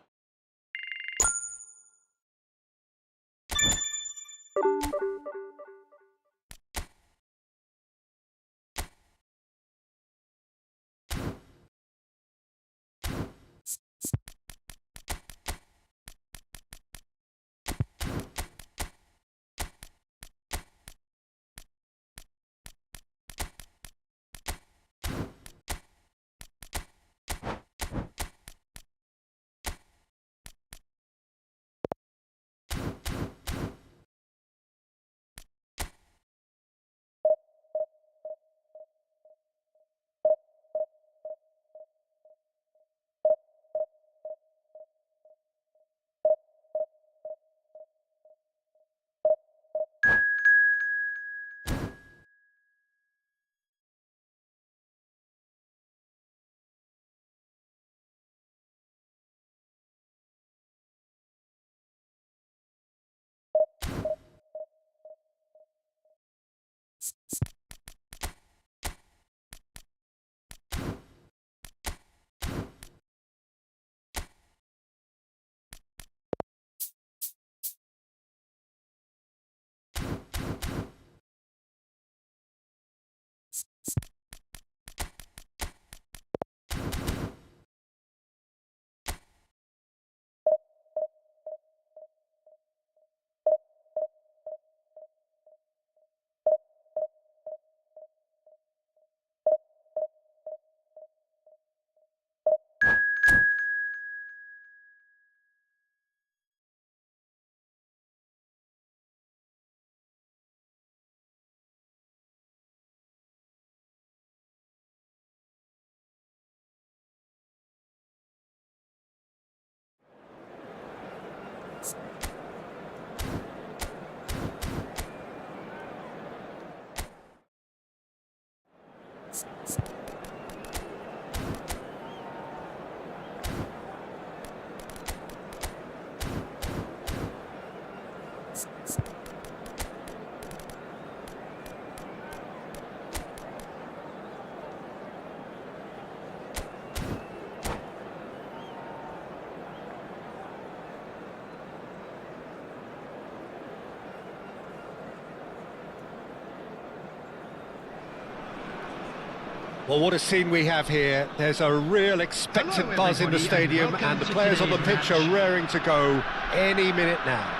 Speaker 1: Well, what a scene we have here. There's a real expectant
Speaker 3: Hello,
Speaker 1: buzz in the
Speaker 3: everybody, and
Speaker 1: stadium,
Speaker 3: welcome
Speaker 1: and the
Speaker 3: to
Speaker 1: players on the
Speaker 3: today's
Speaker 1: pitch
Speaker 3: match.
Speaker 1: are raring to go any minute now.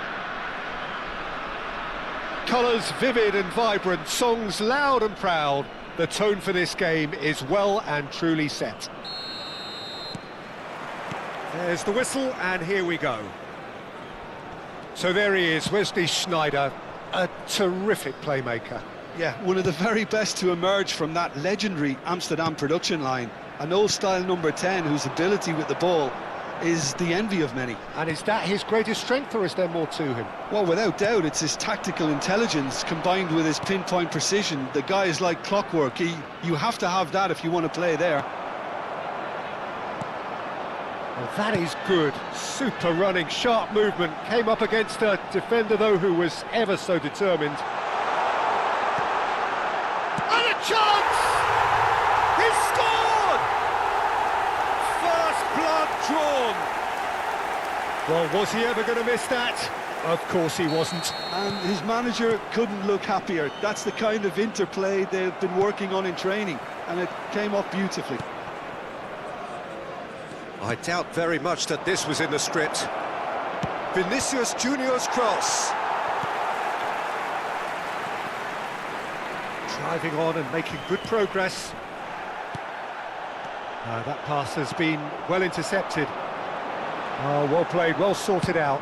Speaker 1: Colours vivid and vibrant, songs loud and proud. The tone for this game is well and truly set. There's the whistle, and here we go. So there he is, Wesley Sneijder, a terrific playmaker.
Speaker 2: Yeah, one of the very best to emerge from that legendary Amsterdam production line. An old-style number 10 whose ability with the ball is the envy of many.
Speaker 1: And is that his greatest strength, or is there more to him?
Speaker 2: Well, without doubt, it's his tactical intelligence combined with his pinpoint precision. The guy is like clockwork. You have to have that if you want to play there.
Speaker 1: Well, that is good. Super running, sharp movement. Came up against a defender, though, who was ever so determined. And a chance! He's scored! First blood drawn. Well, was he ever going to miss that? Of course he wasn't.
Speaker 2: And his manager couldn't look happier. That's the kind of interplay they've been working on in training, and it came off beautifully.
Speaker 1: I doubt very much that this was in the script. Vinicius Junior's cross. Driving on and making good progress. That pass has been well intercepted. Well played, well sorted out.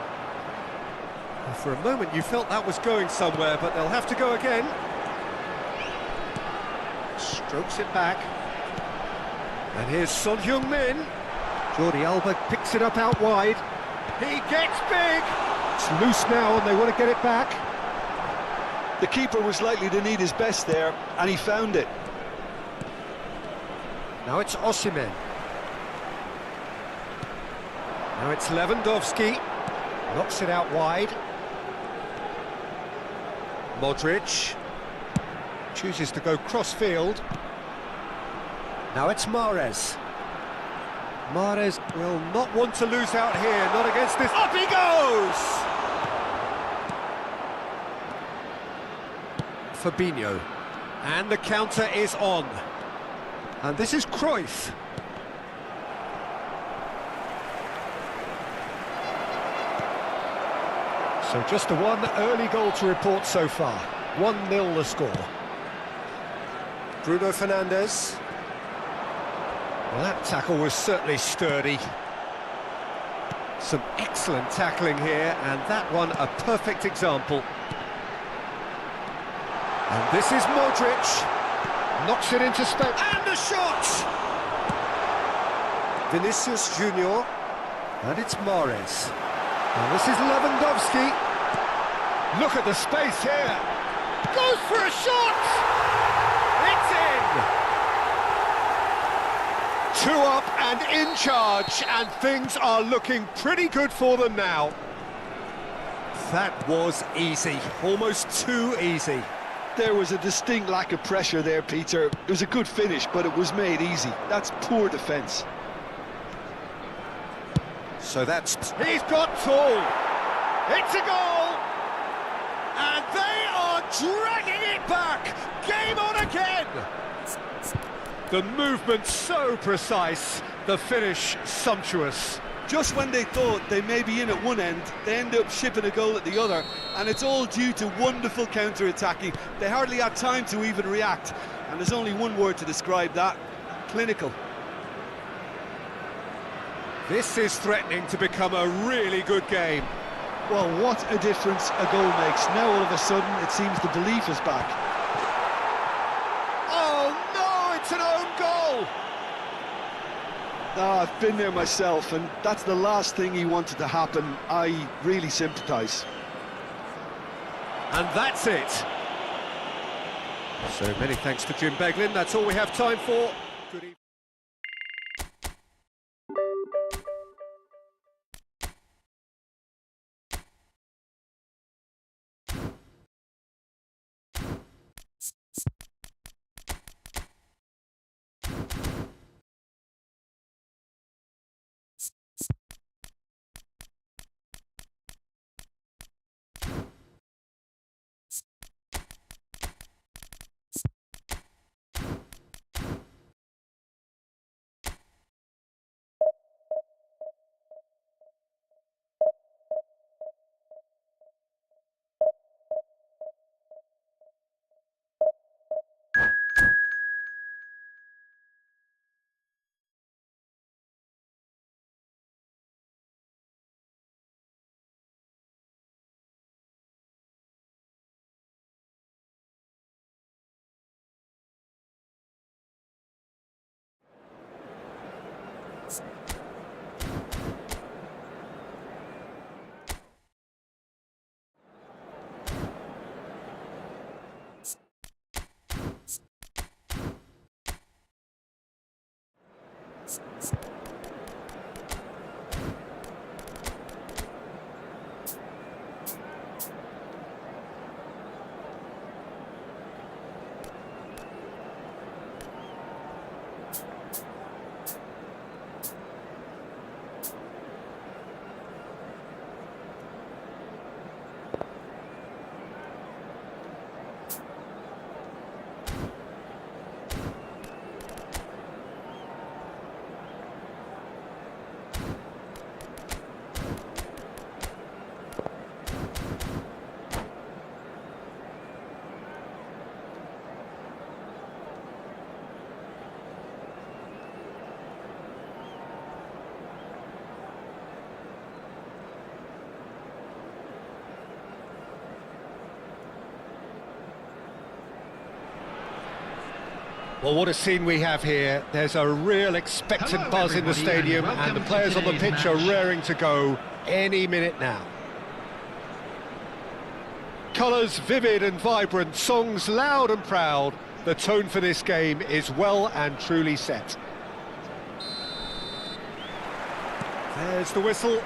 Speaker 1: For a moment you felt that was going somewhere, but they'll have to go again. Strokes it back. And here's Son Heung-min. Jordi Alba picks it up out wide. He gets big! It's loose now and they want to get it back.
Speaker 2: The keeper was likely to need his best there, and he found it.
Speaker 1: Now it's Osimhen. Now it's Lewandowski. Knocks it out wide. Modric. Chooses to go cross-field. Now it's Mahrez. Mahrez will not want to lose out here, not against this. Up he goes! Fabinho. And the counter is on. And this is Cruyff. So just the one early goal to report so far. 1-0 the score. Bruno Fernandes. Well, that tackle was certainly sturdy. Some excellent tackling here, and that one a perfect example. And this is Modric. Knocks it into space. And the shot! Vinicius Junior. And it's Mahrez. And this is Lewandowski. Look at the space here. Goes for a shot! It's in! 2 up and in charge, and things are looking pretty good for them now. That was easy, almost too easy.
Speaker 2: There was a distinct lack of pressure there, Peter. It was a good finish, but it was made easy. That's poor defence.
Speaker 1: So that's... He's got tall! It's a goal! And they are dragging it back! Game on again! The movement so precise, the finish sumptuous.
Speaker 2: Just when they thought they may be in at one end, they end up shipping a goal at the other, and it's all due to wonderful counter-attacking. They hardly had time to even react, and there's only one word to describe that: clinical.
Speaker 1: This is threatening to become a really good game.
Speaker 2: Well, what a difference a goal makes. Now all of a sudden it seems the belief is back.
Speaker 1: Oh no, it's an own goal!
Speaker 2: I've been there myself, and that's the last thing he wanted to happen. I really sympathise.
Speaker 1: And that's it. So many thanks to Jim Beglin. That's all we have time for. Good evening. Well, what a scene we have here. There's a real expectant
Speaker 4: Hello,
Speaker 1: buzz in the
Speaker 4: everybody,
Speaker 1: stadium,
Speaker 4: and
Speaker 1: and the
Speaker 4: welcome to
Speaker 1: players on the
Speaker 4: today's
Speaker 1: pitch are
Speaker 4: match.
Speaker 1: raring to go any minute now. Colours vivid and vibrant, songs loud and proud. The tone for this game is well and truly set. There's the whistle.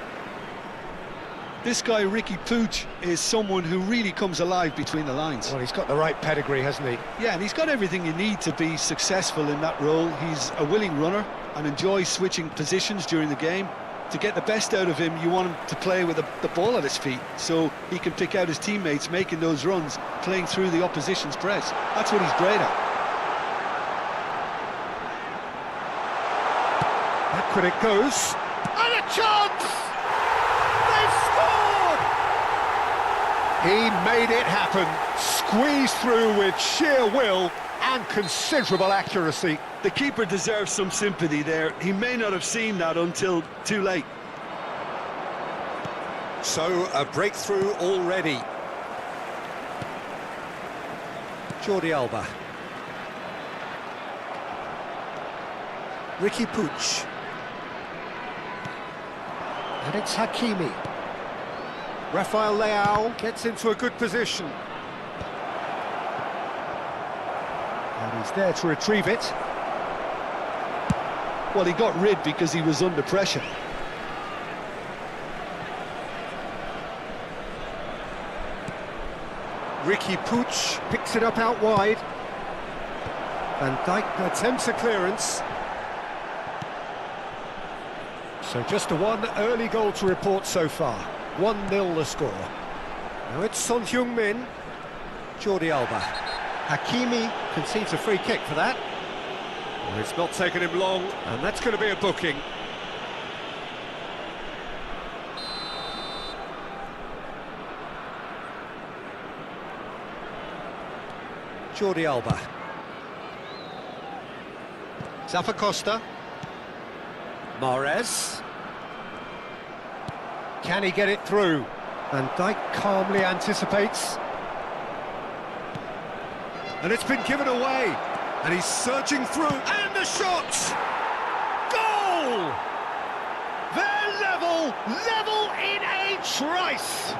Speaker 2: This guy, Ricky Puig, is someone who really comes alive between the lines.
Speaker 1: Well, he's got the right pedigree, hasn't he?
Speaker 2: Yeah, and he's got everything you need to be successful in that role. He's a willing runner and enjoys switching positions during the game. To get the best out of him, you want him to play with the ball at his feet, so he can pick out his teammates making those runs, playing through the opposition's press. That's what he's great at.
Speaker 1: Back when it goes. And a chance! They've scored! He made it happen, squeezed through with sheer will and considerable accuracy.
Speaker 2: The keeper deserves some sympathy there. He may not have seen that until too late.
Speaker 1: So, a breakthrough already. Jordi Alba. Ricky Puig. And it's Hakimi. Rafael Leao gets into a good position. And he's there to retrieve it.
Speaker 2: Well, he got rid because he was under pressure.
Speaker 1: Ricky Puig picks it up out wide. Van Dijk attempts a clearance. So just a one early goal to report so far. 1-0 the score. Now it's Son Heung-min. Jordi Alba. Hakimi concedes a free kick for that. Well, it's not taken him long, and that's going to be a booking. Jordi Alba. Zappacosta. Mahrez. Can he get it through? Van Dijk calmly anticipates. And it's been given away. And he's surging through. And the shot! Goal! They're level in a trice!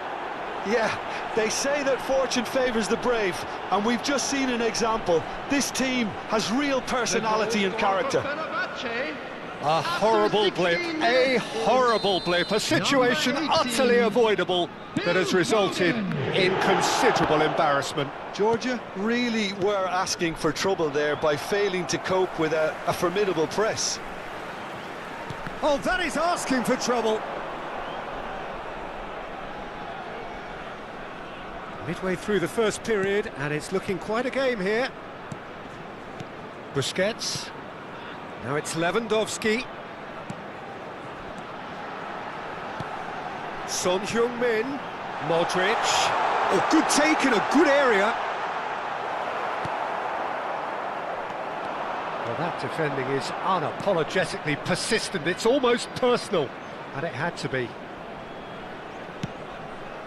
Speaker 2: Yeah, they say that fortune favours the brave, and we've just seen an example. This team has real personality and character.
Speaker 1: A horrible blip, a situation utterly avoidable that has resulted in considerable embarrassment.
Speaker 2: Georgia really were asking for trouble there by failing to cope with a formidable press.
Speaker 1: Oh, that is asking for trouble. Midway through the first period, and it's looking quite a game here. Busquets. Now it's Lewandowski. Son Heung-min. Modric. Oh, good take in a good area. Well, that defending is unapologetically persistent. It's almost personal, and it had to be.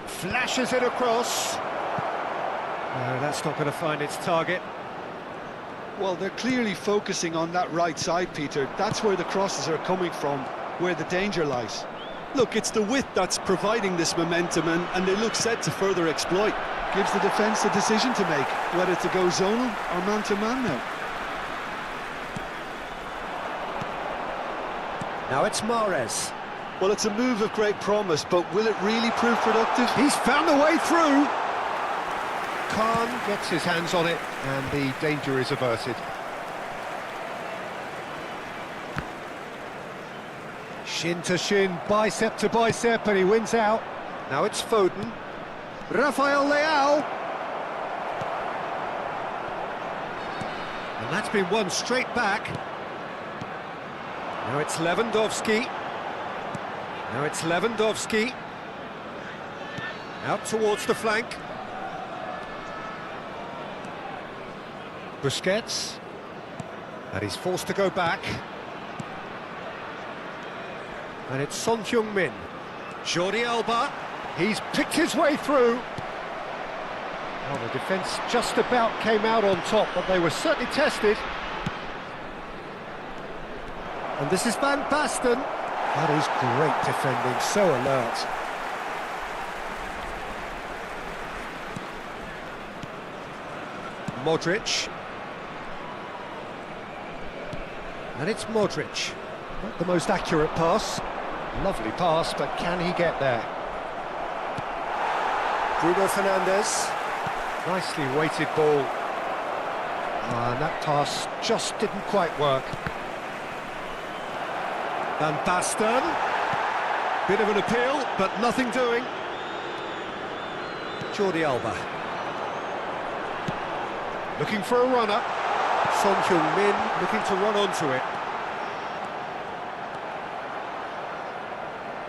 Speaker 1: Flashes it across. No, that's not going to find its target.
Speaker 2: Well, they're clearly focusing on that right side, Peter. That's where the crosses are coming from, where the danger lies. Look, it's the width that's providing this momentum, and they look set to further exploit. Gives the defence a decision to make, whether to go zonal or man-to-man now.
Speaker 1: Now it's Mahrez.
Speaker 2: Well, it's a move of great promise, but will it really prove productive?
Speaker 1: He's found a way through. Khan gets his hands on it, and the danger is averted. Shin to shin, bicep to bicep, and he wins out. Now it's Foden. Rafael Leao. And that's been won straight back. Now it's Lewandowski. Now it's Lewandowski. Out towards the flank. Busquets. And he's forced to go back. And it's Son Heung-min. Jordi Alba. He's picked his way through. Well, the defence just about came out on top, but they were certainly tested. And this is Van Basten. That is great defending, so alert. Modric. And it's Modric. Not the most accurate pass. Lovely pass, but can he get there? Bruno Fernandes. Nicely weighted ball. And that pass just didn't quite work. Van Basten. Bit of an appeal, but nothing doing. Jordi Alba. Looking for a runner. Son Heung-min looking to run onto it.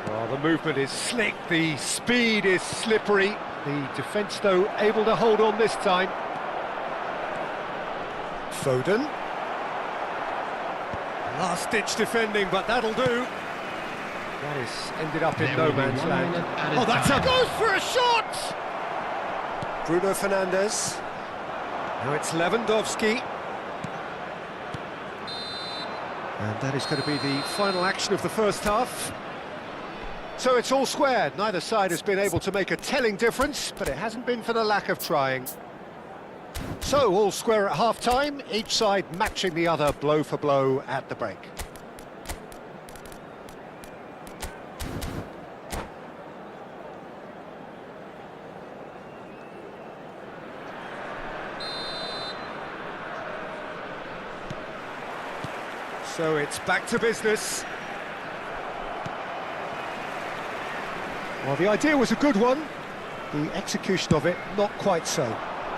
Speaker 1: Well, the movement is slick, the speed is slippery. The defence, though, able to hold on this time. Foden. Last-ditch defending, but that'll do. That is ended up in no man's land. Oh, that's a goes for a shot! Bruno Fernandes. Now it's Lewandowski. And that is going to be the final action of the first half. So it's all squared. Neither side has been able to make a telling difference, but it hasn't been for the lack of trying. So all square at half-time, each side matching the other blow for blow at the break. So it's back to business. Well, the idea was a good one. The execution of it, not quite so.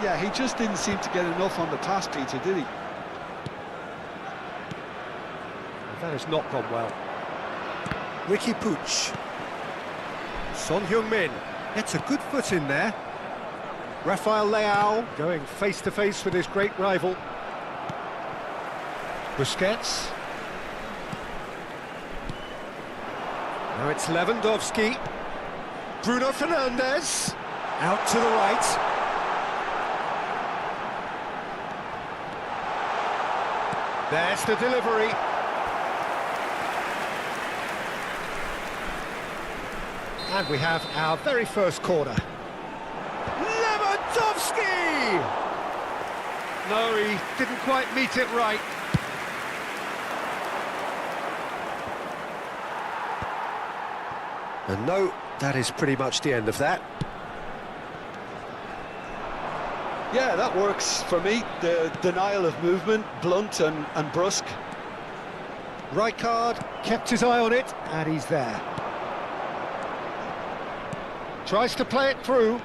Speaker 2: Yeah, he just didn't seem to get enough on the pass, Peter, did he?
Speaker 1: That has not gone well. Ricky Puig. Son Heung-min gets a good foot in there. Rafael Leao going face-to-face with his great rival. Busquets. Now it's Lewandowski. Bruno Fernandes. Out to the right. There's the delivery. And we have our very first corner. Lewandowski! No, he didn't quite meet it right. And no, that is pretty much the end of that.
Speaker 2: Yeah, that works for me. The denial of movement, blunt and brusque.
Speaker 1: Rijkaard kept his eye on it, and he's there. Tries to play it through.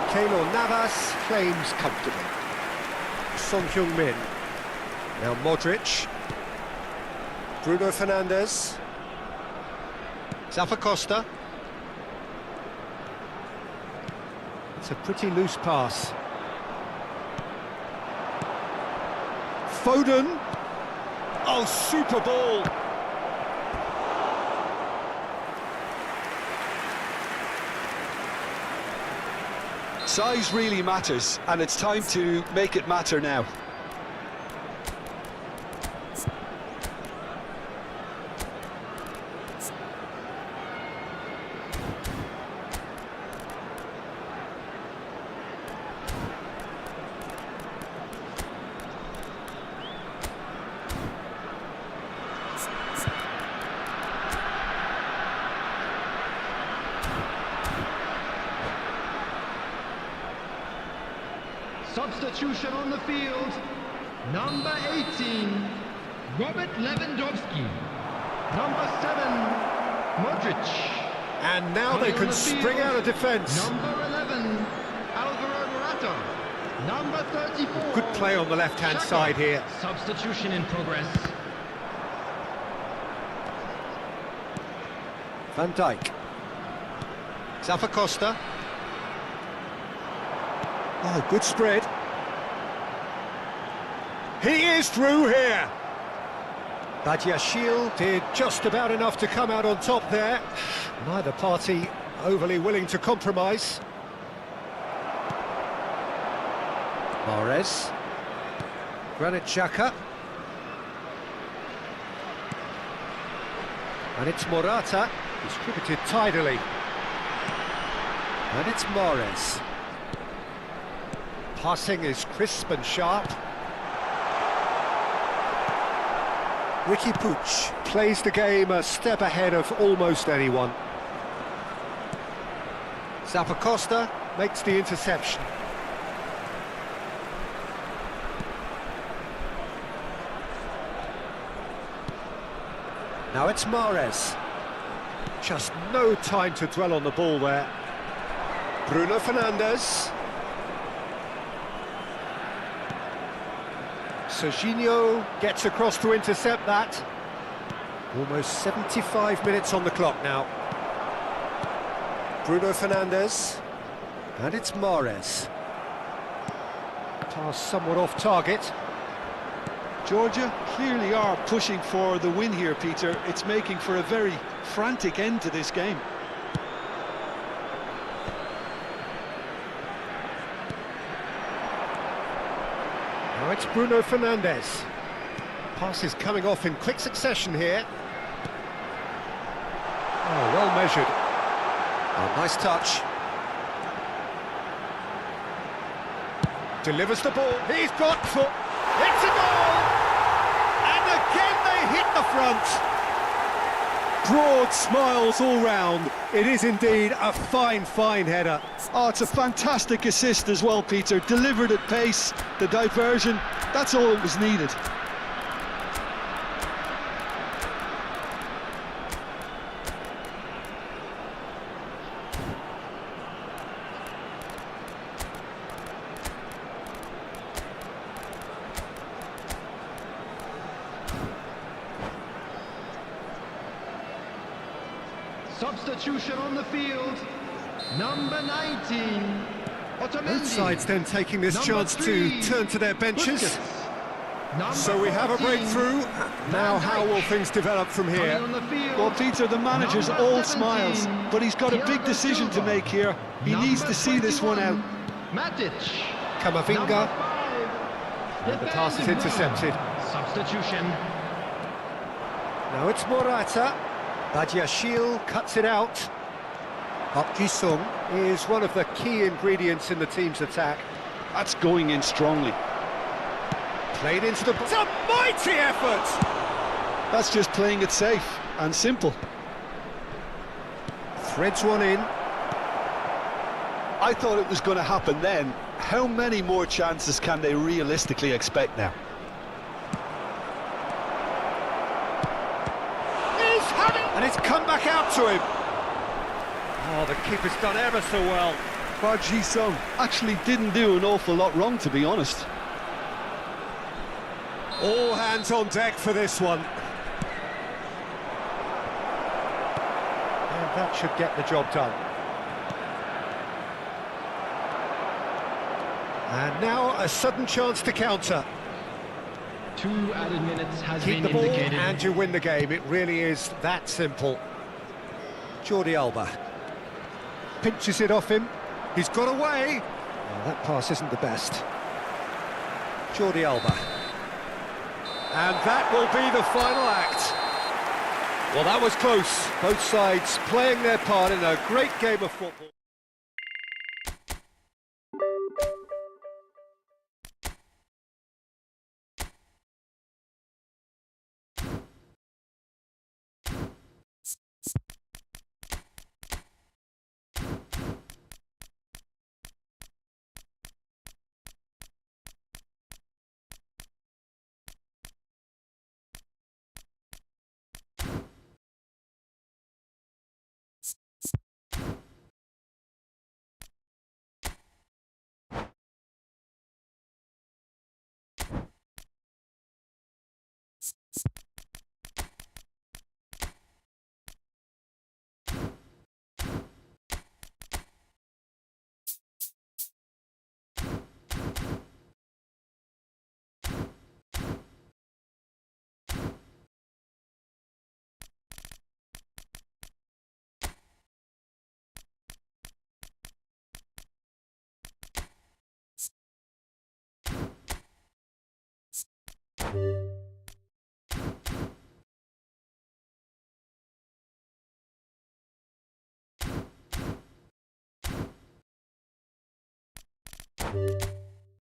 Speaker 1: Keylor Navas claims comfortably. Son Heung-min. Now Modric. Bruno Fernandes. Zappacosta. It's a pretty loose pass. Foden. Oh, super ball.
Speaker 2: Size really matters, and it's time to make it matter now.
Speaker 5: Substitution on the field. Number 18, Robert Lewandowski. Number 7, Modric.
Speaker 1: And now they can spring out of defence.
Speaker 5: Number 11, Alvaro Morata. Number 34.
Speaker 1: Good play on the left-hand side here.
Speaker 3: Substitution in progress.
Speaker 1: Van Dijk. Zappacosta. Oh, good spread. He is through here. Badiashile did just about enough to come out on top there. Neither party overly willing to compromise. Mahrez. Granit Xhaka. And it's Morata, distributed tidily. And it's Mahrez. Passing is crisp and sharp. Ricky Puig plays the game a step ahead of almost anyone. Zappacosta makes the interception. Now it's Mahrez. Just no time to dwell on the ball there. Bruno Fernandes. Serginho gets across to intercept that. Almost 75 minutes on the clock now. Bruno Fernandes. And it's Mahrez. Pass somewhat off target.
Speaker 2: Georgia clearly are pushing for the win here, Peter. It's making for a very frantic end to this game.
Speaker 1: Now it's Bruno Fernandes. Pass is coming off in quick succession here. Oh, well measured. Oh, nice touch. Delivers the ball. He's got foot. It's a goal! And again they hit the front. Broad smiles all round. It is indeed a fine, fine header.
Speaker 2: Oh, it's a fantastic assist as well, Peter. Delivered at pace, the diversion, that's all that was needed.
Speaker 5: Substitution on the field. Number 19,
Speaker 1: Both
Speaker 5: Otamendi.
Speaker 1: sides then taking this
Speaker 5: Number
Speaker 1: chance
Speaker 5: 3,
Speaker 1: to turn to their benches.
Speaker 5: Busquets. Number
Speaker 1: So we have a
Speaker 5: 14,
Speaker 1: breakthrough. Now how will things develop from
Speaker 5: coming
Speaker 1: here?
Speaker 5: on the field.
Speaker 2: Well, Peter, the manager's
Speaker 5: Number
Speaker 2: all
Speaker 5: 17,
Speaker 2: smiles, but he's got a big
Speaker 5: Thiago
Speaker 2: decision to
Speaker 5: Silva.
Speaker 2: make here. He
Speaker 5: Number
Speaker 2: needs to see this one out.
Speaker 5: 21, Matic.
Speaker 1: Camavinga.
Speaker 5: Number 5,
Speaker 1: And the pass is
Speaker 5: Stefan de
Speaker 1: intercepted.
Speaker 3: Substitution.
Speaker 1: Now it's Morata. Badiashile cuts it out. Park Ji-sung is one of the key ingredients in the team's attack.
Speaker 2: That's going in strongly.
Speaker 1: Played into the... It's a mighty effort!
Speaker 2: That's just playing it safe and simple.
Speaker 1: Threads one in.
Speaker 2: I thought it was going to happen then. How many more chances can they realistically expect now?
Speaker 1: He's had it! And it's come back out to him. Oh, the keeper's done ever so well.
Speaker 2: Park Ji-sung actually didn't do an awful lot wrong, to be honest.
Speaker 1: All hands on deck for this one. And that should get the job done. And now a sudden chance to counter.
Speaker 3: 2 added minutes has
Speaker 1: Keep
Speaker 3: been
Speaker 1: the ball
Speaker 3: indicated.
Speaker 1: and you win the game. It really is that simple. Jordi Alba pinches it off him. He's got away. Oh, that pass isn't the best. Jordi Alba. And that will be the final act. Well, that was close. Both sides playing their part in a great game of football.
Speaker 6: You